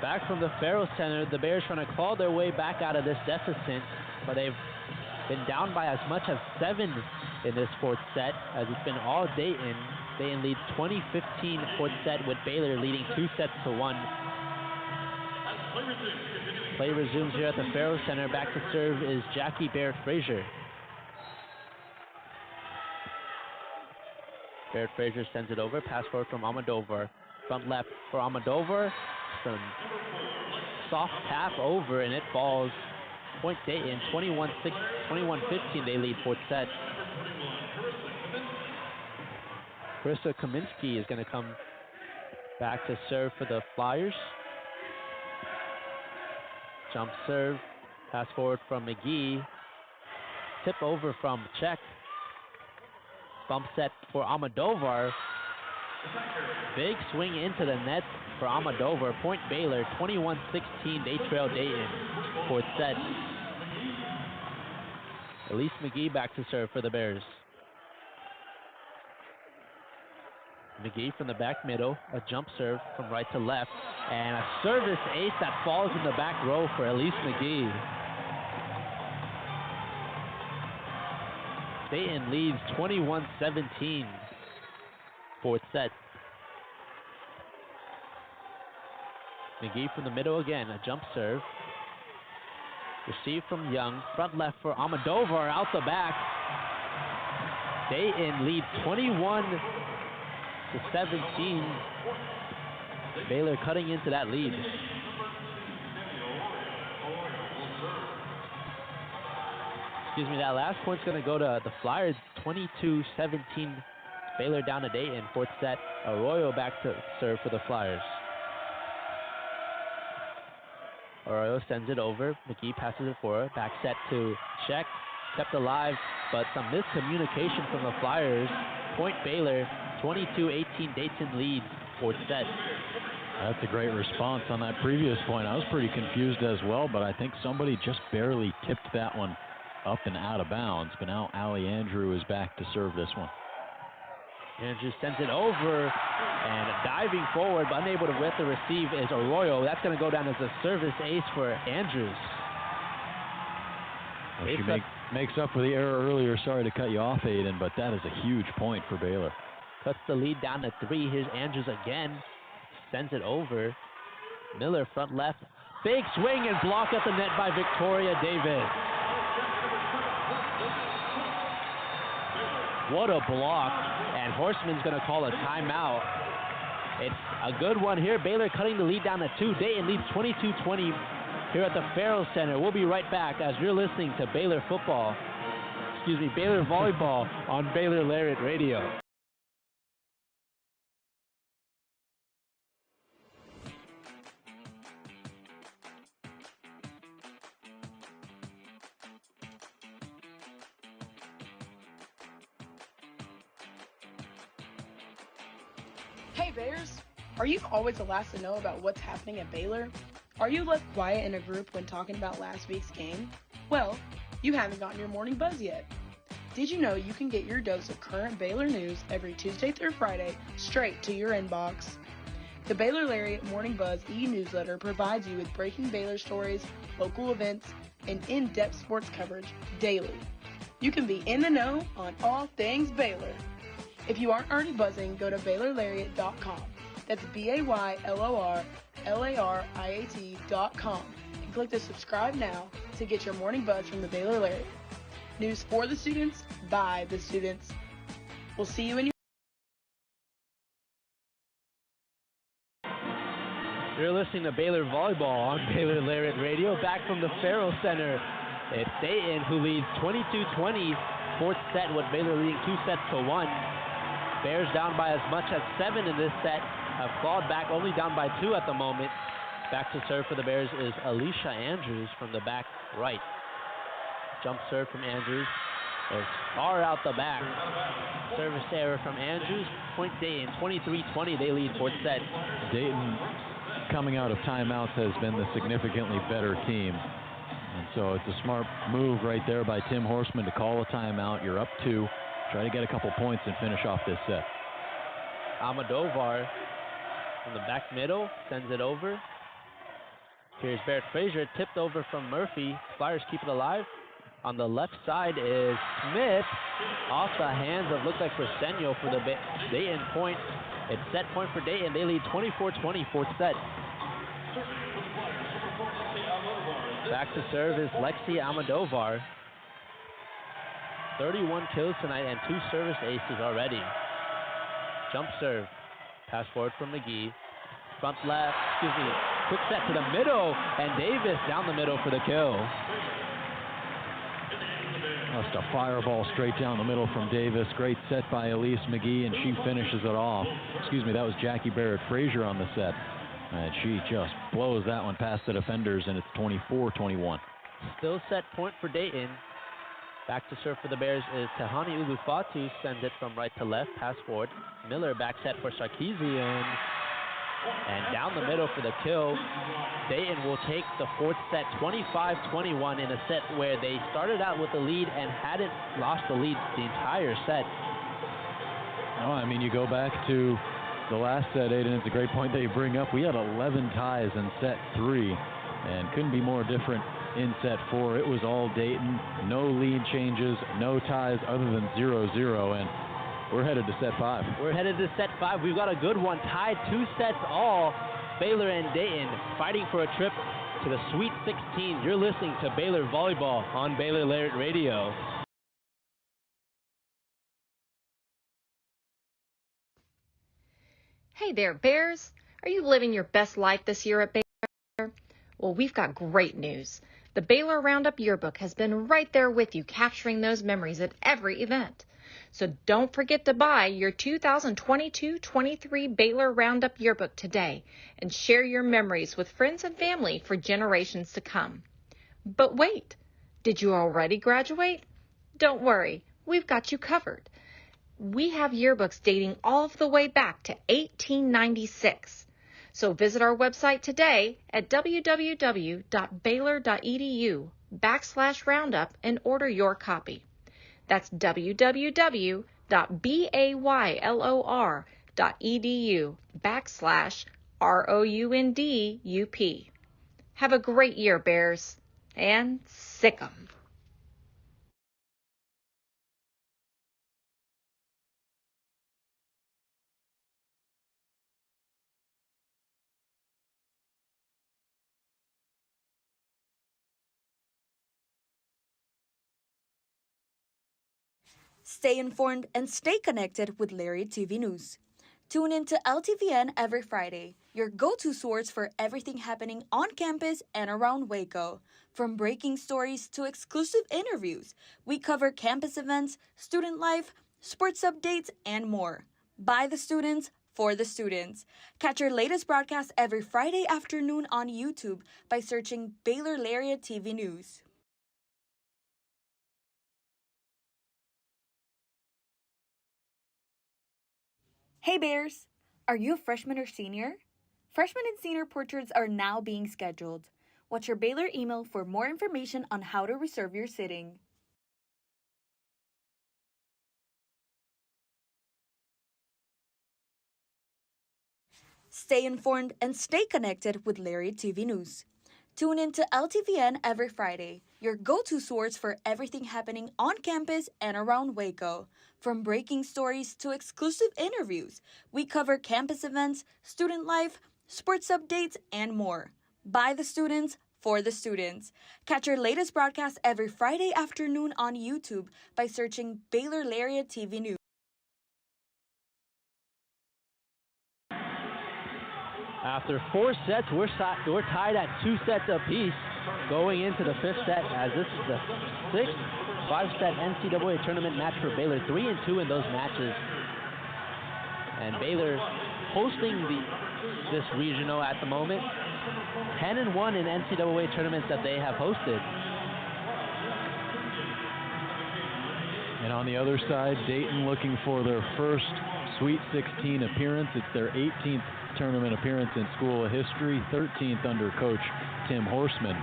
Back from the Farrell Center, the Bears trying to claw their way back out of this deficit, but they've been down by as much as 7 in this fourth set, as it's been all Dayton. Dayton leads 20-15 fourth set, with Baylor leading 2-1. Play resumes here at the Farrell Center. Back to serve is Jackie Barrett Frazier. Barrett Frazier sends it over. Pass forward from Almodovar. Front left for Almodovar. Some soft tap over, and it falls. Point Dayton, 21-15. They lead fourth set. Krista Kaminsky is going to come back to serve for the Flyers. Jump serve, pass forward from McGee. Tip over from Check. Bump set for Almodovar. Big swing into the net for Almodovar. Point Baylor, 21-16. They trail Dayton. Fourth set. Elise McGee back to serve for the Bears. McGee from the back middle, a jump serve from right to left, and a service ace that falls in the back row for Elise McGee. Dayton leads 21-17, fourth set. McGee from the middle again, a jump serve. Received from Young, front left for Almodovar, out the back. Dayton leads 21-17. Baylor cutting into that lead. Excuse me, that last point's going to go to the Flyers, 22-17. Baylor down to Dayton, fourth set. Arroyo back to serve for the Flyers. Arroyo sends it over. McGee passes it for her. Back set to Sheck. Kept alive, but some miscommunication from the Flyers. Point Baylor, 22-18. Dayton leads, fourth set. That's a great response on that previous point. I was pretty confused as well, but I think somebody just barely tipped that one up and out of bounds. But now Allie Andrew is back to serve this one. Andrews sends it over, and diving forward, but unable to with the receive is Arroyo. That's going to go down as a service ace for Andrews. Well, she makes up for the error earlier. Sorry to cut you off, Aidan, but that is a huge point for Baylor. Cuts the lead down to 3. Here's Andrews again. Sends it over. Miller front left. Big swing and block at the net by Victoria Davis. What a block, and Horseman's going to call a timeout. It's a good one here. Baylor cutting the lead down to 2. Dayton leads 22-20 here at the Farrell Center. We'll be right back as you're listening to Baylor Volleyball on Baylor Lariat Radio. Hey Bears! Are you always the last to know about what's happening at Baylor? Are you left quiet in a group when talking about last week's game? Well, you haven't gotten your morning buzz yet. Did you know you can get your dose of current Baylor news every Tuesday through Friday straight to your inbox? The Baylor Lariat Morning Buzz e-newsletter provides you with breaking Baylor stories, local events, and in-depth sports coverage daily. You can be in the know on all things Baylor. If you aren't already buzzing, go to BaylorLariat.com. That's BaylorLariat.com and click the subscribe now to get your morning buzz from the Baylor Lariat. News for the students, by the students. We'll see you in your... You're listening to Baylor Volleyball on Baylor Lariat Radio. Back from the Farrell Center, it's Dayton who leads 22-20. Fourth set with Baylor leading 2-1. Bears down by as much as 7 in this set, have clawed back, only down by 2 at the moment. Back to serve for the Bears is Alicia Andrews from the back right. Jump serve from Andrews is far out the back. Service error from Andrews. Point Dayton, 23-20, they lead fourth set. Dayton, coming out of timeouts, has been the significantly better team. And so it's a smart move right there by Tim Horseman to call a timeout. You're up 2. Try to get a couple points and finish off this set. Almodovar from the back middle, sends it over. Here's Barrett Frazier, tipped over from Murphy. Flyers keep it alive. On the left side is Smith, off the hands of, looks like Crescenio for the Dayton point. It's set point for Dayton. They lead 24-20, fourth set. Back to serve is Lexi Almodovar. 31 kills tonight and 2 service aces already. Jump serve. Pass forward from McGee. Front left, quick set to the middle, and Davis down the middle for the kill. Just a fireball straight down the middle from Davis. Great set by Elise McGee, and she finishes it off. That was Jackie Barrett Frazier on the set. And she just blows that one past the defenders, and it's 24-21. Still set point for Dayton. Back to serve for the Bears is Tahani Ulufatu, sends it from right to left, pass forward. Miller back set for Sarkeesian, and down the middle for the kill. Dayton will take the fourth set, 25-21, in a set where they started out with the lead and hadn't lost the lead the entire set. Oh, I mean, you go back to the last set, Aidan, it's a great point that you bring up. We had 11 ties in set 3 and couldn't be more different in set 4. It was all Dayton, no lead changes, no ties other than 0-0, and we're headed to set 5. We're headed to set 5. We've got a good one, tied 2 sets all. Baylor and Dayton fighting for a trip to the Sweet 16. You're listening to Baylor Volleyball on Baylor Lariat Radio. Hey there, Bears. Are you living your best life this year at Baylor? Well, we've got great news. The Baylor Roundup Yearbook has been right there with you, capturing those memories at every event. So don't forget to buy your 2022-23 Baylor Roundup Yearbook today and share your memories with friends and family for generations to come. But wait, did you already graduate? Don't worry, we've got you covered. We have yearbooks dating all the way back to 1896. So visit our website today at www.baylor.edu/roundup and order your copy. That's www.baylor.edu/ROUNDUP. Have a great year, Bears, and sick 'em. Stay informed and stay connected with Lariat TV News. Tune in to LTVN every Friday, your go-to source for everything happening on campus and around Waco. From breaking stories to exclusive interviews, we cover campus events, student life, sports updates, and more. By the students, for the students. Catch our latest broadcast every Friday afternoon on YouTube by searching Baylor Lariat TV News. Hey Bears! Are you a freshman or senior? Freshman and senior portraits are now being scheduled. Watch your Baylor email for more information on how to reserve your sitting. Stay informed and stay connected with Lariat TV News. Tune in to LTVN every Friday, your go-to source for everything happening on campus and around Waco. From breaking stories to exclusive interviews, we cover campus events, student life, sports updates, and more. By the students, for the students. Catch our latest broadcast every Friday afternoon on YouTube by searching Baylor Lariat TV News. After 4 sets, we're tied at 2 sets apiece going into the 5th set, as this is the 6th 5-set NCAA tournament match for Baylor. 3-2 in those matches. And Baylor hosting this regional at the moment. 10-1 in NCAA tournaments that they have hosted. And on the other side, Dayton looking for their first Sweet 16 appearance. It's their 18th tournament appearance in school history, 13th under Coach Tim Horseman,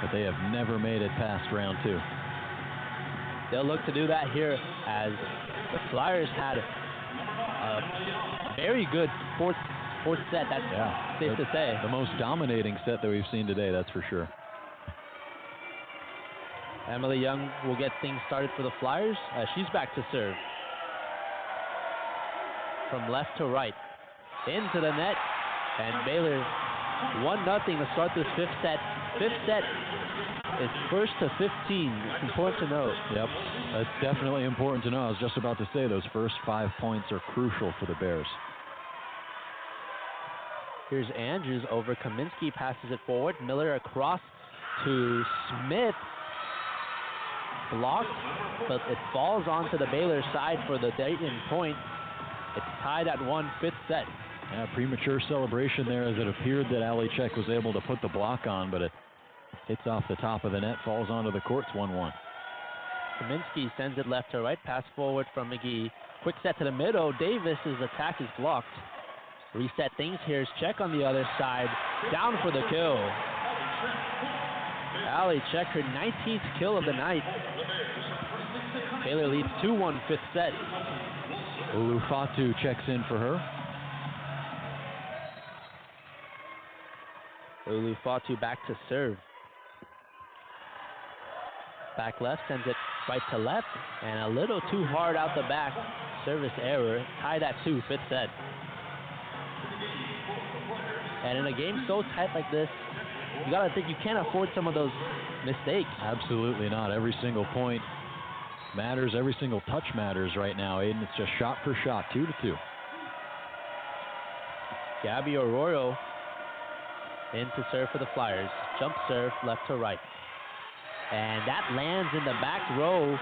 but they have never made it past round 2. They'll look to do that here, as the Flyers had a very good fourth set. That's safe to say. The most dominating set that we've seen today, that's for sure. Emily Young will get things started for the Flyers. She's back to serve. From left to right. Into the net, and Baylor 1-0 to start this 5th set. 5th set is 1st to 15. It's important to note. Yep, that's definitely important to know. I was just about to say those first 5 points are crucial for the Bears. Here's Andrews over Kaminsky, passes it forward. Miller across to Smith. Blocked, but it falls onto the Baylor side for the Dayton point. It's tied at 1, 5th set. Yeah, premature celebration there, as it appeared that Alicek was able to put the block on, but it hits off the top of the net, falls onto the court. 1-1. Kaminsky sends it left to right, pass forward from McGee. Quick set to the middle. Davis's attack is blocked. Reset things. Here's Check on the other side. Down for the kill. Alicek, her 19th kill of the night. Baylor leads 2-1 5th set. Ulufatu checks in for her. Ulufatu back to serve. Back left, sends it right to left, and a little too hard out the back. Service error, tied at 2, fifth set. And in a game so tight like this, you gotta think you can't afford some of those mistakes. Absolutely not. Every single point matters. Every single touch matters right now, Aidan. It's just shot for shot, 2-2. Gabby Arroyo in to serve for the Flyers. Jump serve left to right. And that lands in the back row.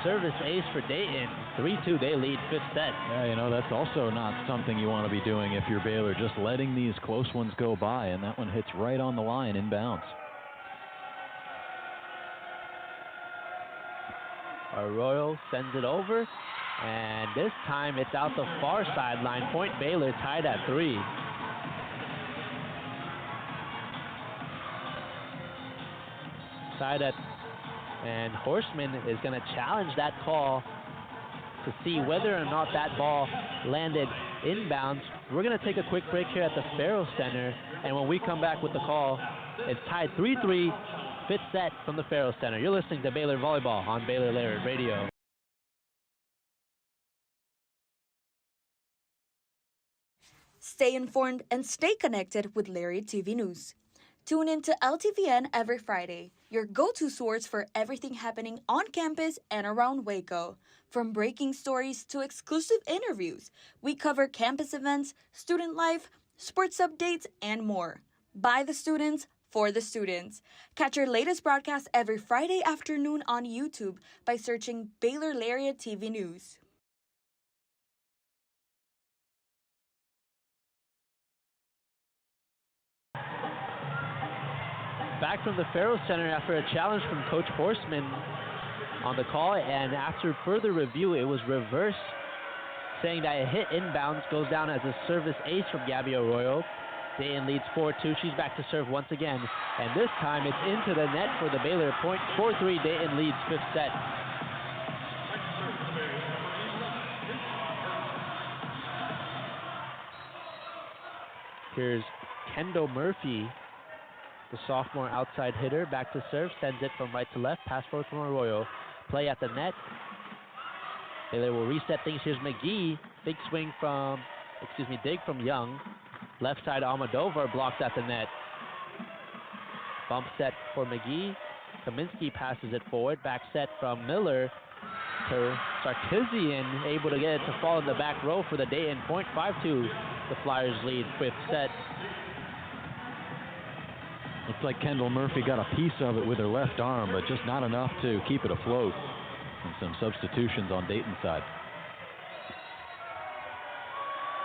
Service ace for Dayton. 3-2, they lead fifth set. Yeah, you know, that's also not something you want to be doing if you're Baylor, just letting these close ones go by, and that one hits right on the line inbounds. Arroyo sends it over, and this time it's out the far sideline. Point Baylor tied at 3. And Horseman is going to challenge that call to see whether or not that ball landed inbounds. We're going to take a quick break here at the Farrell Center, and when we come back with the call, it's tied 3-3, fifth set from the Farrell Center. You're listening to Baylor Volleyball on Baylor Lariat Radio. Stay informed and stay connected with Lariat TV News. Tune in to LTVN every Friday, your go-to source for everything happening on campus and around Waco. From breaking stories to exclusive interviews, we cover campus events, student life, sports updates, and more. By the students, for the students. Catch our latest broadcast every Friday afternoon on YouTube by searching Baylor Lariat TV News. Back from the Farrell Center after a challenge from Coach Horseman on the call, and after further review, it was reversed, saying that a hit inbounds goes down as a service ace from Gabby Arroyo. Dayton leads 4-2. She's back to serve once again, and this time it's into the net for the Baylor point. 4-3, Dayton leads fifth set. Here's Kendall Murphy, the sophomore outside hitter, back to serve, sends it from right to left, pass forward from Arroyo. Play at the net. Baylor will reset things. Here's McGee, dig from Young. Left side Almodovar blocked at the net. Bump set for McGee. Kaminsky passes it forward. Back set from Miller to Sarkisian, able to get it to fall in the back row for the Dayton point. 5-2, the Flyers lead fifth set. Looks like Kendall Murphy got a piece of it with her left arm, but just not enough to keep it afloat. And some substitutions on Dayton's side.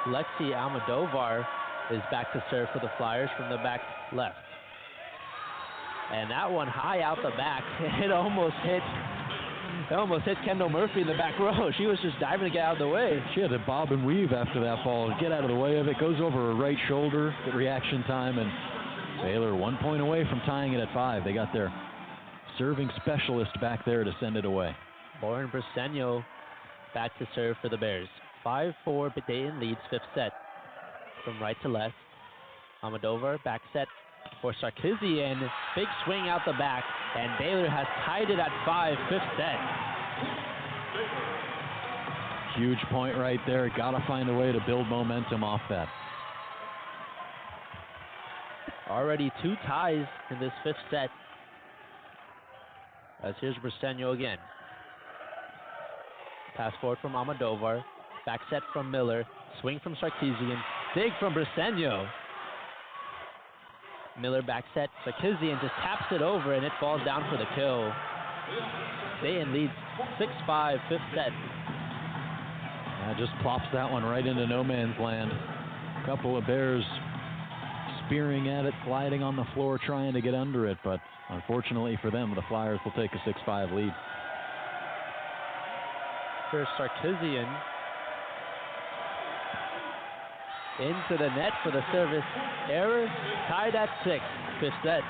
Lexi Almodovar is back to serve for the Flyers from the back left. And that one high out the back. It almost hit Kendall Murphy in the back row. She was just diving to get out of the way. She had to bob and weave after that ball, get out of the way of it. Goes over her right shoulder, good reaction time, and Baylor 1 point away from tying it at 5. They got their serving specialist back there to send it away. Lauren Briseño back to serve for the Bears. 5-4, but Dayton leads fifth set. From right to left, Almodovar back set for Sarkisian. Big swing out the back, and Baylor has tied it at 5, fifth set. Huge point right there. Got to find a way to build momentum off that. Already 2 ties in this fifth set. As here's Briseño again. Pass forward from Almodovar. Back set from Miller. Swing from Sarkisian. Dig from Briseño. Miller back set. Sarkisian just taps it over, and it falls down for the kill. Dayton leads 6-5, fifth set. Just plops that one right into no man's land. A couple of Bears spearing at it, sliding on the floor, trying to get under it, but unfortunately for them, the Flyers will take a 6-5 lead. Here's Sarkisian into the net for the service error. Tied at 6, fifth set.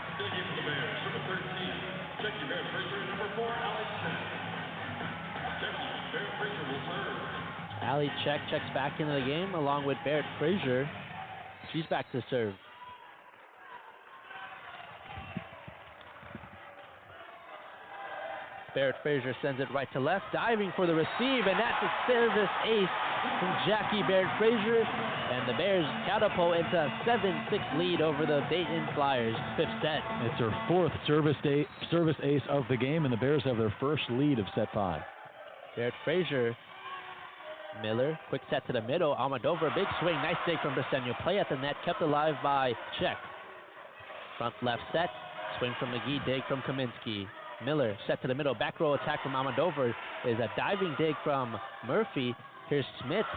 Allie checks back into the game along with Barrett Frazier. She's back to serve. Barrett Frazier sends it right to left, diving for the receive, and that's a service ace from Jackie Barrett Frazier, and the Bears catapult into a 7-6 lead over the Dayton Flyers, 5th set. It's her 4th service ace of the game, and the Bears have their first lead of set 5. Barrett Frazier, Miller, quick set to the middle, Almodovar, big swing, nice dig from Briseño, play at the net, kept alive by Check. Front left set, swing from McGee, dig from Kaminsky. Miller set to the middle, back row attack from Almodovar is a diving dig from Murphy. Here's Smith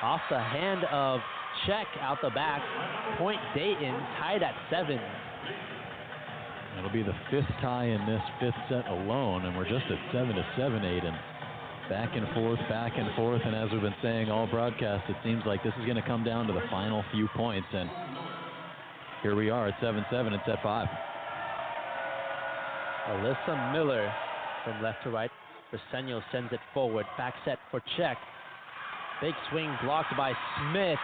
off the hand of Check out the back. Point Dayton, tied at 7. It'll be the 5th tie in this 5th set alone, and we're just at 7-7, Aidan. Back and forth, and as we've been saying all broadcast, it seems like this is going to come down to the final few points, and here we are at 7-7 in set 5. Alyssa Miller from left to right. Briseño sends it forward. Back set for Check. Big swing blocked by Smith.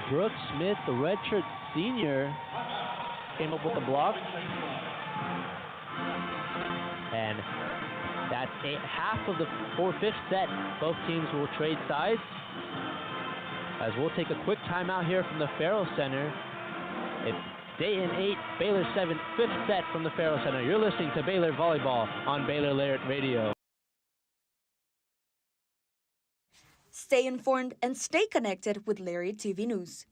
Brooke Smith, the redshirt senior, came up with the block. And that's half of the 4/5 set. Both teams will trade sides. As we'll take a quick timeout here from the Farrell Center. It's Dayton 8, Baylor 7, 5th set from the Farrell Center. You're listening to Baylor Volleyball on Baylor Lariat Radio. Stay informed and stay connected with Lariat TV News.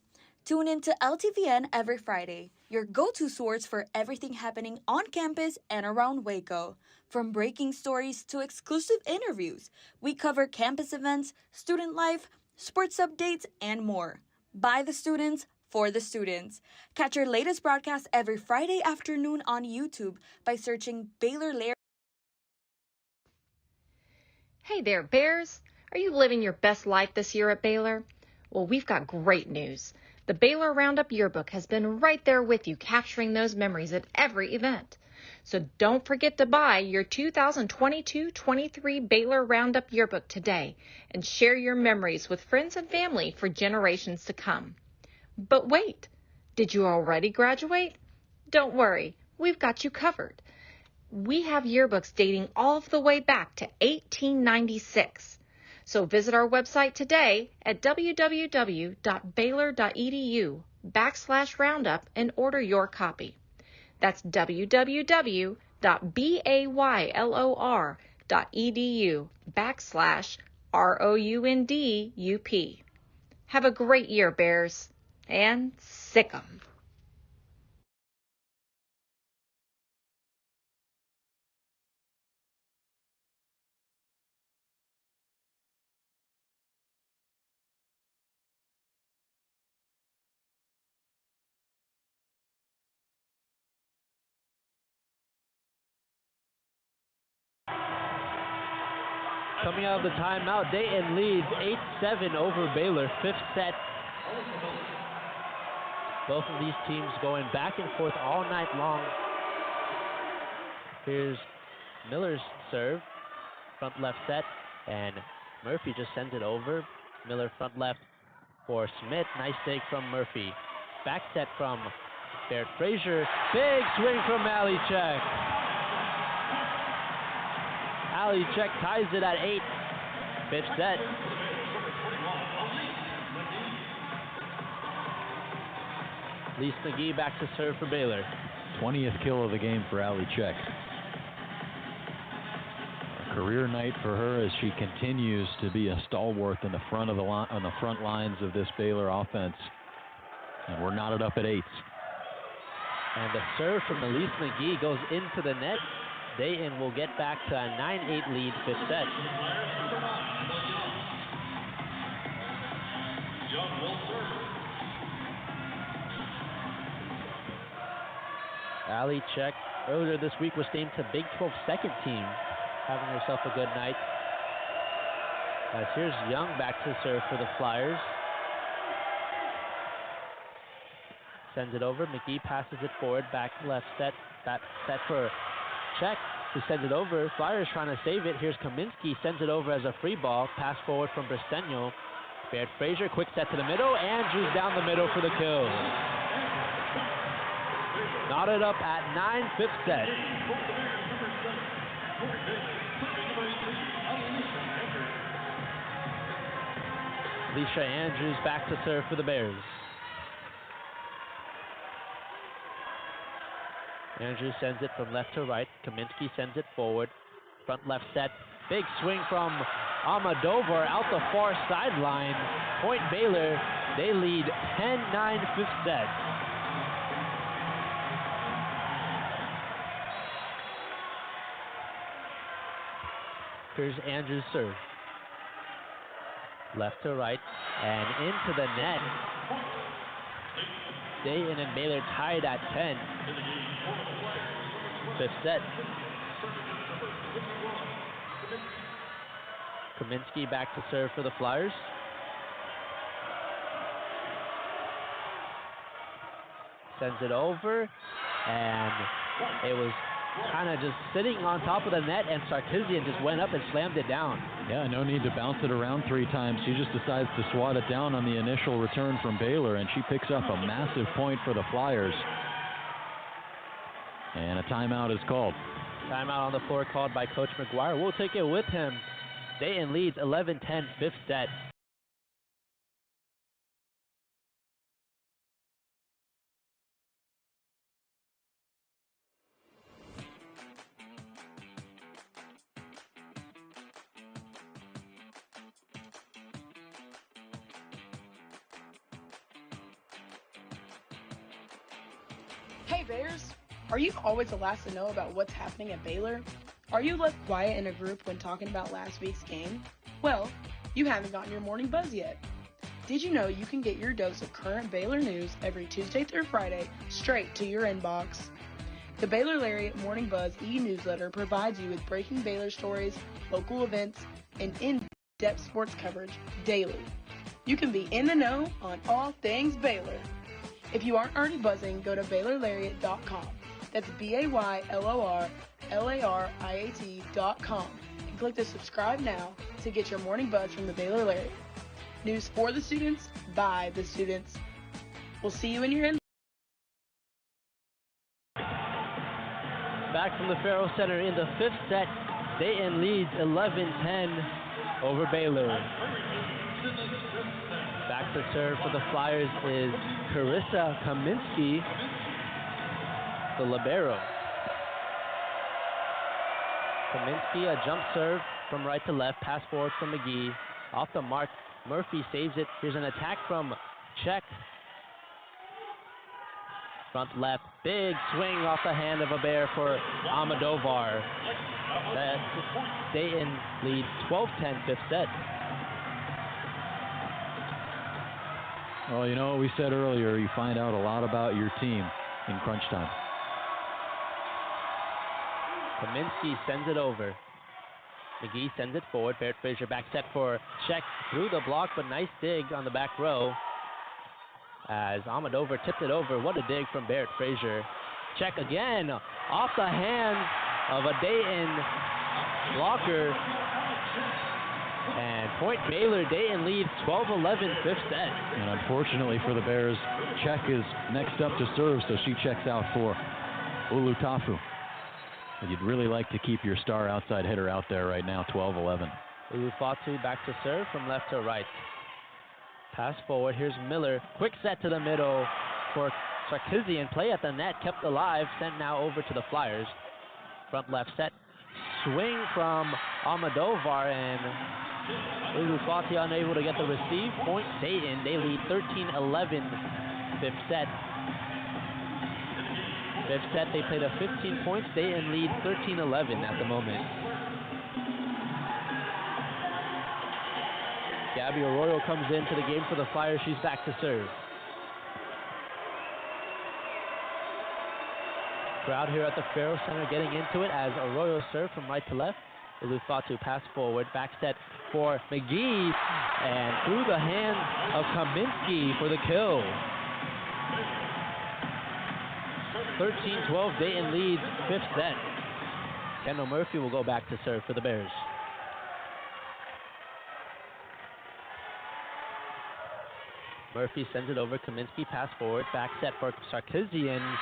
Tune in to LTVN every Friday, your go-to source for everything happening on campus and around Waco. From breaking stories to exclusive interviews, we cover campus events, student life, sports updates, and more. By the students, for the students. Catch our latest broadcast every Friday afternoon on YouTube by searching Baylor Lariat. Hey there, Bears. Are you living your best life this year at Baylor? Well, we've got great news. The Baylor Roundup Yearbook has been right there with you, capturing those memories at every event. So don't forget to buy your 2022-23 Baylor Roundup Yearbook today and share your memories with friends and family for generations to come. But wait, did you already graduate? Don't worry, we've got you covered. We have yearbooks dating all the way back to 1896. So visit our website today at www.baylor.edu/roundup and order your copy. That's www.baylor.edu/ROUNDUP. Have a great year, Bears. And sick 'em. Coming out of the timeout, Dayton leads 8-7 over Baylor, 5th set. Both of these teams going back and forth all night long. Here's Miller's serve, front left set, and Murphy just sends it over. Miller front left for Smith, nice dig from Murphy. Back set from Barrett Frazier, big swing from Allie Check. Allie Check ties it at 8, 5th set. Lise McGee back to serve for Baylor. 20th kill of the game for Allie Check. A career night for her as she continues to be a stalwart in the front of on the front lines of this Baylor offense. And we're knotted up at 8. And the serve from Lise McGee goes into the net. Dayton will get back to a 9-8 lead, 5th set. Allie Check earlier this week was named to Big 12 second team, having herself a good night. As here's Young back to serve for the Flyers. Sends it over. McGee passes it forward. Back left set. Back set for Check. who sends it over. Flyers trying to save it. Here's Kaminsky, sends it over as a free ball. Pass forward from Briseño. Baird Frazier, quick set to the middle. Andrews down the middle for the kill. Knotted up at 9, fifth set. Alicia Andrews back to serve for the Bears. Andrews sends it from left to right. Kaminsky sends it forward. Front left set. Big swing from Almodovar out the far sideline. Point Baylor. They lead 10-9 fifth set. Here's Andrews' serve. Left to right and into the net. Dayton and Baylor tied at 10. Fifth set. Kaminsky back to serve for the Flyers. Sends it over, and it was kind of just sitting on top of the net, and Sarkisian just went up and slammed it down. Yeah, no need to bounce it around 3 times. She just decides to swat it down on the initial return from Baylor, and she picks up a massive point for the Flyers. And a timeout is called. Timeout on the floor called by Coach McGuire. We'll take it with him. Dayton leads 11-10, fifth set. Hey Bears, are you always the last to know about what's happening at Baylor? Are you left quiet in a group when talking about last week's game? Well, you haven't gotten your morning buzz yet. Did you know you can get your dose of current Baylor news every Tuesday through Friday straight to your inbox? The Baylor Lariat Morning Buzz e-newsletter provides you with breaking Baylor stories, local events, and in-depth sports coverage daily. You can be in the know on all things Baylor. If you aren't already buzzing, go to BaylorLariat.com. That's BaylorLariat.com and click the subscribe now to get your morning buzz from the Baylor Lariat. News for the students, by the students. We'll see you in your inbox. Back from the Farrell Center in the fifth set, Dayton leads 11-10 over Baylor. Back to serve for the Flyers is Carissa Kaminsky, the libero. Kaminsky, a jump serve from right to left, pass forward from McGee. Off the mark, Murphy saves it. Here's an attack from Czech. Front left, big swing off the hand of a Bear for Almodovar. Dayton leads 12-10 fifth set. Well, you know what we said earlier, you find out a lot about your team in crunch time. Kaminsky sends it over. McGee sends it forward. Baird Frazier back set for Czech through the block, but nice dig on the back row. As Almodovar tipped it over. What a dig from Baird Frazier. Czech again off the hands of a Dayton blocker. And point Baylor. Dayton leads 12-11 fifth set. And unfortunately for the Bears, Czech is next up to serve, so she checks out for Ulutafu. But you'd really like to keep your star outside hitter out there right now, 12-11. Ulufatu back to serve from left to right. Pass forward, here's Miller. Quick set to the middle for Sarkisian. Play at the net, kept alive, sent now over to the Flyers. Front left set. Swing from Almodovar, and Ulufatu unable to get the receive. Point Dayton, they lead 13-11 fifth set. Fifth set, they played a 15 points. Dayton lead 13-11 at the moment. Gabby Arroyo comes into the game for the Flyers. She's back to serve. Crowd here at the Farrell Center getting into it as Arroyo serve from right to left. Ulufatu pass forward, back set for McGee, and through the hands of Kaminsky for the kill. 13-12, Dayton leads fifth set. Kendall Murphy will go back to serve for the Bears. Murphy sends it over. Kaminsky pass forward. Back set for Sarkisian.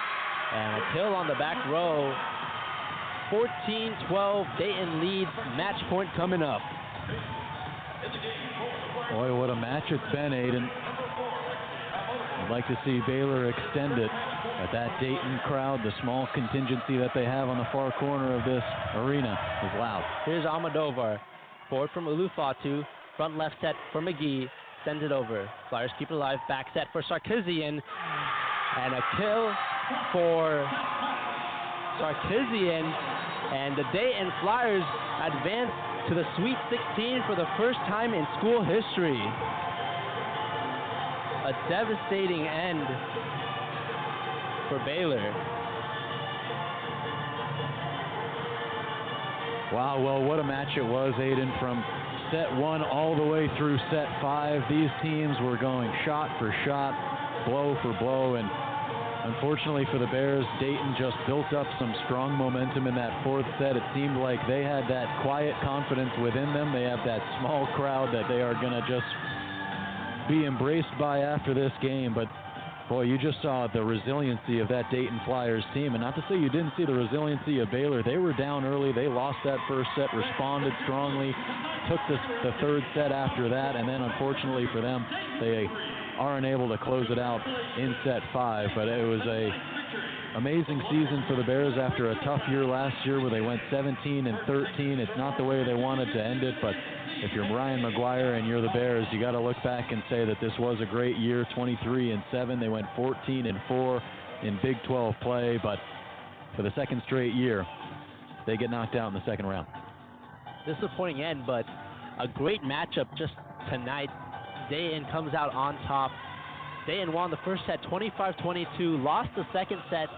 And a kill on the back row. 14-12. Dayton leads. Match point coming up. Boy, what a match it's been, Aidan. I'd like to see Baylor extend it. But that Dayton crowd, the small contingency that they have on the far corner of this arena, is loud. Here's Almodovar. Forward from Ulufatu. Front left set for McGee. Sends it over. Flyers keep it alive. Back set for Sarkisian. And a kill for Sarkisian. And the Dayton Flyers advance to the Sweet 16 for the first time in school history. A devastating end for Baylor. Wow, well, what a match it was, Aidan, from set 1 all the way through set 5. These teams were going shot for shot, blow for blow, and unfortunately for the Bears, Dayton just built up some strong momentum in that 4th set. It seemed like they had that quiet confidence within them. They have that small crowd that they are going to just be embraced by after this game, but boy, you just saw the resiliency of that Dayton Flyers team. And not to say you didn't see the resiliency of Baylor. They were down early. They lost that first set, responded strongly, took the 3rd set after that, and then unfortunately for them, they are unable to close it out in set 5. But it was a amazing season for the Bears after a tough year last year where they went 17-13. It's not the way they wanted to end it, but if you're Ryan McGuire and you're the Bears, you got to look back and say that this was a great year, 23-7. They went 14-4 in Big 12 play, but for the 2nd straight year, they get knocked out in the 2nd round. Disappointing end, but a great matchup just tonight. Dayton comes out on top. Dayton won the first set 25-22, lost the 2nd set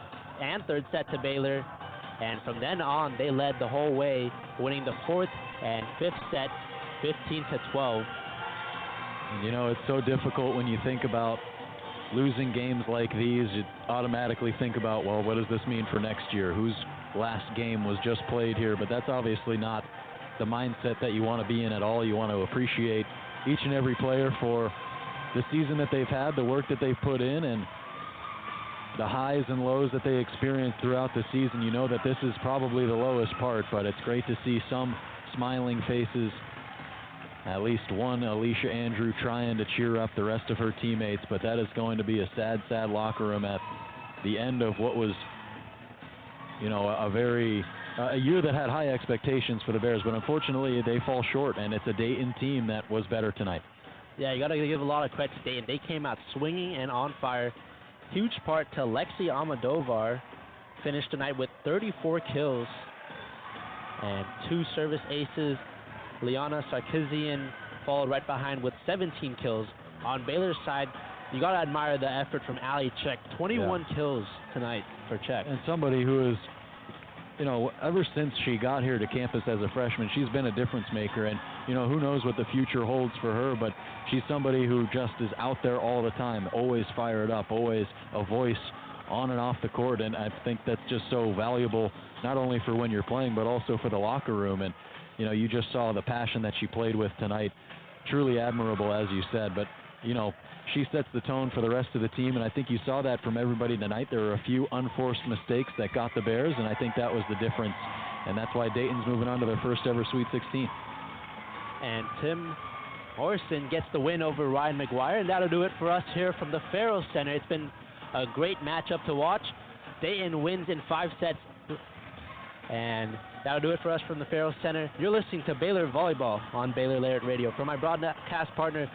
and 3rd set to Baylor, and from then on, they led the whole way, winning the 4th and 5th set 15-12. And you know, it's so difficult when you think about losing games like these. You automatically think about, well, what does this mean for next year? Whose last game was just played here? But that's obviously not the mindset that you want to be in at all. You want to appreciate each and every player for the season that they've had, the work that they've put in, and the highs and lows that they experienced throughout the season. You know that this is probably the lowest part, but it's great to see some smiling faces. At least one, Alicia Andrew, trying to cheer up the rest of her teammates, but that is going to be a sad, sad locker room at the end of what was, you know, a year that had high expectations for the Bears, but unfortunately they fall short, and it's a Dayton team that was better tonight. Yeah, you got to give a lot of credit to Dayton. They came out swinging and on fire. Huge part to Lexi Almodovar, finished tonight with 34 kills and 2 service aces. Liana Sarkisian followed right behind with 17 kills. On Baylor's side, you got to admire the effort from Allie Czech. 21 kills tonight for Czech. And somebody who is, you know, ever since she got here to campus as a freshman, she's been a difference maker. And, you know, who knows what the future holds for her, but she's somebody who just is out there all the time, always fired up, always a voice on and off the court. And I think that's just so valuable, not only for when you're playing, but also for the locker room. And, you know, you just saw the passion that she played with tonight. Truly admirable, as you said. But, you know, she sets the tone for the rest of the team, and I think you saw that from everybody tonight. There were a few unforced mistakes that got the Bears, and I think that was the difference. And that's why Dayton's moving on to their first ever Sweet 16. And Tim Morrison gets the win over Ryan McGuire, and that'll do it for us here from the Farrell Center. It's been a great matchup to watch. Dayton wins in 5 sets. And that'll do it for us from the Farrell Center. You're listening to Baylor Volleyball on Baylor Lariat Radio. For my broadcast partner,